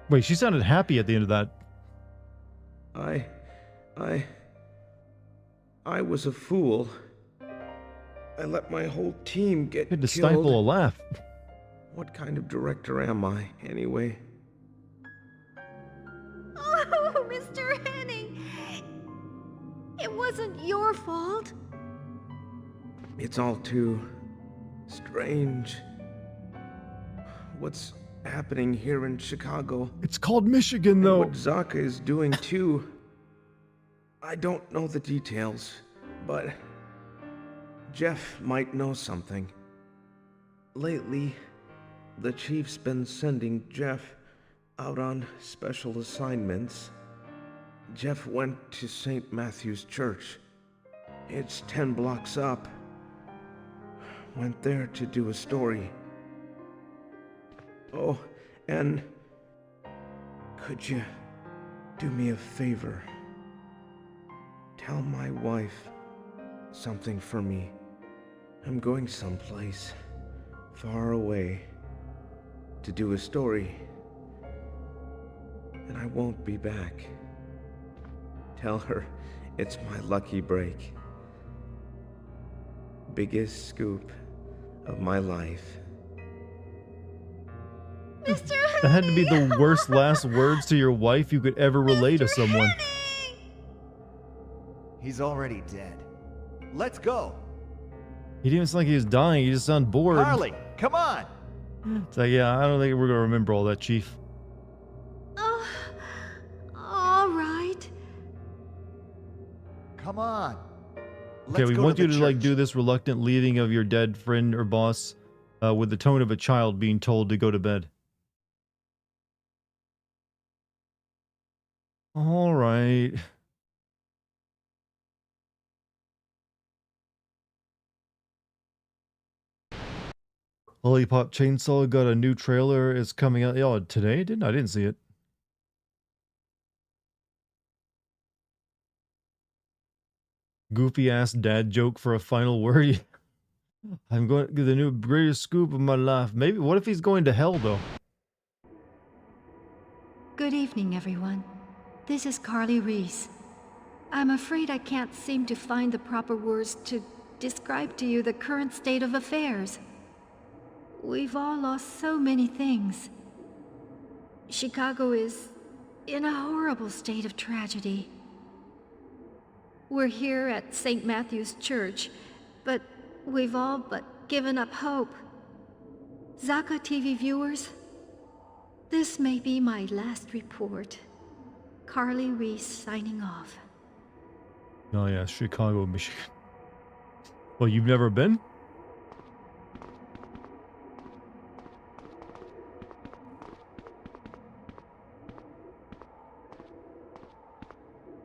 Wait, she sounded happy at the end of that. I was a fool. I let my whole team get Had to killed. stifle a laugh. What kind of director am I, anyway? Oh, Mr. Henning. It wasn't your fault. It's all too strange. What's happening here in Chicago? It's called Michigan, And though. what Zaka is doing too. I don't know the details, but Jeff might know something. Lately, the chief's been sending Jeff out on special assignments. Jeff went to St. Matthew's Church. It's 10 blocks up. Went there to do a story. Oh, and could you do me a favor? Tell my wife something for me. I'm going someplace far away to do a story, and I won't be back. Tell her it's my lucky break. Biggest scoop of my life. Mr. That had to be the worst last words to your wife you could ever relay to someone. He's already dead. Let's go. He didn't sound like he was dying. He just sounded bored. Harley, come on. It's like, yeah, I don't think we're gonna remember all that, Chief. Oh, all right. Come on. Okay, Let's we go want to you the to like church. do this reluctant leaving of your dead friend or boss, with the tone of a child being told to go to bed. All right. Lollipop Chainsaw got a new trailer. It's coming out. Oh, today? I didn't see it. Goofy ass dad joke for a final word. I'm going to get the new greatest scoop of my life. Maybe. What if he's going to hell though? Good evening, everyone. This is Carly Reese. I'm afraid I can't seem to find the proper words to describe to you the current state of affairs. We've all lost so many things. Chicago is in a horrible state of tragedy. We're here at St. Matthew's Church, but we've all but given up hope. Zaka TV viewers, this may be my last report. Carly Reese signing off. Oh yeah, Chicago, Michigan. Well, you've never been?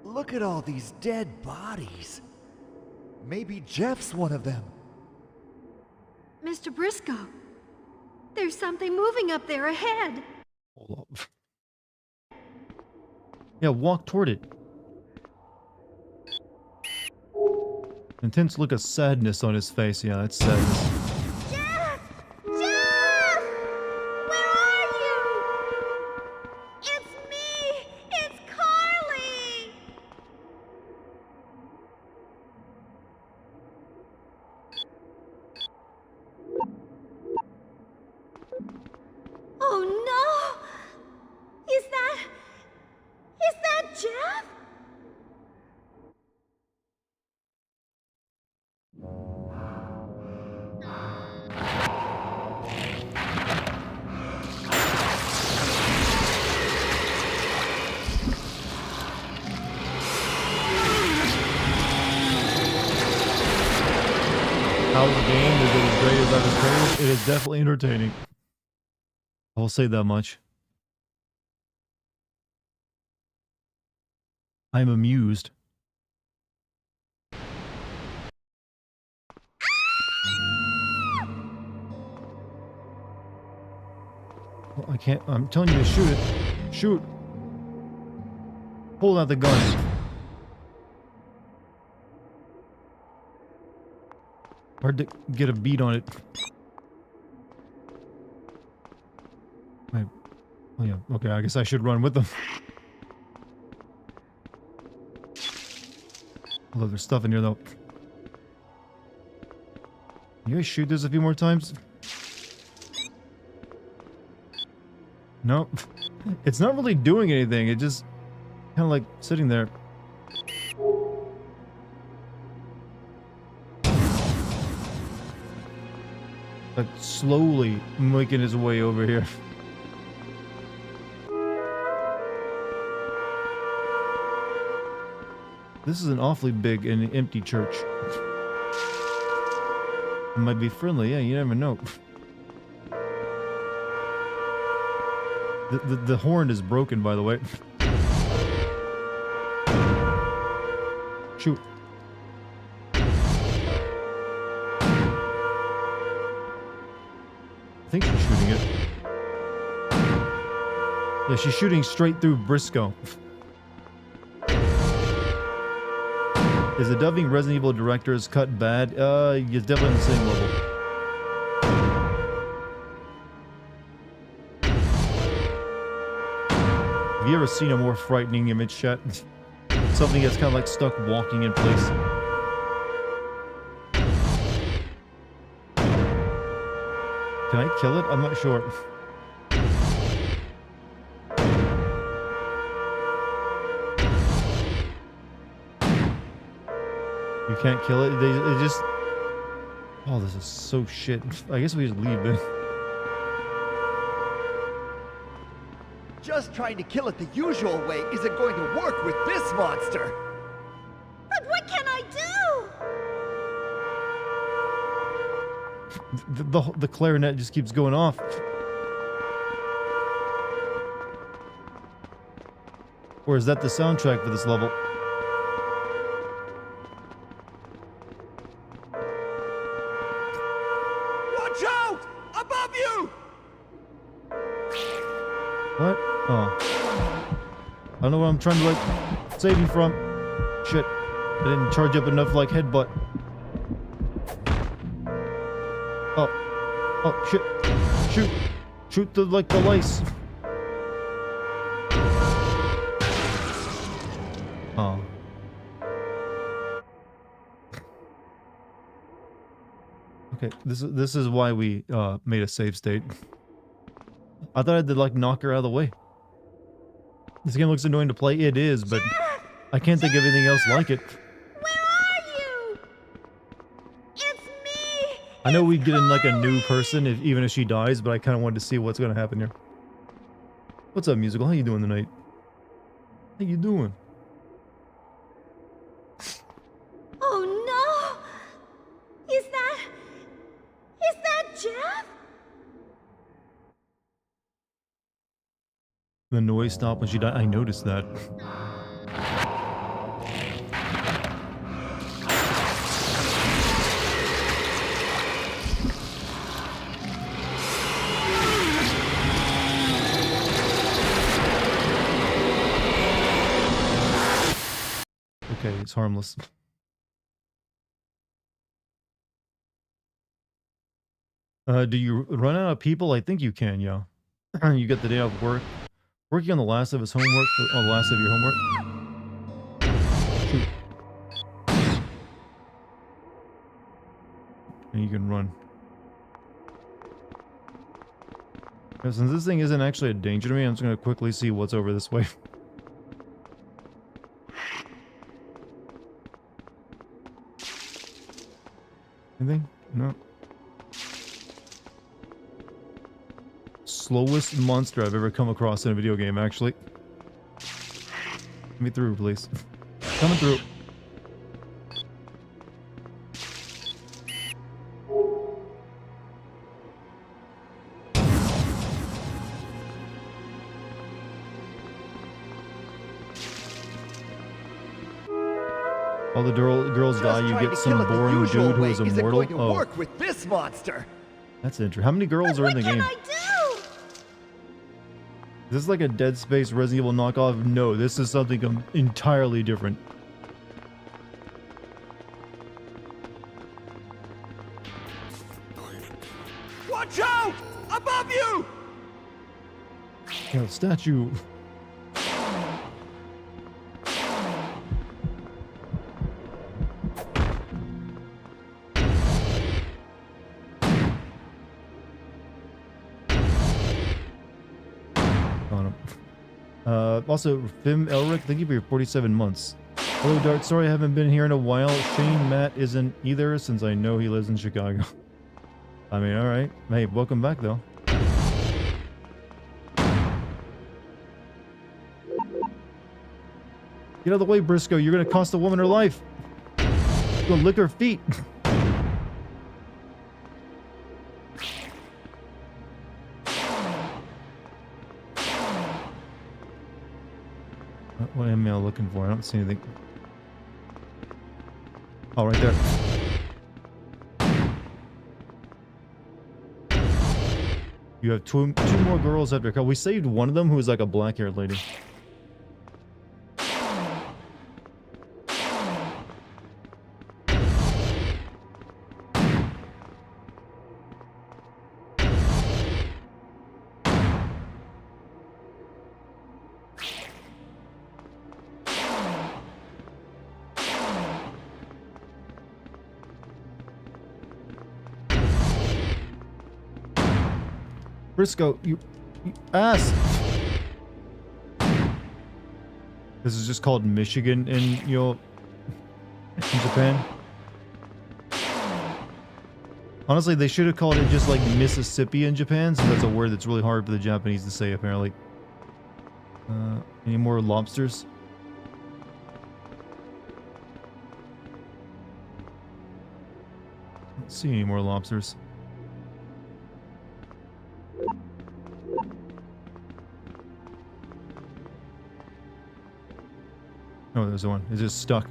Look at all these dead bodies. Maybe Jeff's one of them. Mr. Briscoe, there's something moving up there ahead. Hold up. Yeah, walk toward it. Intense look of sadness on his face. Yeah, that's sadness. Jeff! Jeff! Where are you? It's me! It's Carly! Oh no! Is that Jeff? How the game is it as great as I was told? It is definitely entertaining. I will say that much. I'm amused. I can't. I'm telling you to shoot it. Shoot. Pull out the gun. Hard to get a beat on it. Wait. Oh yeah. Okay, I guess I should run with them. Although there's stuff in here though. You guys shoot this a few more times? Nope. It's not really doing anything. It just kind of like sitting there. Like slowly making his way over here. This is an awfully big and empty church. It might be friendly, yeah, you never know. The horn is broken, by the way. Shoot. I think she's shooting it. Yeah, she's shooting straight through Briscoe. Is the dubbing Resident Evil director's cut bad? It's definitely on the same level. Have you ever seen a more frightening image, chat? Something that's kind of like stuck walking in place. Can I kill it? I'm not sure. You can't kill it? They just... Oh, this is so shit. I guess we just leave then. Just trying to kill it the usual way isn't going to work with this monster. But what can I do? The clarinet just keeps going off. Or is that the soundtrack for this level? Watch out! Above you! What? Oh. I don't know what I'm trying to, like, save him from. Shit. I didn't charge up enough, like, headbutt. Oh. Oh, shit. Shoot. Shoot the, like, the lice. Oh. Okay, this is why we, made a save state. I thought I had to, like, knock her out of the way. This game looks annoying to play. It is, but I can't think of anything else like it. Where are you? It's me! I know we get in, like, a new person, even if she dies, but I kind of wanted to see what's going to happen here. What's up, Musical? How you doing tonight? How you doing? Oh no! Is that Jeff? The noise stopped when she died. I noticed that. Okay, it's harmless. Do you run out of people? I think you can, yeah. You get the day off work. Working on the last of his homework. Oh, the last of your homework. Shoot. And you can run. Now, since this thing isn't actually a danger to me, I'm just going to quickly see what's over this way. Anything? No. Slowest monster I've ever come across in a video game, actually. Let me through, please. Coming through. All the girls die, you get some boring dude who is immortal. Going to work with this monster. That's interesting. How many girls are in the game? What can I do? Is this like a Dead Space Resident Evil knockoff? No, this is something entirely different. Watch out! Above you! Yeah, statue. On him. Also, Fim Elric, thank you for your 47 months. Hello, Dart. Sorry I haven't been here in a while. Shane Matt isn't either, since I know he lives in Chicago. I mean, alright. Hey, welcome back, though. Get out of the way, Briscoe. You're gonna cost a woman her life. Go lick her feet. What am I looking for? I don't see anything. Oh, right there. You have two more girls after call. We saved one of them who was like a black-haired lady. Briscoe, you ass! This is just called Michigan in Japan. Honestly, they should have called it just like Mississippi in Japan, since that's a word that's really hard for the Japanese to say, apparently. Any more lobsters? I don't see any more lobsters. Oh, there's one. It's just stuck.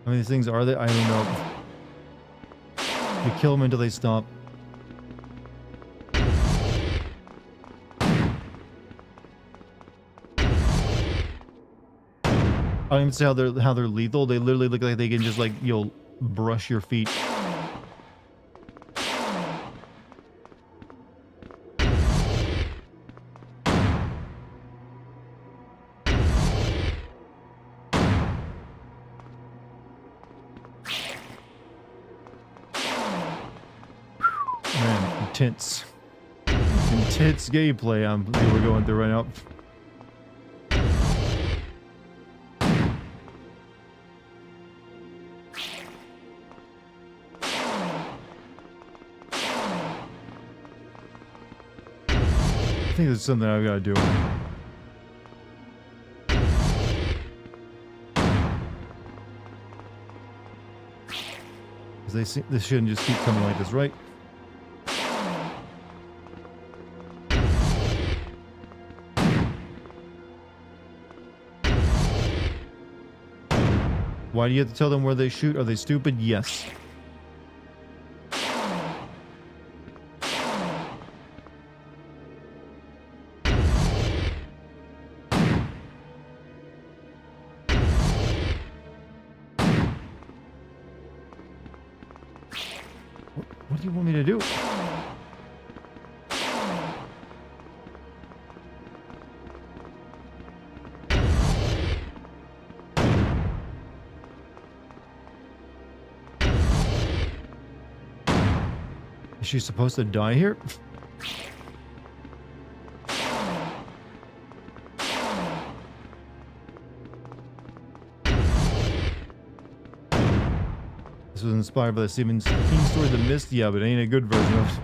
How many things are there? I don't know. You kill them until they stop. I don't even see how they're lethal. They literally look like they can just like brush your feet. Man, intense gameplay we're going through right now. I think there's something I've got to do. Because they shouldn't just keep coming like this, right? Why do you have to tell them where they shoot? Are they stupid? Yes. What do you want me to do? Is she supposed to die here? This was inspired by the Stephen King story The Mist. Yeah, but it ain't a good version of it.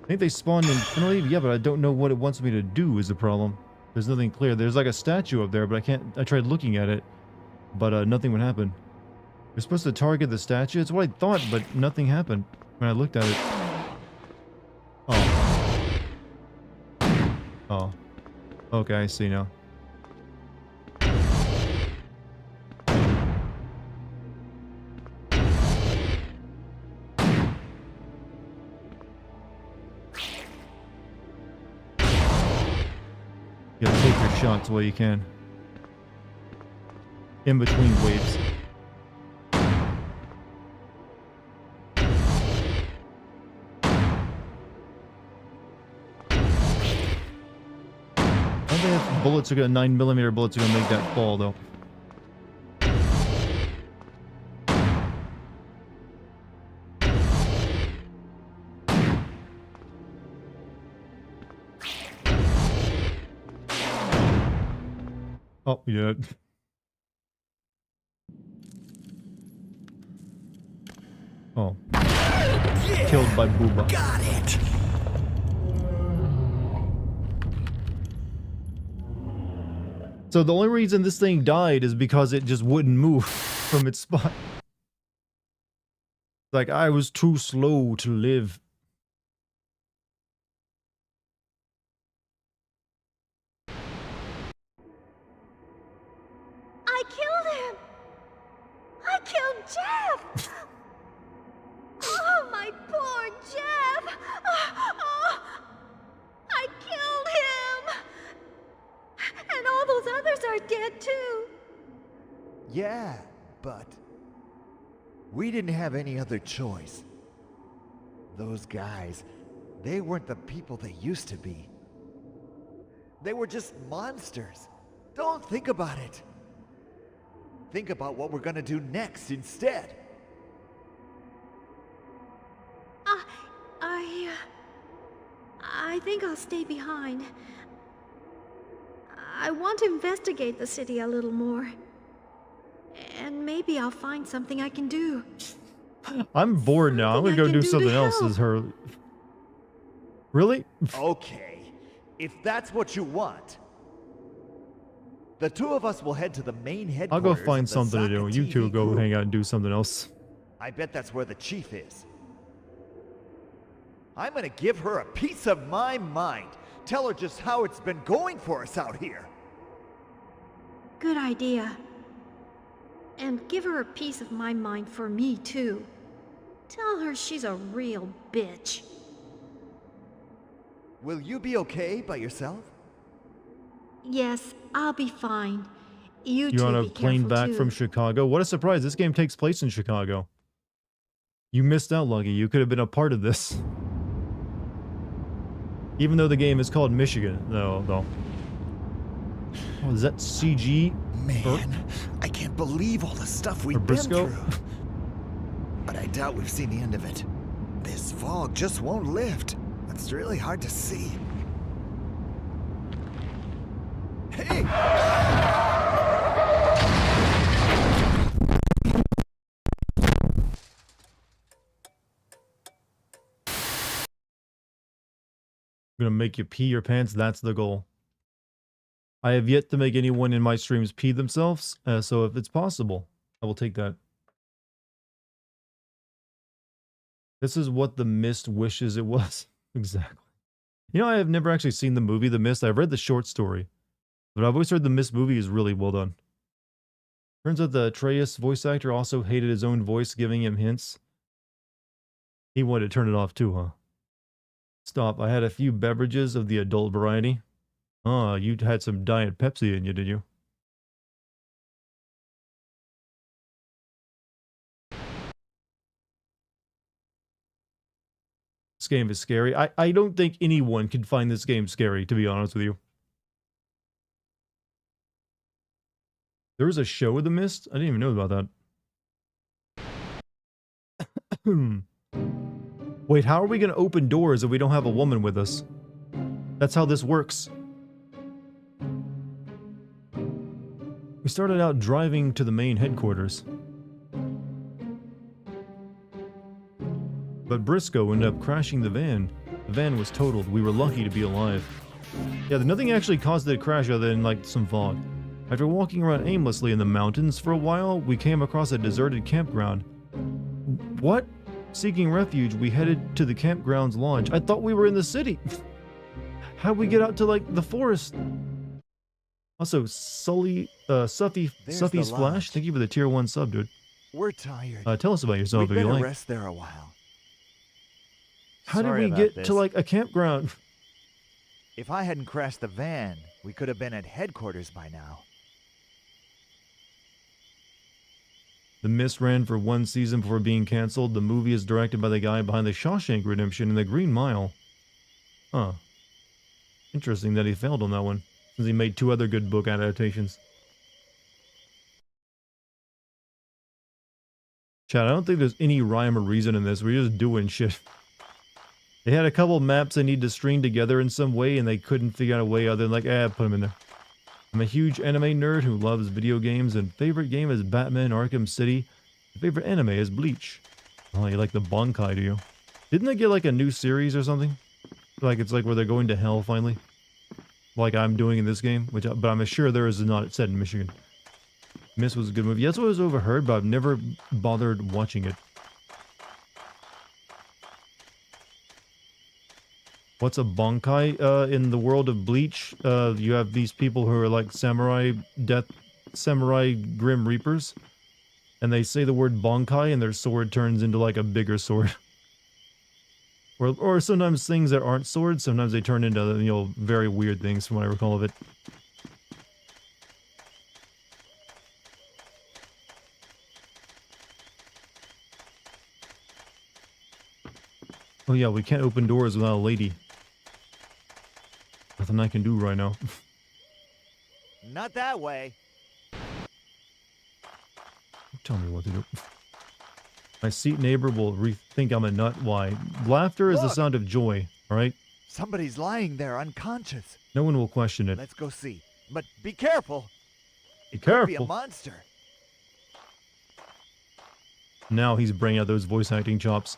I think they spawned infinitely. Yeah, but I don't know what it wants me to do is the problem. There's nothing clear. There's like a statue up there, but I tried looking at it, but nothing would happen. You're supposed to target the statue? It's what I thought, but nothing happened when I looked at it. Oh. Oh. Okay, I see now. You gotta take your shots while you can. In between waves. I don't think if bullets are gonna 9mm bullets are gonna make that fall though. Oh, yeah. Oh. Killed by Booba. Got it. So the only reason this thing died is because it just wouldn't move from its spot. Like, I was too slow to live. I killed him! I killed Jeff! Oh, my poor Jeff! Oh, I killed him! And all those others are dead too. Yeah, but we didn't have any other choice. Those guys, they weren't the people they used to be. They were just monsters. Don't think about it. Think about what we're gonna do next instead. I think I'll stay behind. I want to investigate the city a little more. And maybe I'll find something I can do. I'm bored now. I'm gonna go do something else. help. Is her... Really? Okay, if that's what you want. The two of us will head to the main I'll headquarters. go find of the something to do. Saka You two TV go group. hang out and do something else. I bet that's where the chief is. I'm gonna give her a piece of my mind. Tell her just how it's been going for us out here. Good idea. And give her a piece of my mind for me, too. Tell her she's a real bitch. Will you be okay by yourself? Yes, I'll be fine. You You're on two a be plane careful, back too. from Chicago. What a surprise. This game takes place in Chicago. You missed out, Lucky. You could have been a part of this. Even though the game is called Michigan. No. Oh, is that CG? Man, I can't believe all the stuff we've been Briscoe? through. But I doubt we've seen the end of it. This fog just won't lift. It's really hard to see. Hey! I'm gonna make you pee your pants. That's the goal. I have yet to make anyone in my streams pee themselves, so if it's possible, I will take that. This is what The Mist wishes it was. Exactly. You know, I have never actually seen the movie The Mist. I've read the short story, but I've always heard The Mist movie is really well done. Turns out the Atreus voice actor also hated his own voice giving him hints. He wanted to turn it off too, huh? Stop, I had a few beverages of the adult variety. Ah, you had some Diet Pepsi in you, did you? This game is scary. I don't think anyone can find this game scary, to be honest with you. There was a show of The Mist? I didn't even know about that. Wait, how are we going to open doors if we don't have a woman with us? That's how this works. We started out driving to the main headquarters. But Briscoe ended up crashing the van. The van was totaled. We were lucky to be alive. Yeah, nothing actually caused it to crash other than, like, some fog. After walking around aimlessly in the mountains for a while, we came across a deserted campground. What? Seeking refuge, we headed to the campground's lodge. I thought we were in the city. How'd we get out to, like, the forest? Also, Suffy's the Flash, lodge. thank you for the tier 1 sub, dude. We're tired. Tell us about yourself We'd if you better like. rest there a while. How Sorry did we about get this. to, like, a campground? If I hadn't crashed the van, we could have been at headquarters by now. The Mist ran for 1 season before being canceled. The movie is directed by the guy behind The Shawshank Redemption and The Green Mile. Huh. Interesting that he failed on that one, since he made 2 other good book adaptations. Chad, I don't think there's any rhyme or reason in this. We're just doing shit. They had a couple maps they need to string together in some way, and they couldn't figure out a way other than like, put them in there. I'm a huge anime nerd who loves video games, and favorite game is Batman Arkham City. My favorite anime is Bleach. Oh, you like the Bankai, do you? Didn't they get like a new series or something? Like it's like where they're going to hell finally? Like I'm doing in this game, but I'm sure there is not set in Michigan. Mist was a good movie. That's what I was overheard, but I've never bothered watching it. What's a Bankai in the world of Bleach? You have these people who are like samurai Grim Reapers. And they say the word Bankai and their sword turns into like a bigger sword. Or sometimes things that aren't swords, sometimes they turn into, you know, very weird things from what I recall of it. Oh yeah, we can't open doors without a lady. Nothing I can do right now. Not that way. Tell me what to do. My seat neighbor will think I'm a nut. Why? Laughter is the Look! sound of joy, alright? Somebody's lying there unconscious. No one will question it. Let's go see. But be careful. Be Could be a careful. monster. Now he's bringing out those voice acting chops.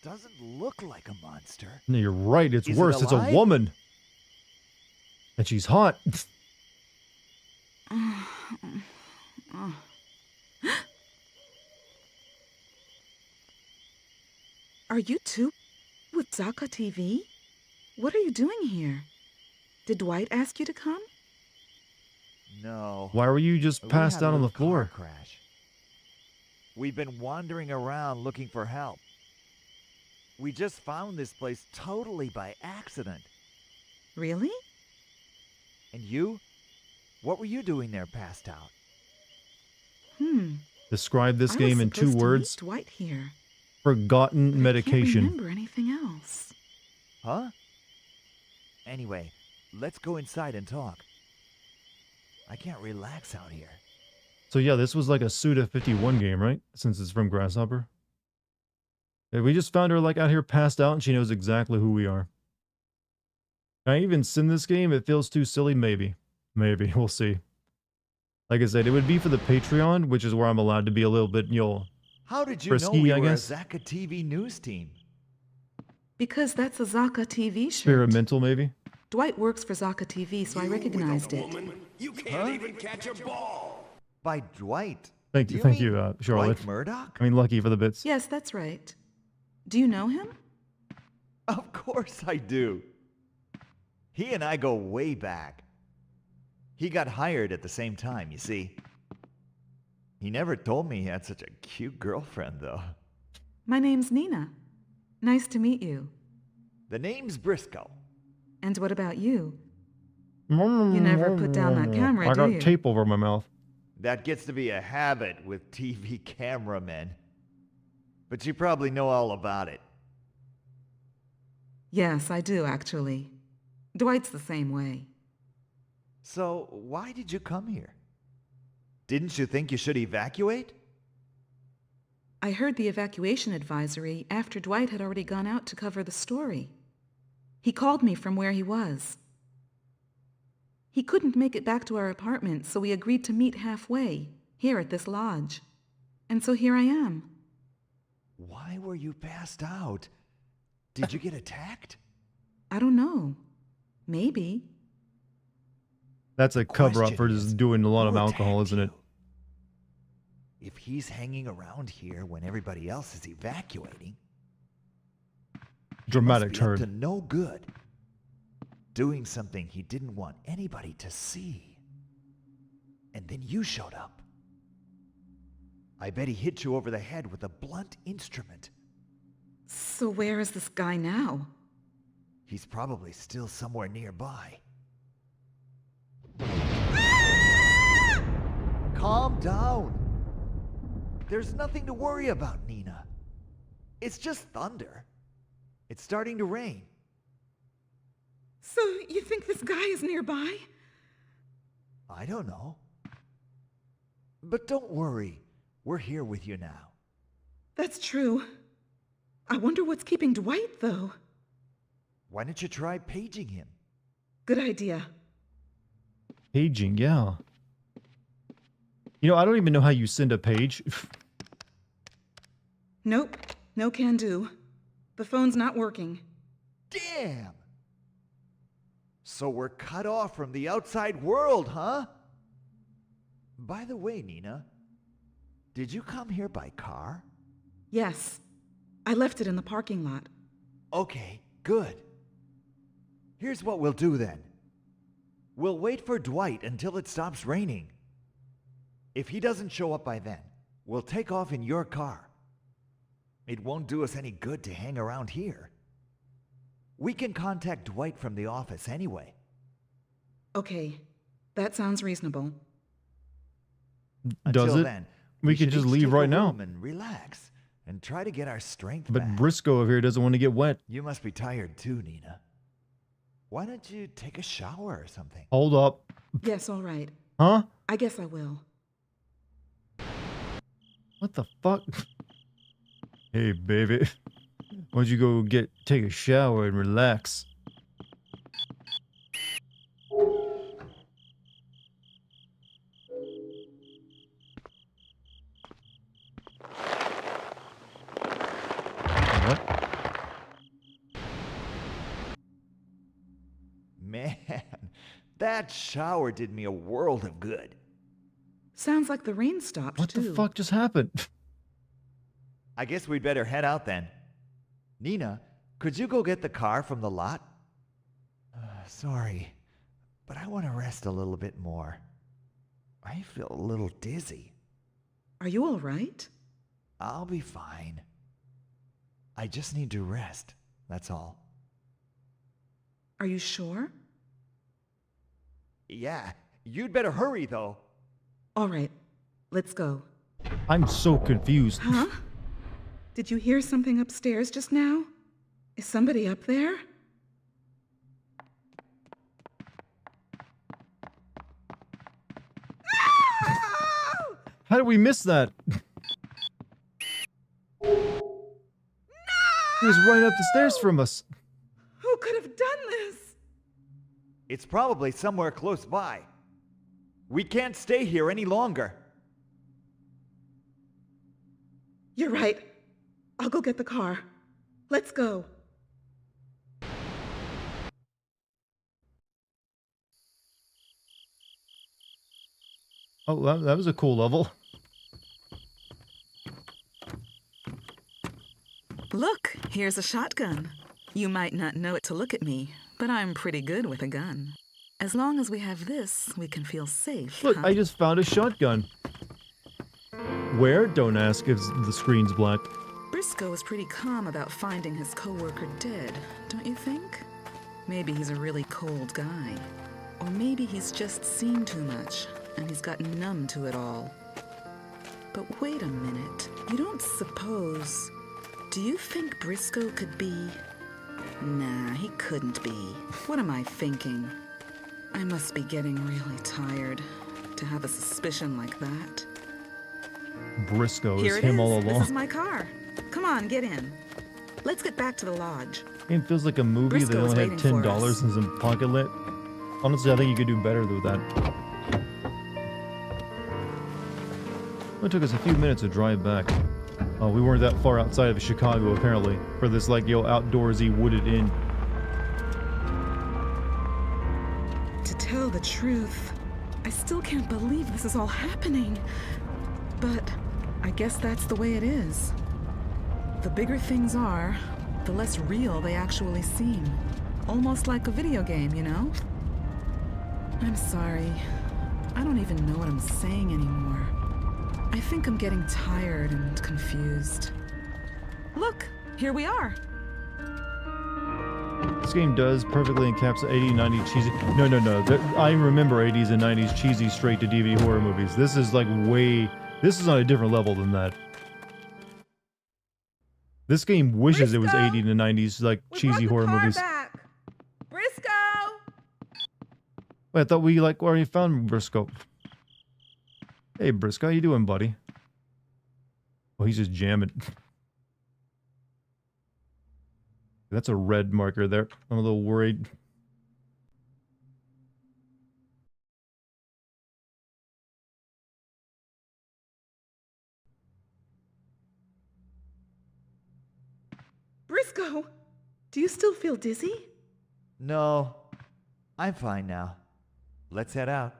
Doesn't look like a monster. No, you're right. It's Is it worse. It's a alive? woman. And she's hot. Are you too with Zaka TV? What are you doing here? Did Dwight ask you to come? No. Why were you just We passed had a out on the little car floor? crash. We've been wandering around looking for help. We just found this place totally by accident. Really? And you? What were you doing there passed out? Describe this I game was in 2 supposed to words. meet Dwight here. Forgotten I medication. can't remember anything else. Huh? Anyway, let's go inside and talk. I can't relax out here. So yeah, this was like a Suda 51 game, right? Since it's from Grasshopper. Yeah, we just found her like out here passed out and she knows exactly who we are. Can I even send this game? It feels too silly. Maybe. Maybe. We'll see. Like I said, it would be for the Patreon, which is where I'm allowed to be a little bit, you know, How did you Frisky, know we I were guess. a Zaka TV news team? Because that's a Zaka TV shirt. experimental maybe. Dwight works for Zaka TV, so I recognized it. You can't even catch a ball. By Dwight. Thank Do you, thank mean you, Charlotte. Dwight Murdoch? I mean, lucky for the bits. Yes, that's right. Do you know him? Of course I do. He and I go way back. He got hired at the same time, you see. He never told me he had such a cute girlfriend, though. My name's Nina. Nice to meet you. The name's Briscoe. And what about you? You never put down that camera, I do got you? tape over my mouth. That gets to be a habit with TV cameramen. But you probably know all about it. Yes, I do, actually. Dwight's the same way. So, why did you come here? Didn't you think you should evacuate? I heard the evacuation advisory after Dwight had already gone out to cover the story. He called me from where he was. He couldn't make it back to our apartment, so we agreed to meet halfway, here at this lodge. And so here I am. Why were you passed out? Did you get attacked? I don't know. Maybe. That's a cover-up for Question just is, doing a lot of who alcohol, attacked isn't it? you? If he's hanging around here when everybody else is evacuating, Dramatic he must be up to turn. no good. Doing something he didn't want anybody to see. And then you showed up. I bet he hit you over the head with a blunt instrument. So where is this guy now? He's probably still somewhere nearby. Calm down. There's nothing to worry about, Nina. It's just thunder. It's starting to rain. So you think this guy is nearby? I don't know. But don't worry. We're here with you now. That's true. I wonder what's keeping Dwight, though. Why don't you try paging him? Good idea. Paging, yeah. You know, I don't even know how you send a page. Nope. No can do. The phone's not working. Damn! So we're cut off from the outside world, huh? By the way, Nina, did you come here by car? Yes. I left it in the parking lot. Okay, good. Here's what we'll do then. We'll wait for Dwight until it stops raining. If he doesn't show up by then, we'll take off in your car. It won't do us any good to hang around here. We can contact Dwight from the office anyway. Okay. That sounds reasonable. Does Until it? then, We could should just each leave take a right now. room and relax and try to get our strength But back. Briscoe over here doesn't want to get wet. You must be tired too, Nina. Why don't you take a shower or something? Hold up. Yes, all right. Huh? I guess I will. What the fuck? Hey, baby. Why don't you go take a shower and relax? What? Man, that shower did me a world of good. Sounds like the rain stopped, What too. the fuck just happened? I guess we'd better head out then. Nina, could you go get the car from the lot? Sorry, but I want to rest a little bit more. I feel a little dizzy. Are you all right? I'll be fine. I just need to rest, that's all. Are you sure? Yeah, you'd better hurry though. All right. Let's go. I'm so confused. Huh? Did you hear something upstairs just now? Is somebody up there? How did we miss that? He was right up the stairs from us. Who could have done this? It's probably somewhere close by. We can't stay here any longer. You're right. I'll go get the car. Let's go. Oh, that was a cool level. Look, here's a shotgun. You might not know it to look at me, but I'm pretty good with a gun. As long as we have this, we can feel safe. Look, huh? I just found a shotgun. Where? Don't ask if the screen's black. Briscoe was pretty calm about finding his coworker dead, don't you think? Maybe he's a really cold guy. Or maybe he's just seen too much, and he's gotten numb to it all. But wait a minute. You don't suppose... Do you think Briscoe could be... Nah, he couldn't be. What am I thinking? I must be getting really tired to have a suspicion like that. Briscoe Here is it him is. all This along. is my car. Come on, get in. Let's get back to the lodge. It feels like a movie that Briscoe's only had waiting for $10 us. and some pocket lit. Honestly, I think you could do better with that. It took us a few minutes to drive back. We weren't that far outside of Chicago, apparently, for this, like, outdoorsy wooded inn. To tell the truth, I still can't believe this is all happening. But I guess that's the way it is. The bigger things are, the less real they actually seem. Almost like a video game, you know? I'm sorry. I don't even know what I'm saying anymore. I think I'm getting tired and confused. Look, here we are. This game does perfectly encapsulate 80s, 90s cheesy. No. I remember 80s and 90s cheesy straight to DVD horror movies. This is like This is on a different level than that. This game wishes it was 80s and 90s like cheesy horror movies. Back. Briscoe! Wait, I thought we like already found Briscoe. Hey Briscoe, how you doing, buddy? Oh, he's just jamming. That's a red marker there. I'm a little worried. Briscoe! Do you still feel dizzy? No, I'm fine now. Let's head out.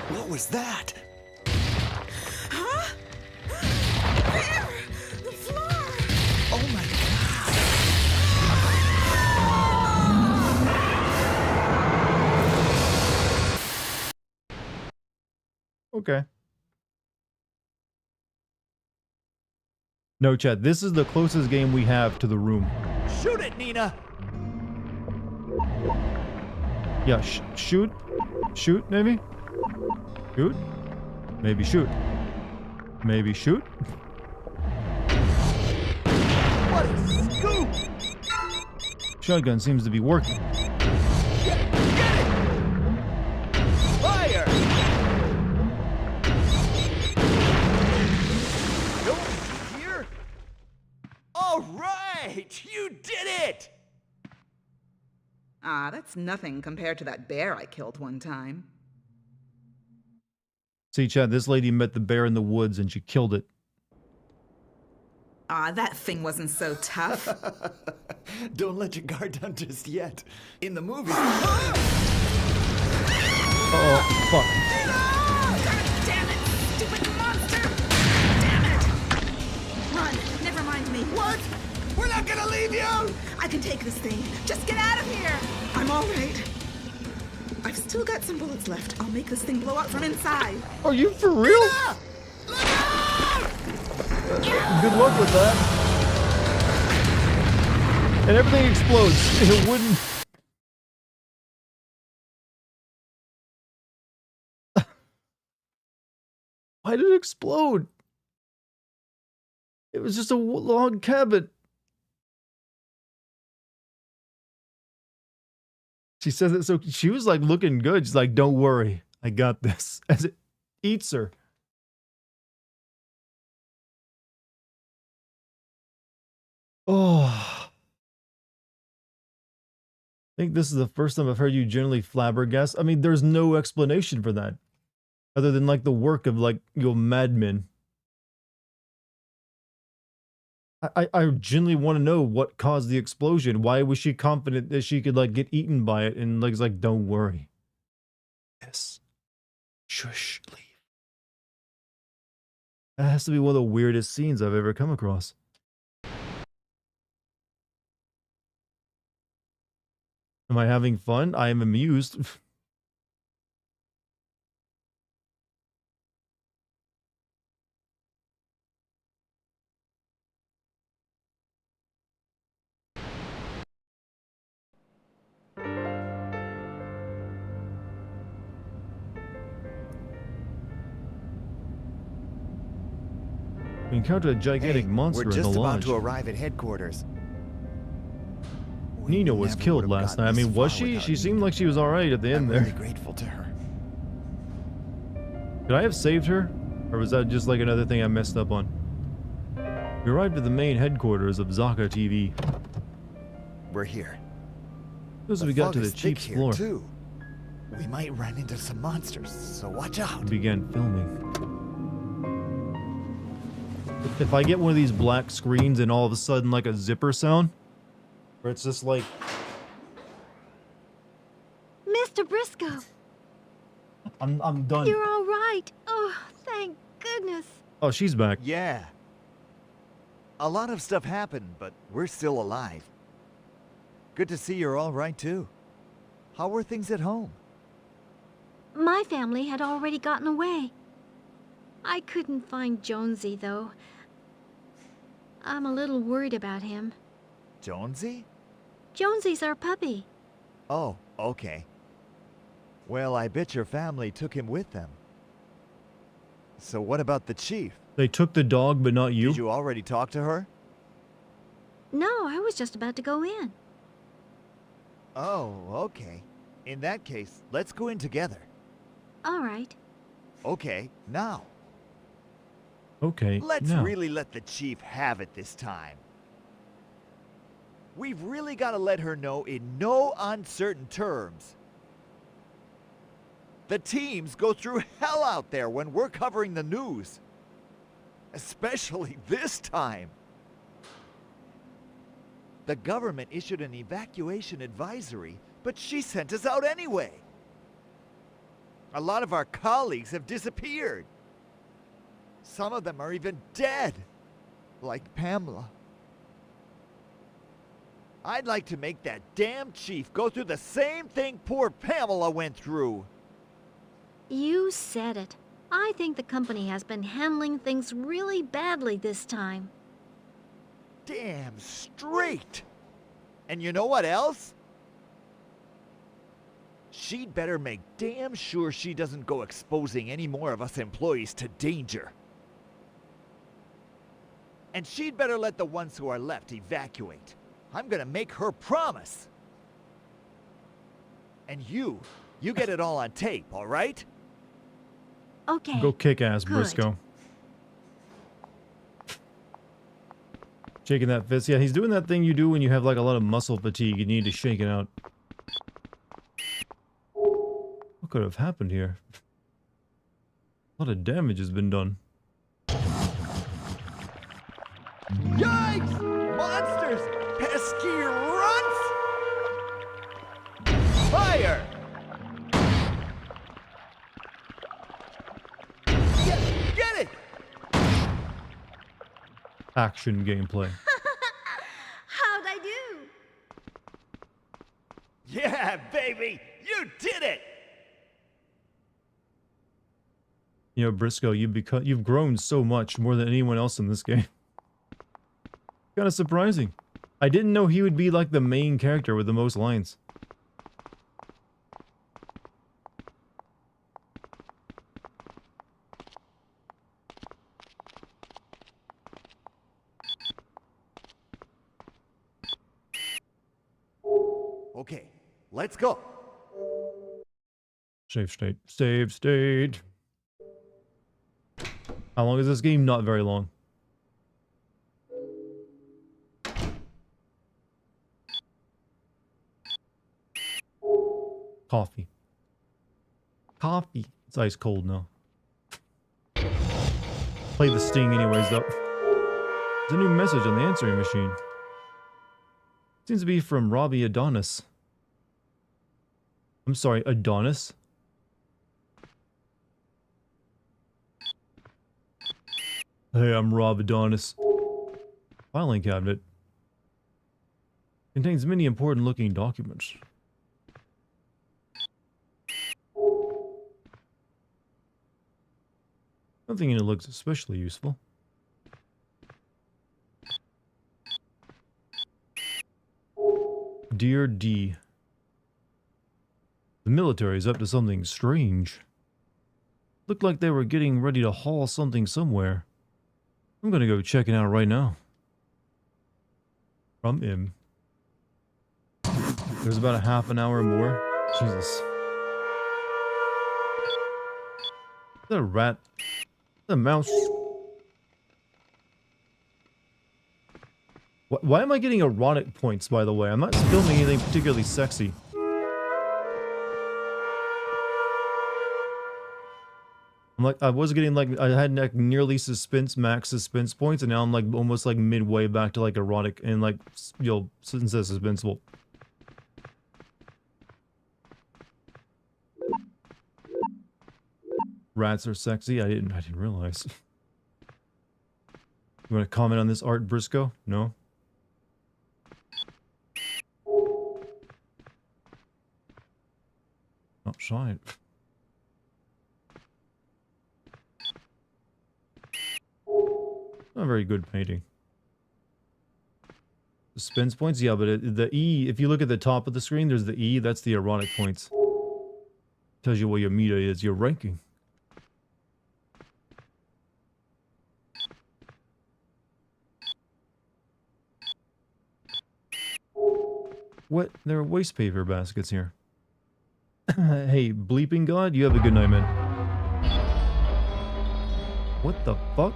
What was that? Huh? There! The floor! Oh my god! Okay. No, Chad, this is the closest game we have to the room. Shoot it, Nina! Yeah, shoot? Shoot, maybe? Shoot? Maybe shoot. Maybe shoot? What a scoop! Shotgun seems to be working. Get it! Fire! Nobody here? All right! You did it! Ah, that's nothing compared to that bear I killed one time. See, Chad, this lady met the bear in the woods and she killed it. Ah, that thing wasn't so tough. Don't let your guard down just yet. In the movie. Uh-oh, fuck. God damn it! Stupid monster! Damn it! Run! Never mind me. What? We're not gonna leave you! I can take this thing. Just get out of here! I'm all right. I've still got some bullets left. I'll make this thing blow up from inside. Are you for real? Good luck with that. And everything explodes. It wouldn't... Why did it explode? It was just a log cabin. She says it so she was like looking good. She's like, "Don't worry, I got this." As it eats her. Oh. I think this is the first time I've heard you generally flabbergasted. I mean, there's no explanation for that. Other than like the work of like your madmen. I genuinely want to know what caused the explosion. Why was she confident that she could like get eaten by it? And like, it's like, don't worry. Yes. Shush, leave. That has to be one of the weirdest scenes I've ever come across. Am I having fun? I am amused. We encountered a gigantic monster we're in just the about lodge. to arrive at headquarters. Nina was Never killed would've last gotten night. I this mean, was far she? without She seemed Nina. like she was alright at the end I'm there. really grateful to her. Could I have saved her? Or was that just like another thing I messed up on? We arrived at the main headquarters of Zaka TV. We're here. As The we got fog to the is thick chief's here, floor. too. We might run into some monsters, so watch out. Began filming. If I get one of these black screens and all of a sudden like a zipper sound, where it's just like, Mr. Briscoe, I'm done. you're all right. Oh, thank goodness. Oh, she's back. Yeah. A lot of stuff happened, but we're still alive. Good to see you're all right, too. How were things at home? My family had already gotten away. I couldn't find Jonesy, though. I'm a little worried about him. Jonesy? Jonesy's our puppy. Oh, okay. Well, I bet your family took him with them. So what about the chief? They took the dog, but not you? Did you already talk to her? No, I was just about to go in. Oh, okay. In that case, let's go in together. All right. Okay, now. Okay, Let's now. really let the chief have it this time. We've really got to let her know in no uncertain terms. The teams go through hell out there when we're covering the news. Especially this time. The government issued an evacuation advisory, but she sent us out anyway. A lot of our colleagues have disappeared. Some of them are even dead, like Pamela. I'd like to make that damn chief go through the same thing poor Pamela went through. You said it. I think the company has been handling things really badly this time. Damn straight. And you know what else? She'd better make damn sure she doesn't go exposing any more of us employees to danger. And she'd better let the ones who are left evacuate. I'm gonna make her promise. And you get it all on tape, all right? Okay. Go kick ass, Good. Briscoe. Shaking that fist. Yeah, he's doing that thing you do when you have like a lot of muscle fatigue and you need to shake it out. What could have happened here? A lot of damage has been done. Yikes! Monsters! Pesky runts! Fire! Get it! Action gameplay. How'd I do? Yeah, baby! You did it! You know, Briscoe, you've grown so much more than anyone else in this game. Kind of surprising. I didn't know he would be like the main character with the most lines. Okay, let's go. Save state. Save state. How long is this game? Not very long. Coffee. Coffee. It's ice cold now. Play the sting anyways, though. There's a new message on the answering machine. Seems to be from Robbie Adonis. I'm sorry, Adonis? Hey, I'm Rob Adonis. Filing cabinet. Contains many important looking documents. Nothing in it looks especially useful. Dear D. The military is up to something strange. Looked like they were getting ready to haul something somewhere. I'm gonna go check it out right now. From him. There's about a half an hour more. Jesus. Is that a rat? Is that a mouse? Why am I getting erotic points, by the way? I'm not filming anything particularly sexy. I'm like, I was getting like, I had like nearly max suspense points, and now I'm like almost like midway back to like erotic and like, since that's suspenseful. Rats are sexy. I didn't realize. You want to comment on this art, Briscoe? No? Oh, shine. Not very good painting. Suspense points? Yeah, but the E, if you look at the top of the screen, there's the E, that's the erotic points. Tells you what your meta is, your ranking. What? There are waste paper baskets here. Hey, bleeping god, you have a good night, man. What the fuck?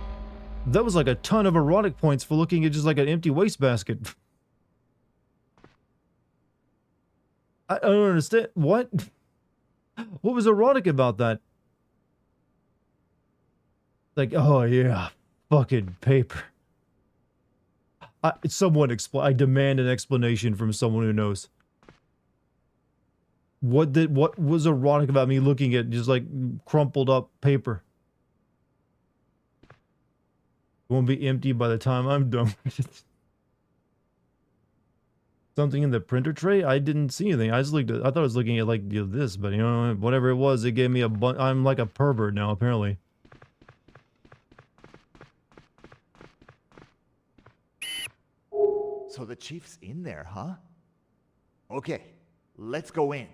That was like a ton of erotic points for looking at just like an empty wastebasket. I don't understand. What? What was erotic about that? Like, oh yeah, fucking paper. I demand an explanation from someone who knows. What was erotic about me looking at just like crumpled up paper? It won't be empty by the time I'm done. Something in the printer tray? I didn't see anything. I just looked at, I thought I was looking at like this, but you know, whatever it was, it gave me I'm like a pervert now, apparently. So the chief's in there, huh? Okay, let's go in.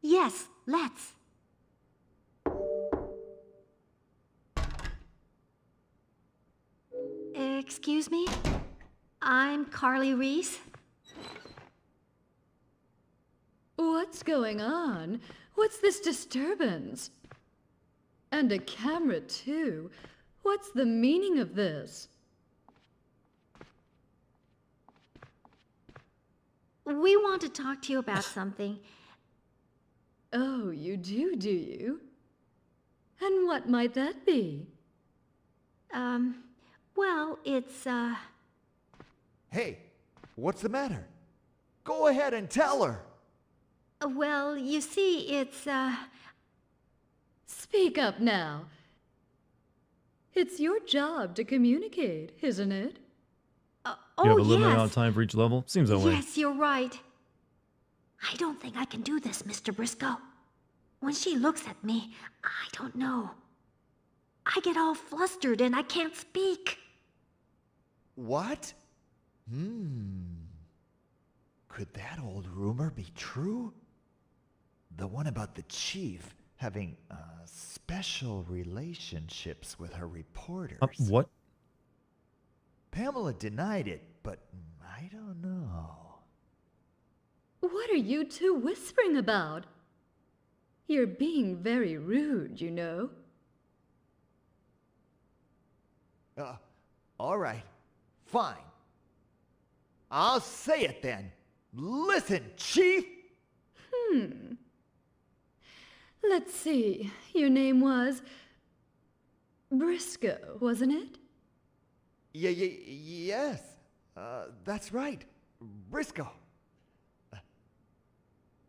Yes, let's. Excuse me? I'm Carly Reese. What's going on? What's this disturbance? And a camera, too. What's the meaning of this? We want to talk to you about something. Oh, you do you? And what might that be? Well, it's, Hey, what's the matter? Go ahead and tell her. well, you see, it's, Speak up now. It's your job to communicate, isn't it? You oh, have a limited amount of yes. time for each level? Seems that way. Yes, you're right. I don't think I can do this, Mr. Briscoe. When she looks at me, I don't know. I get all flustered and I can't speak. What? Could that old rumor be true? The one about the chief having special relationships with her reporters. What? Pamela denied it, but I don't know. What are you two whispering about? You're being very rude, you know. All right, fine. I'll say it then. Listen, Chief! Let's see. Your name was Briscoe, wasn't it? Yes. That's right. Briscoe.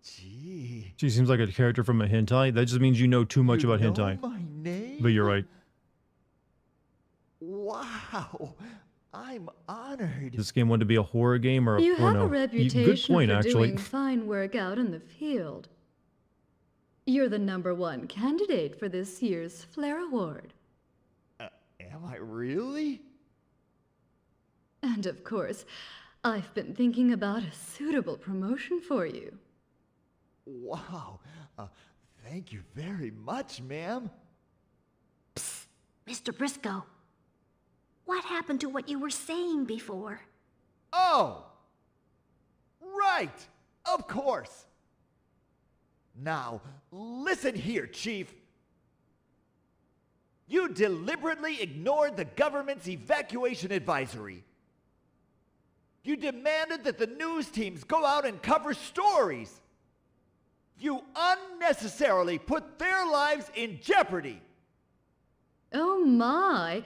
Gee. She seems like a character from a hentai. That just means you know too much about You know hentai. my name? But you're right. Wow. I'm honored. This game wanted to be a horror game or a You porno. have a reputation Good point, for actually. doing fine work out in the field. You're the #1 candidate for this year's Flair Award. Am I really? And of course, I've been thinking about a suitable promotion for you. Wow. Thank you very much, ma'am. Mr. Briscoe, what happened to what you were saying before? Oh! Right! Of course! Now, listen here, Chief. You deliberately ignored the government's evacuation advisory. You demanded that the news teams go out and cover stories. You unnecessarily put their lives in jeopardy. Oh my.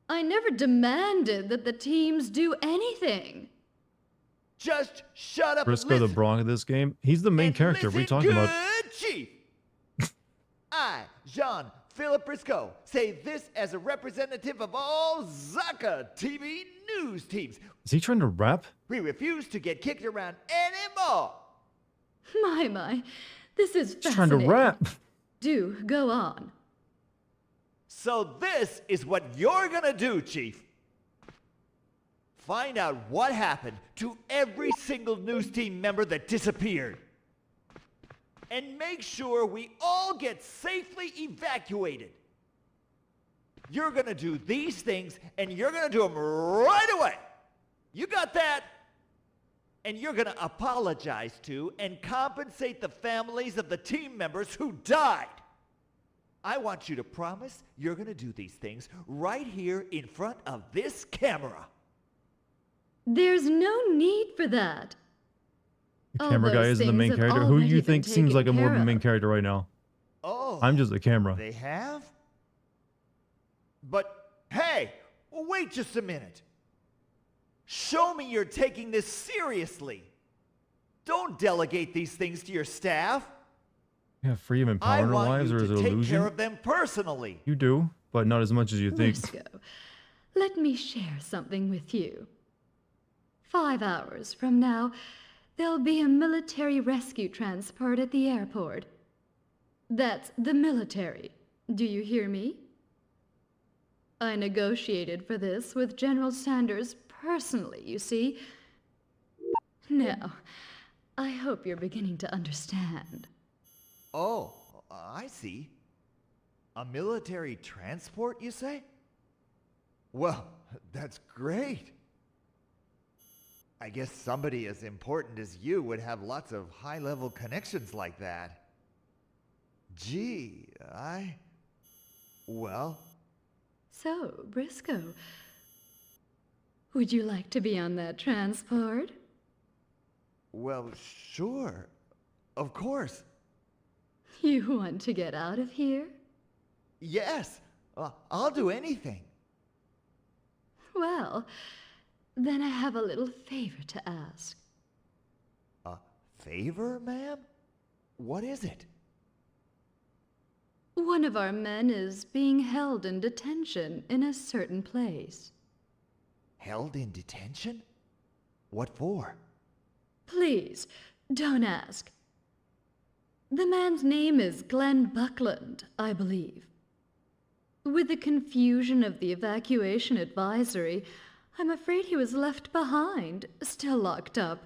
I never demanded that the teams do anything. Just shut up Briscoe, and the listen. Bronc of this game, he's the main And character. What are you listen talking about? good, Chief. I, Jean-Philippe Briscoe, say this as a representative of all Zaka TV news teams. Is he trying to rap? We refuse to get kicked around anymore. My. This is He's trying to fascinating. rap. Do go on. So this is what you're gonna do, Chief. Find out what happened to every single news team member that disappeared. And make sure we all get safely evacuated. You're gonna do these things, and you're gonna do them right away. You got that? And you're gonna apologize to and compensate the families of the team members who died. I want you to promise you're gonna do these things right here in front of this camera. There's no need for that. The All camera guy those isn't the main things have character. Who do already you been think seems taken like a more of a care main of. character right now? Oh. I'm just the camera. They have? But hey, wait just a minute. Show me you're taking this seriously. Don't delegate these things to your staff. You have freedom and I power in our want lives, you or is to it take care illusion? of them personally. You do, but not as much as you think. Briscoe, let me share something with you. 5 hours from now, there'll be a military rescue transport at the airport. That's the military. Do you hear me? I negotiated for this with General Sanders personally, you see. Now, I hope you're beginning to understand. Oh, I see. A military transport, you say? Well, that's great. I guess somebody as important as you would have lots of high-level connections like that. Gee, well, So, Briscoe, would you like to be on that transport? well, sure. Of course. You want to get out of here? Yes, I'll do anything. Well, then I have a little favor to ask. A favor, ma'am? What is it? One of our men is being held in detention in a certain place. Held in detention? What for? Please, don't ask. The man's name is Glenn Buckland, I believe. With the confusion of the evacuation advisory, I'm afraid he was left behind, still locked up.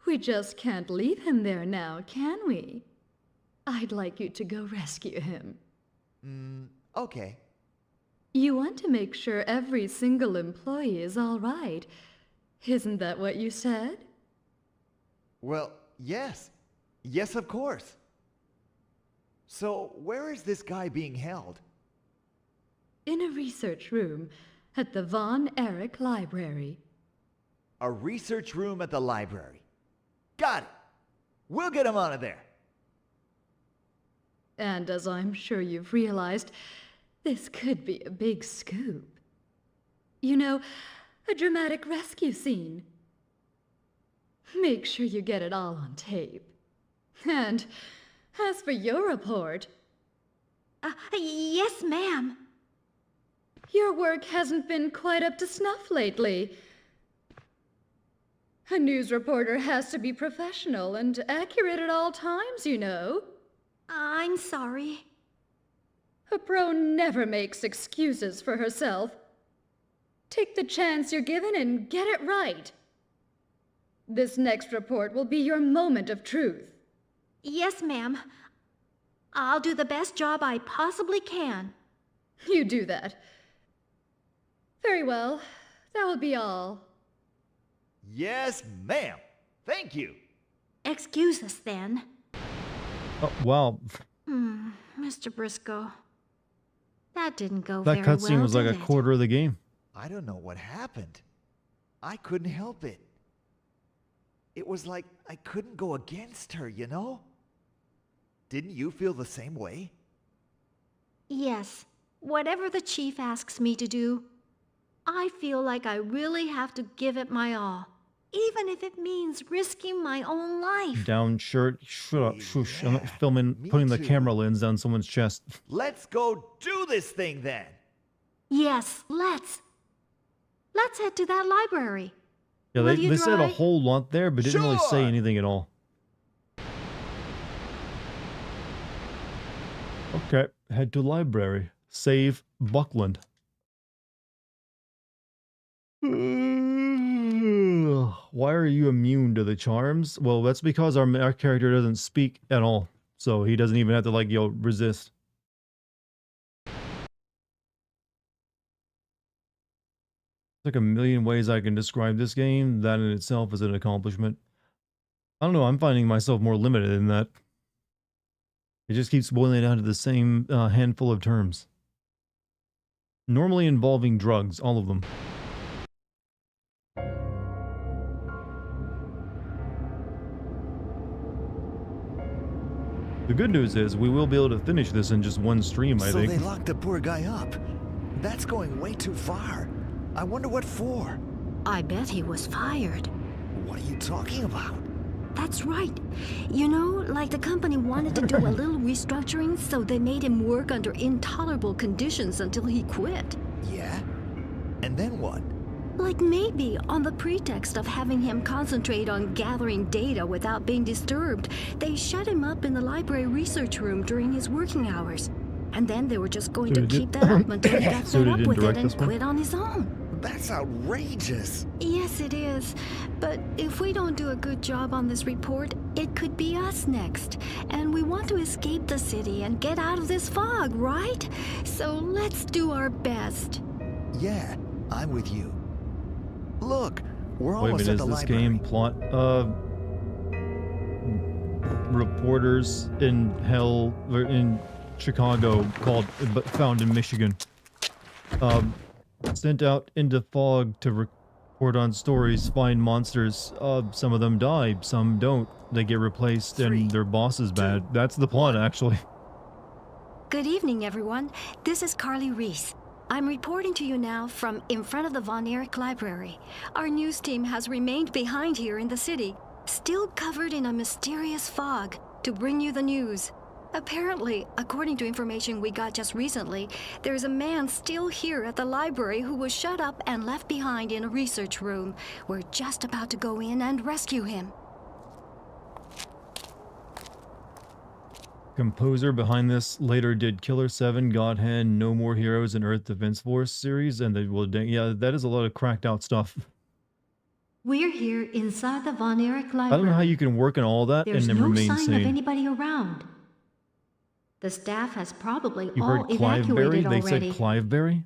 We just can't leave him there now, can we? I'd like you to go rescue him. Okay. You want to make sure every single employee is all right. Isn't that what you said? Well, yes. Yes, of course. So, where is this guy being held? In a research room at the Von Erich Library. A research room at the library. Got it. We'll get him out of there. And as I'm sure you've realized, this could be a big scoop. You know, a dramatic rescue scene. Make sure you get it all on tape. And as for your report, Yes, ma'am. your work hasn't been quite up to snuff lately. A news reporter has to be professional and accurate at all times, you know. I'm sorry. A pro never makes excuses for herself. Take the chance you're given and get it right. This next report will be your moment of truth. Yes, ma'am. I'll do the best job I possibly can. You do that. Very well. That will be all. Yes, ma'am. Thank you. Excuse us then. Oh, wow. Mr. Briscoe. That didn't go That very cutscene well, was like a did it? quarter of the game. I don't know what happened. I couldn't help it. It was like I couldn't go against her, you know? Didn't you feel the same way? Yes, whatever the chief asks me to do, I feel like I really have to give it my all, even if it means risking my own life. Down shirt. Shut up. Shush. I'm not Yeah, filming, me putting the too. camera lens down someone's chest. Let's go do this thing then. Yes, let's. Let's head to that library. Yeah, Will they you said a drive? whole lot there, but didn't really say Sure. anything at all. Okay, head to library. Save Buckland. Why are you immune to the charms? Well, that's because our character doesn't speak at all. So he doesn't even have to, like, resist. Like a million ways I can describe this game. That in itself is an accomplishment. I don't know, I'm finding myself more limited in that. It just keeps boiling down to the same handful of terms. Normally involving drugs, all of them. The good news is we will be able to finish this in just one stream, I So think. they locked the poor guy up. That's going way too far. I wonder what for. I bet he was fired. What are you talking about? That's right. You know, like the company wanted to do a little restructuring, so they made him work under intolerable conditions until he quit. Yeah? And then what? Like maybe on the pretext of having him concentrate on gathering data without being disturbed, they shut him up in the library research room during his working hours. And then they were just going So to they keep did- that up until he got So fed they up didn't with it direct and this one? quit on his own. That's outrageous. Yes, it is. But if we don't do a good job on this report, it could be us next. And we want to escape the city and get out of this fog, right? So let's do our best. Yeah, I'm with you. Look, we're Wait a almost minute, at is the this library. game plot? Reporters in hell, or in Chicago, but found in Michigan. Sent out into fog to report on stories, find monsters. Some of them die, some don't. They get replaced, 3, and their boss is bad. That's the plot, actually. Good evening, everyone. This is Carly Reese. I'm reporting to you now from in front of the Von Erich Library. Our news team has remained behind here in the city, still covered in a mysterious fog, to bring you the news. Apparently, according to information we got just recently, there's a man still here at the library who was shut up and left behind in a research room. We're just about to go in and rescue him. Composer behind this later did Killer 7, Godhead, No More Heroes, and Earth Defense Force series, and yeah, that is a lot of cracked out stuff. We're here inside the Von Erich Library. I don't know how you can work on all that There's and then no remain sign of sane. anybody around. The staff has probably You all heard Cliveberry? evacuated They already. said Cliveberry?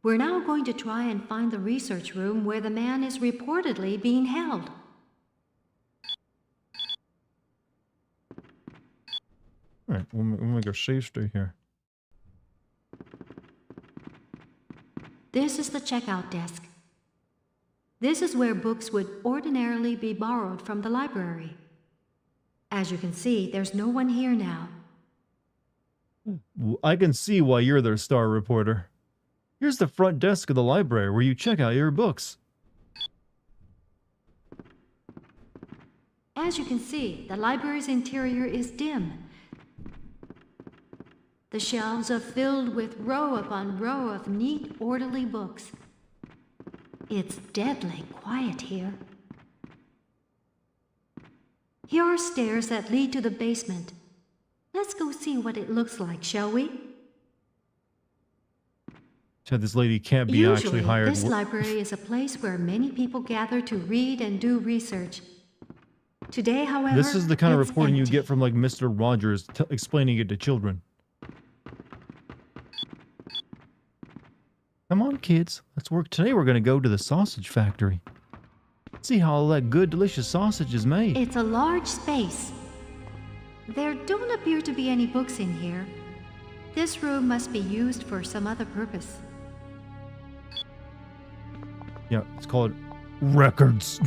We're now going to try and find the research room where the man is reportedly being held. Alright, we'll make a safe stay here. This is the checkout desk. This is where books would ordinarily be borrowed from the library. As you can see, there's no one here now. I can see why you're their star reporter. Here's the front desk of the library where you check out your books. As you can see, the library's interior is dim. The shelves are filled with row upon row of neat, orderly books. It's deadly quiet here. Here are stairs that lead to the basement. Let's go see what it looks like, shall we? Said this lady can't be Usually, actually hired. this library is a place where many people gather to read and do research. Today, however, This is the kind of it's reporting you empty. get from like Mr. Rogers explaining it to children. Come on, kids. Let's work. Today we're going to go to the sausage factory. See how all that good, delicious sausage is made. It's a large space. There don't appear to be any books in here. This room must be used for some other purpose. Yeah, it's called records.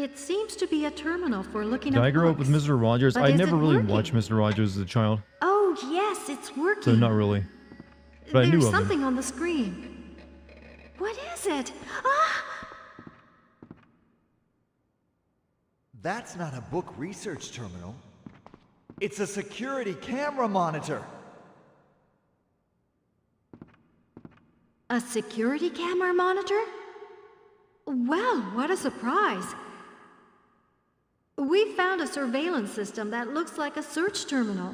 It seems to be a terminal for looking Did up I grow up with books. Mr. Rogers? But I is never it really working? watched Mr. Rogers as a child, Oh, yes, it's working. so not really. But I There's knew of him. something on the screen. What is it? Ah! That's not a book research terminal. It's a security camera monitor. A security camera monitor? Well, what a surprise. We found a surveillance system that looks like a search terminal.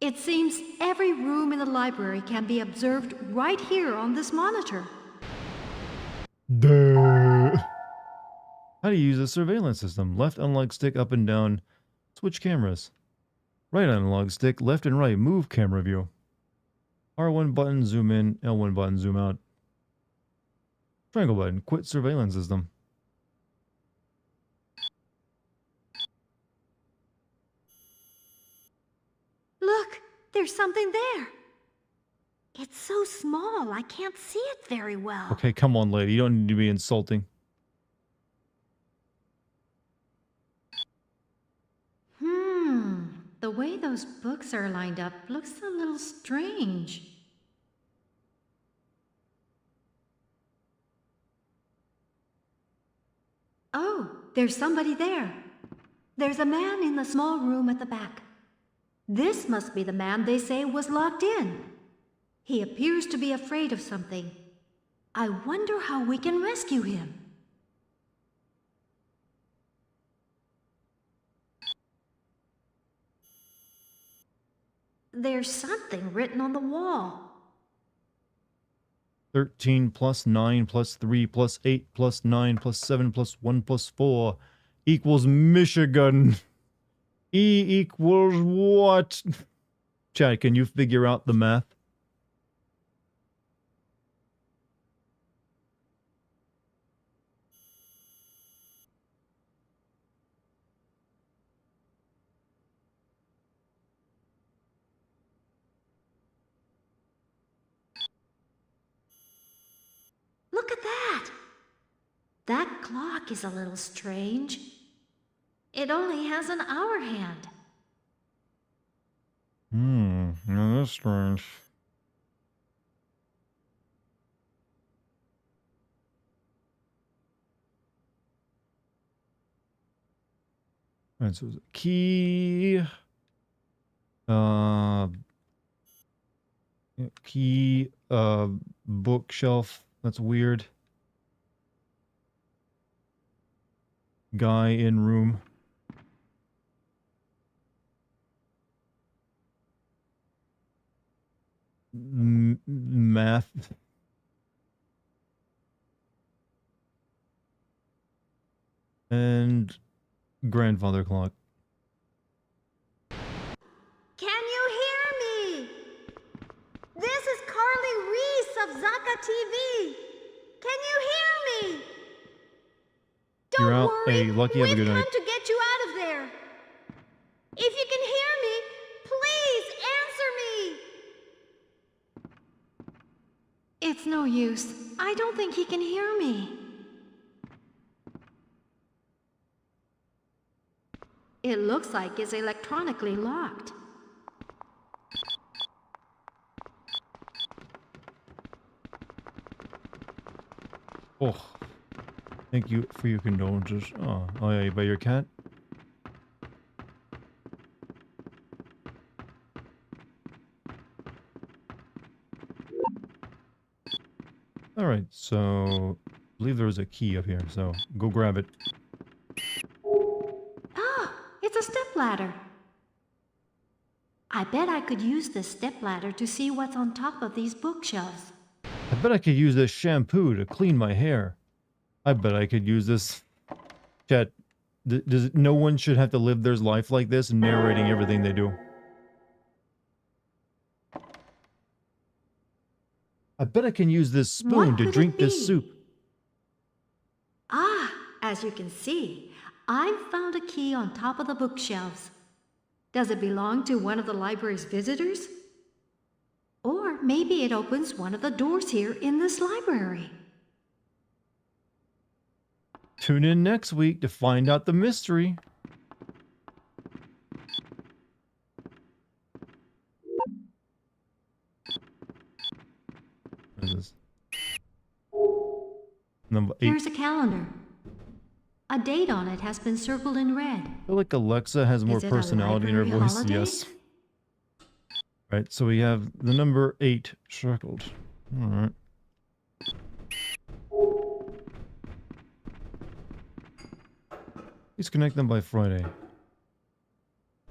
It seems every room in the library can be observed right here on this monitor. Duh. How do you use a surveillance system? Left analog stick up and down, switch cameras. Right analog stick, left and right, move camera view. R1 button, zoom in, L1 button, zoom out. Triangle button, quit surveillance system. Look, there's something there. It's so small, I can't see it very well. Okay, come on, lady. You don't need to be insulting. The way those books are lined up looks a little strange. Oh, there's somebody there. There's a man in the small room at the back. This must be the man they say was locked in. He appears to be afraid of something. I wonder how we can rescue him. There's something written on the wall. 13 plus 9 plus 3 plus 8 plus 9 plus 7 plus 1 plus 4 equals Michigan. E equals what? Chad, can you figure out the math? Look at that! That clock is a little strange. It only has an hour hand. Now that's strange. Alright, so key. Key, bookshelf. That's weird. Guy in room. Math. And grandfather clock. Can you hear me? This is Carly Reese of Zaka TV. Can you hear me? Don't You're out. worry. Hey, Lucky, have a We've good come night. to get you out of there. If you can hear me, please answer me. It's no use. I don't think he can hear me. It looks like it's electronically locked. Oh, thank you for your condolences. Oh yeah, by your cat? Alright, so I believe there was a key up here, so go grab it. Ah, it's a stepladder. I bet I could use this stepladder to see what's on top of these bookshelves. I bet I could use this shampoo to clean my hair. I bet I could use this. Chat, no one should have to live their life like this, narrating everything they do. I bet I can use this spoon What to could it drink this be? soup. Ah, as you can see, I've found a key on top of the bookshelves. Does it belong to one of the library's visitors? Or maybe it opens one of the doors here in this library. Tune in next week to find out the mystery. What is this? Number 8. Here's a calendar. A date on it has been circled in red. I feel like Alexa has more Is it a personality in her library voice. holiday? Yes. Right, so we have the number 8 circled. Alright. Please connect them by Friday.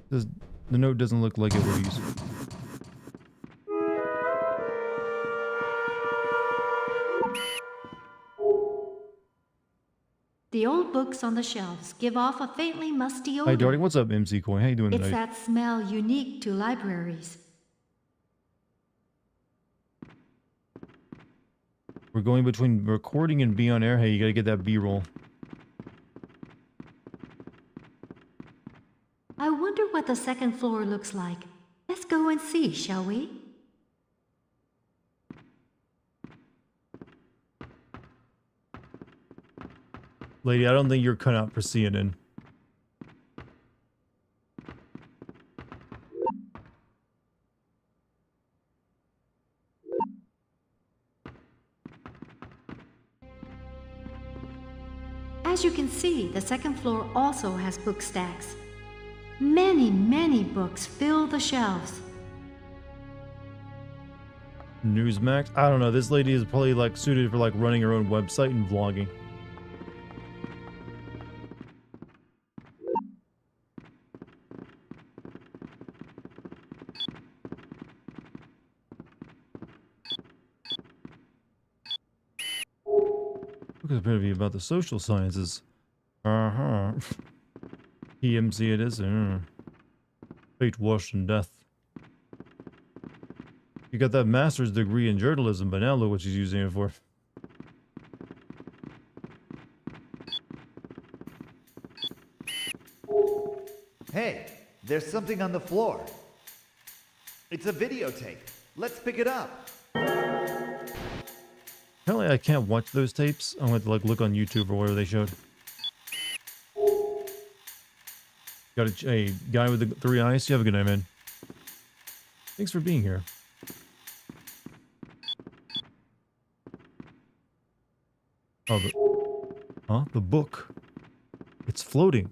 The note doesn't look like it would use. The old books on the shelves give off a faintly musty odor. Hi, Dartigan. What's up, MC Coin? How you doing It's tonight? that smell unique to libraries. We're going between recording and be on air. Hey, you gotta get that B-roll. I wonder what the second floor looks like. Let's go and see, shall we? Lady, I don't think you're cut out for CNN. As you can see, the second floor also has book stacks. Many, many books fill the shelves. Newsmax? I don't know. This lady is probably like suited for like running her own website and vlogging. Look at the preview about the social sciences. Uh-huh. PMC it is. Fate, wash, and death. You got that master's degree in journalism, but now look what she's using it for. Hey, there's something on the floor. It's a videotape. Let's pick it up. Apparently I can't watch those tapes. I'm going to like look on YouTube or whatever they showed. Got a guy with the 3 eyes. You have a good night, man. Thanks for being here. Oh, the book. It's floating.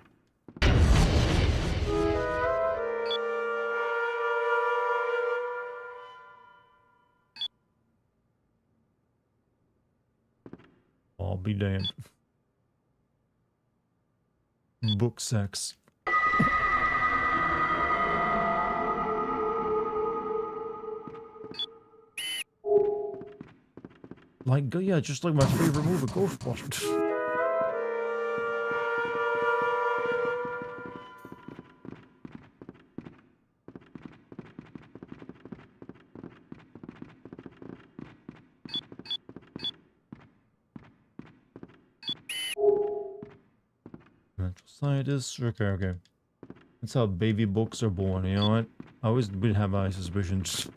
I'll be damned. Book sex. Like, yeah, just like my favorite movie, Ghostbusters. Mental scientists, okay. That's how baby books are born, you know what? I always did have my suspicions.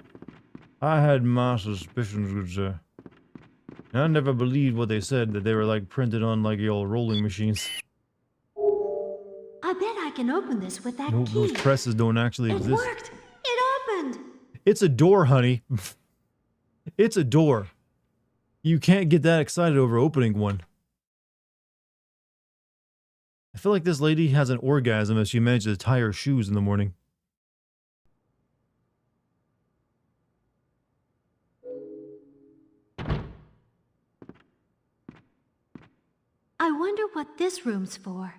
I had my suspicions, good sir. And I never believed what they said, that they were like printed on like your old rolling machines. I bet I can open this with that No, key. those presses don't actually It exist. worked! It opened! It's a door, honey. It's a door. You can't get that excited over opening one. I feel like this lady has an orgasm as she manages to tie her shoes in the morning. I wonder what this room's for.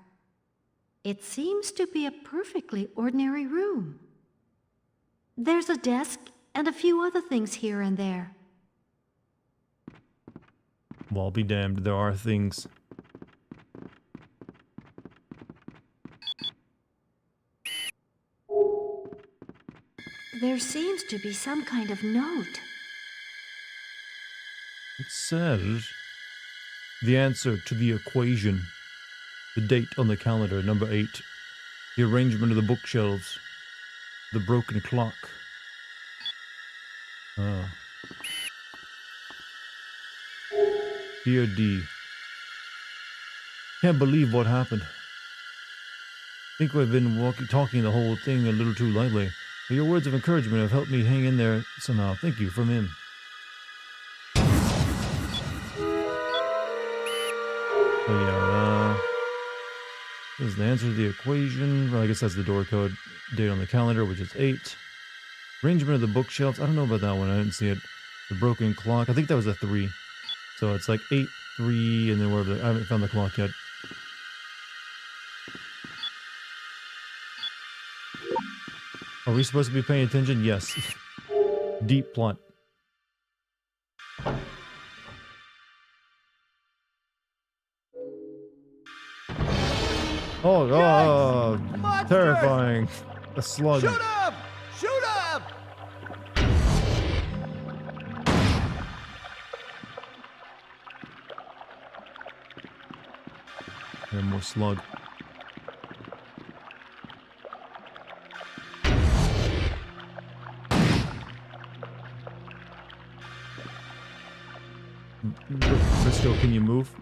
It seems to be a perfectly ordinary room. There's a desk and a few other things here and there. Well, I'll be damned, there are things. There seems to be some kind of note. It says the answer to the equation, the date on the calendar, number 8, the arrangement of the bookshelves, the broken clock. Dear D, Can't believe what happened. Think we've been talking the whole thing a little too lightly. But your words of encouragement have helped me hang in there somehow. Thank you, from him. So yeah, this is the answer to the equation. Well, I guess that's the door code. Date on the calendar, which is 8. Arrangement of the bookshelves. I don't know about that one. I didn't see it. The broken clock. I think that was a 3. So it's like 8, 3, and then wherever. I haven't found the clock yet. Are we supposed to be paying attention? Yes. Deep plot. Oh, terrifying. A slug. Shoot him! Shoot him! And more slug. Briscoe, can you move?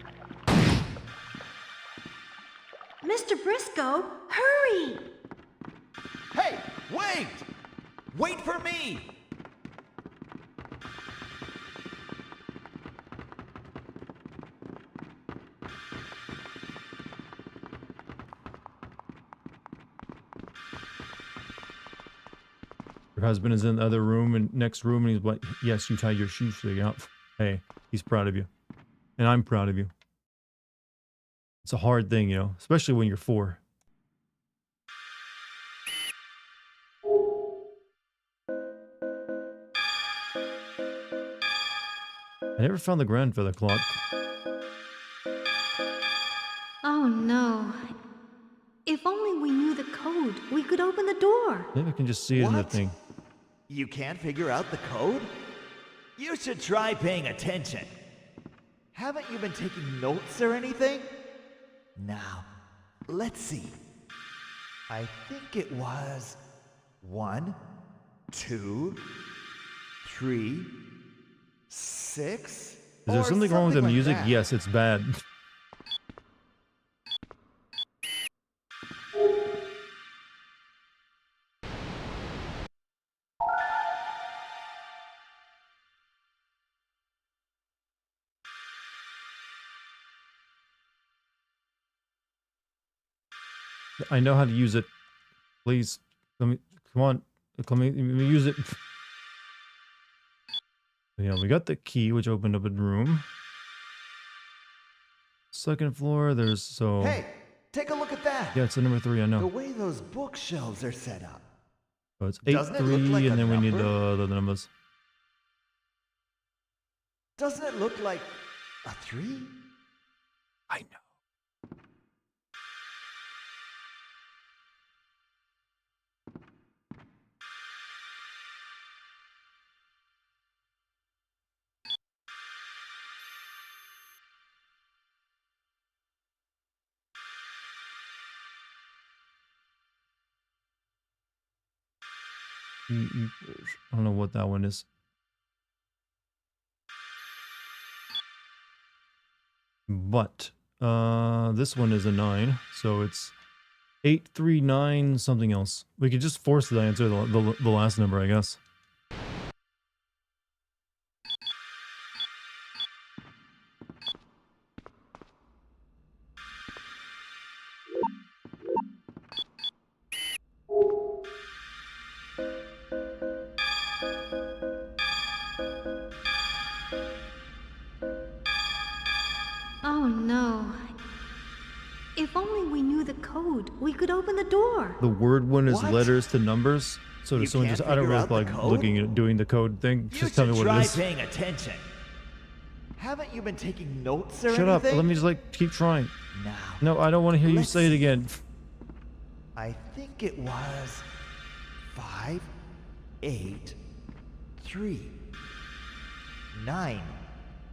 Mr. Briscoe, hurry! Hey, wait! Wait for me! Your husband is in the other room and next room, and he's like, yes, you tied your shoes so you up. Hey, he's proud of you. And I'm proud of you. It's a hard thing, you know, especially when you're 4. I never found the grandfather clock. Oh no. If only we knew the code, we could open the door. Maybe I can just see it in the What? thing. You can't figure out the code? You should try paying attention. Haven't you been taking notes or anything? Now, let's see. I think it was 1, 2, 3, 6. Is there something wrong with the music? That. Yes, it's bad. I know how to use it. Please, let me. Come on, let me use it. Yeah, we got the key, which opened up a room. Second floor. There's so. Hey, take a look at that. Yeah, it's the number 3. I The know. way those bookshelves are set up. So it's 8, Doesn't it 3, look like and a then we need number? the numbers. Doesn't it look like a 3? I know. I don't know what that one is. But this one is a 9, so it's 839 something else. We could just force the answer the last number, I guess. Oh no. If only we knew the code, we could open the door. The word one is What? letters to numbers. So You does someone can't just, I don't figure know out if the like code? looking at doing the code thing. You Just tell me should what try it is. paying attention. Haven't you been taking notes or Shut up. anything? Let me just like keep trying. Now, No, I don't want to hear you Let's say it see. again. I think it was 5, 8, 3, 9,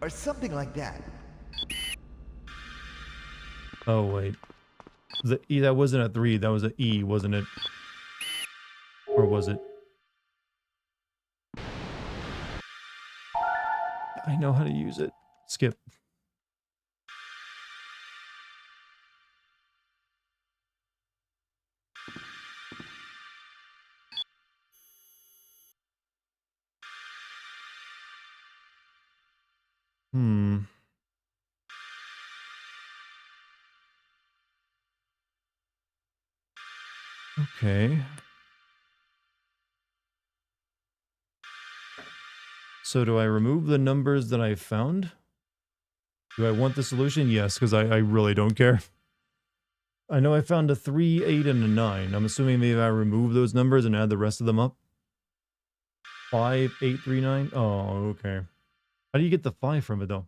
or something like that. Oh wait. The E, that wasn't a 3, that was an E, wasn't it? Or was it? I know how to use it. Skip. Okay. So do I remove the numbers that I found? Do I want the solution? Yes, because I really don't care. I know I found a 3, 8, and a 9. I'm assuming maybe I remove those numbers and add the rest of them up. 5, 8, 3, 9? Oh, okay. How do you get the 5 from it, though?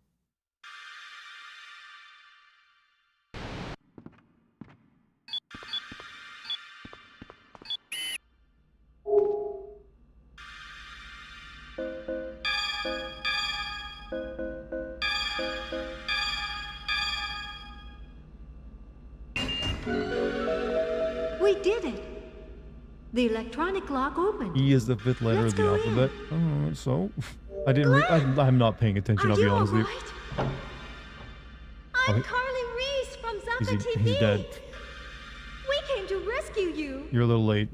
We did it! The electronic lock opened. E is the 5th letter Let's of the go alphabet. So I didn't. I'm not paying attention. I'll be honest with you. Right? I'm Carly Reese from Zaka TV. He's dead. We came to rescue you. You're a little late.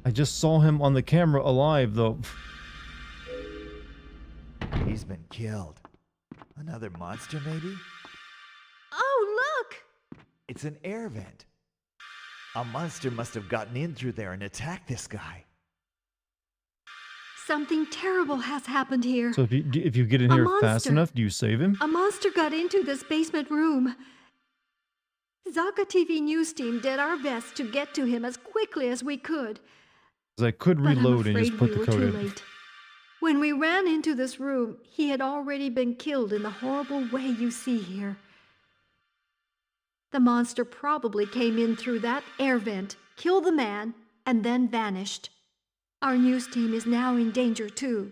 I just saw him on the camera alive, though. He's been killed. Another monster, maybe? Oh, look! It's an air vent. A monster must have gotten in through there and attacked this guy. Something terrible has happened here. So if you get in here fast enough, do you save him? A monster got into this basement room. Zaka TV news team did our best to get to him as quickly as we could. Because I could reload and just put the code in. Late. When we ran into this room, he had already been killed in the horrible way you see here. The monster probably came in through that air vent, killed the man, and then vanished. Our news team is now in danger too.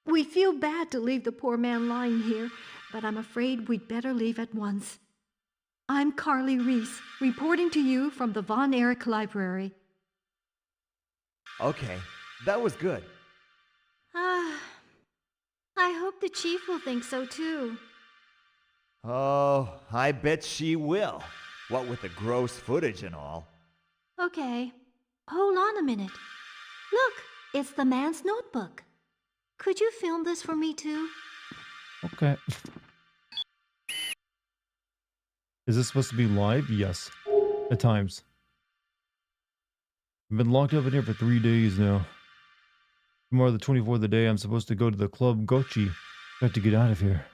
We feel bad to leave the poor man lying here, but I'm afraid we'd better leave at once. I'm Carly Reese, reporting to you from the Von Erich Library. Okay, that was good. I hope the chief will think so too. Oh, I bet she will. What with the gross footage and all. Okay, hold on a minute. Look, it's the man's notebook. Could you film this for me too? Okay. Is this supposed to be live? Yes. At times. I've been locked up in here for 3 days now. Tomorrow, the 24th of the day, I'm supposed to go to the Club Gochi. Got to get out of here.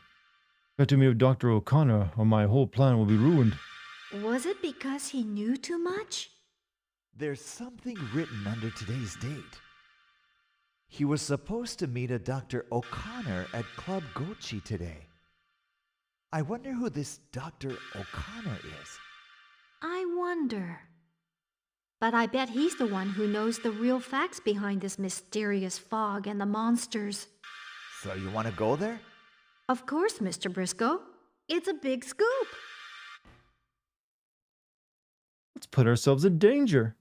Got to meet with Dr. O'Connor, or my whole plan will be ruined. Was it because he knew too much? There's something written under today's date. He was supposed to meet a Dr. O'Connor at Club Gochi today. I wonder who this Dr. O'Connor is. I wonder. But I bet he's the one who knows the real facts behind this mysterious fog and the monsters. So you want to go there? Of course, Mr. Briscoe. It's a big scoop. Let's put ourselves in danger.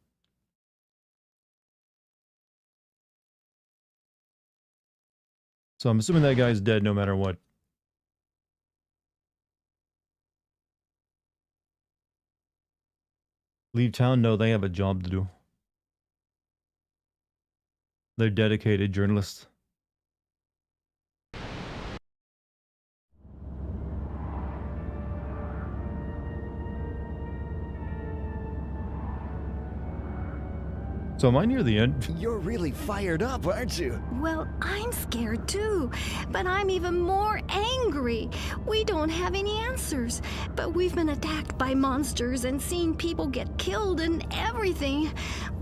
So I'm assuming that guy's dead no matter what. Leave town? No, they have a job to do. They're dedicated journalists. So am I near the end? You're really fired up, aren't you? Well, I'm scared too, but I'm even more angry. We don't have any answers, but we've been attacked by monsters and seen people get killed and everything.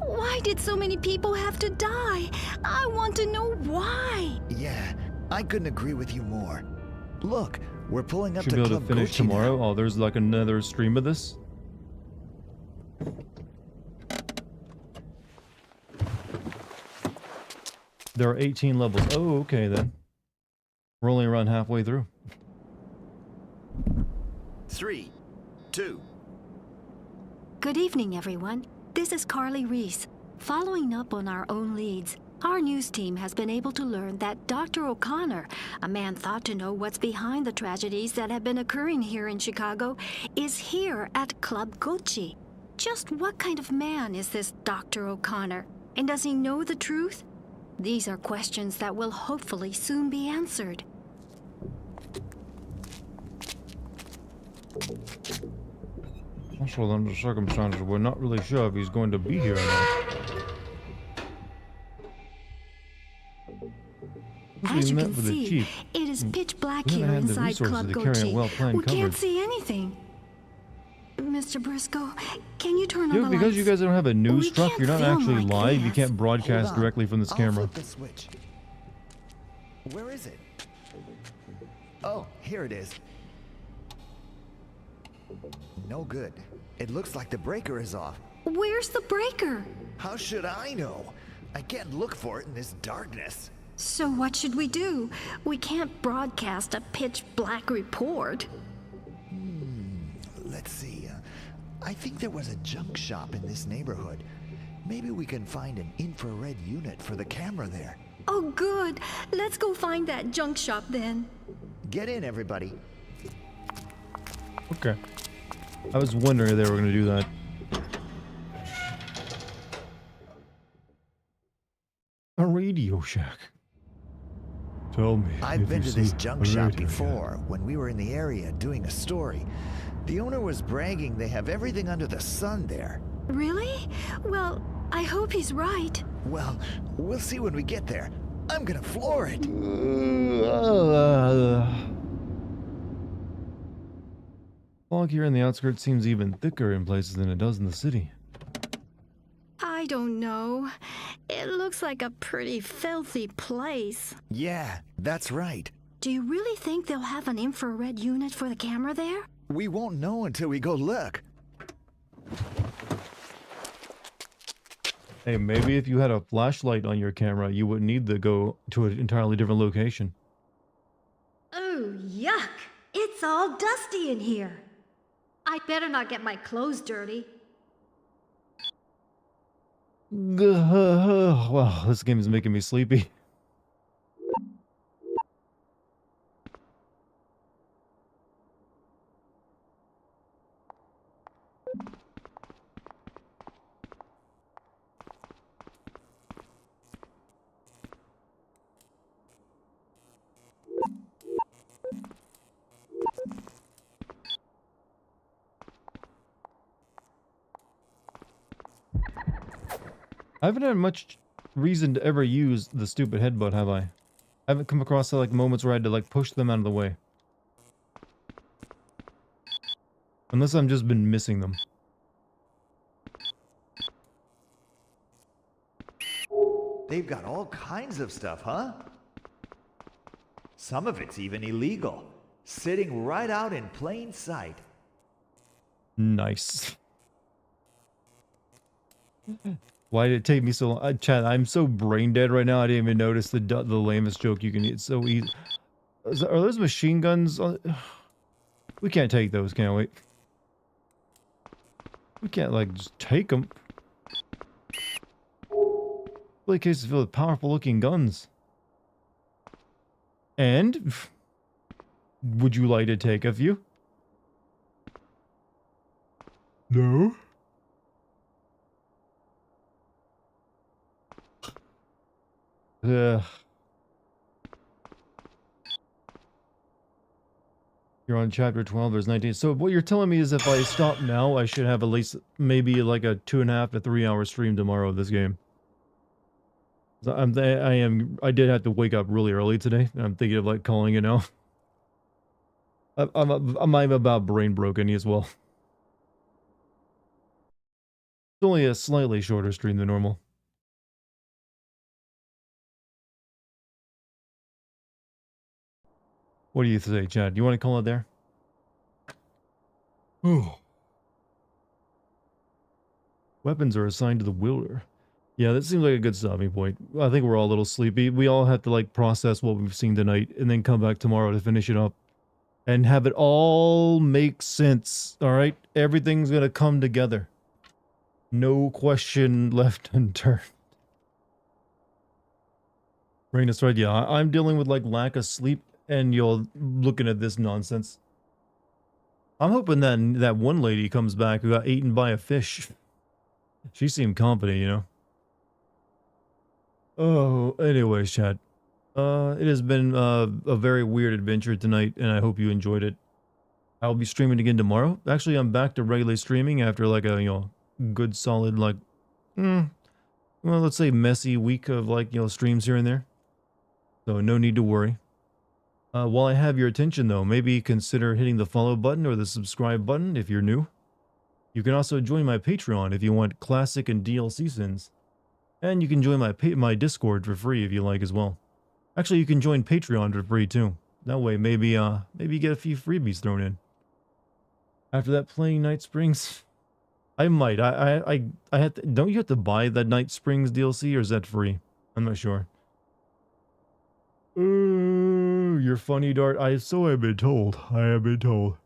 Why did so many people have to die? I want to know why. Yeah, I couldn't agree with you more. Look, we're pulling up Should to be able Club to finish Gochi tomorrow. now. Oh, there's like another stream of this. There are 18 levels. Oh, okay then. We're only around halfway through. 3, 2. Good evening, everyone. This is Carly Reese. Following up on our own leads, our news team has been able to learn that Dr. O'Connor, a man thought to know what's behind the tragedies that have been occurring here in Chicago, is here at Club Gochi. Just what kind of man is this Dr. O'Connor? And does he know the truth? These are questions that will hopefully soon be answered. Also, under the circumstances, we're not really sure if he's going to be here or not. As you can see, it is pitch black here inside Club Gochi. We can't see anything. Mr. Briscoe, can you turn on the lights? Because you guys don't have a news truck, you're not actually like live. You this. can't broadcast directly from this camera. I'll flip the switch. Where is it? Oh, here it is. No good. It looks like the breaker is off. Where's the breaker? How should I know? I can't look for it in this darkness. So what should we do? We can't broadcast a pitch black report. Let's see. I think there was a junk shop in this neighborhood. Maybe we can find an infrared unit for the camera there. Oh, good. Let's go find that junk shop then. Get in, everybody. Okay. I was wondering if they were going to do that. A Radio Shack. Tell me. I've been to this junk shop before when we were in the area doing a story. The owner was bragging they have everything under the sun there. Really? Well, I hope he's right. Well, we'll see when we get there. I'm gonna floor it. Fog here in the outskirts seems even thicker in places than it does in the city. I don't know. It looks like a pretty filthy place. Yeah, that's right. Do you really think they'll have an infrared unit for the camera there? We won't know until we go look. Hey, maybe if you had a flashlight on your camera, you wouldn't need to go to an entirely different location. Oh, yuck! It's all dusty in here. I'd better not get my clothes dirty. Wow, this game is making me sleepy. I haven't had much reason to ever use the stupid headbutt, have I? I haven't come across like moments where I had to like push them out of the way. Unless I've just been missing them. They've got all kinds of stuff, huh? Some of it's even illegal. Sitting right out in plain sight. Nice. Why did it take me so long? Chad, I'm so brain dead right now. I didn't even notice the lamest joke you can eat. It's so easy. Are those machine guns? We can't take those, can we? We can't like just take them. Play cases filled with powerful looking guns. And would you like to take a few? No. You're on chapter 12, there's 19. So what you're telling me is if I stop now, I should have at least maybe like a 2.5 to 3 hour stream tomorrow of this game. I did have to wake up really early today. And I'm thinking of like calling it now. I'm about brain broken as well. It's only a slightly shorter stream than normal. What do you say, Chad? Do you want to call it there? Oh. Weapons are assigned to the wielder. Yeah, that seems like a good stopping point. I think we're all a little sleepy. We all have to like process what we've seen tonight and then come back tomorrow to finish it up. And have it all make sense, alright? Everything's gonna come together. No question left unturned. Rain is right, yeah. I'm dealing with like lack of sleep and you're looking at this nonsense. I'm hoping that that one lady comes back who got eaten by a fish. She seemed confident, you know. Oh, anyways, chat. It has been a very weird adventure tonight, and I hope you enjoyed it. I'll be streaming again tomorrow. Actually, I'm back to regularly streaming after like a, good solid like, well, let's say messy week of like, streams here and there. So no need to worry. While I have your attention though, maybe consider hitting the follow button or the subscribe button if you're new. You can also join my Patreon if you want classic and DLC sins. And you can join my Discord for free if you like as well. Actually, you can join Patreon for free too. That way maybe you get a few freebies thrown in. After that playing Night Springs, I might. I have to, don't you have to buy that Night Springs DLC or is that free? I'm not sure. You're funny, Dart. So I've been told. I have been told.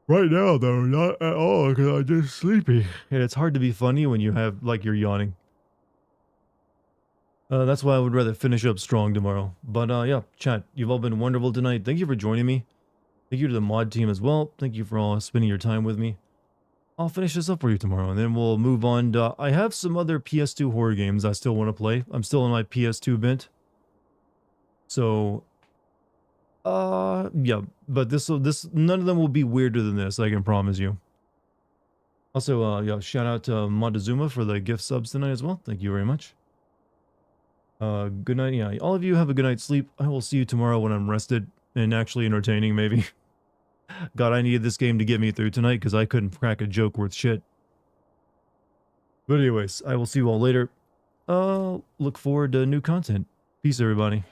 Right now, though, not at all, because I'm just sleepy. And it's hard to be funny when you have, like, you're yawning. That's why I would rather finish up strong tomorrow. But, yeah, chat, you've all been wonderful tonight. Thank you for joining me. Thank you to the mod team as well. Thank you for all spending your time with me. I'll finish this up for you tomorrow, and then we'll move on. I have some other PS2 horror games I still want to play. I'm still in my PS2 bent. So, yeah, but none of them will be weirder than this, I can promise you. Also, yeah, shout out to Montezuma for the gift subs tonight as well. Thank you very much. Good night. Yeah, all of you have a good night's sleep. I will see you tomorrow when I'm rested and actually entertaining, maybe. God, I needed this game to get me through tonight because I couldn't crack a joke worth shit. But anyways, I will see you all later. Look forward to new content. Peace, everybody.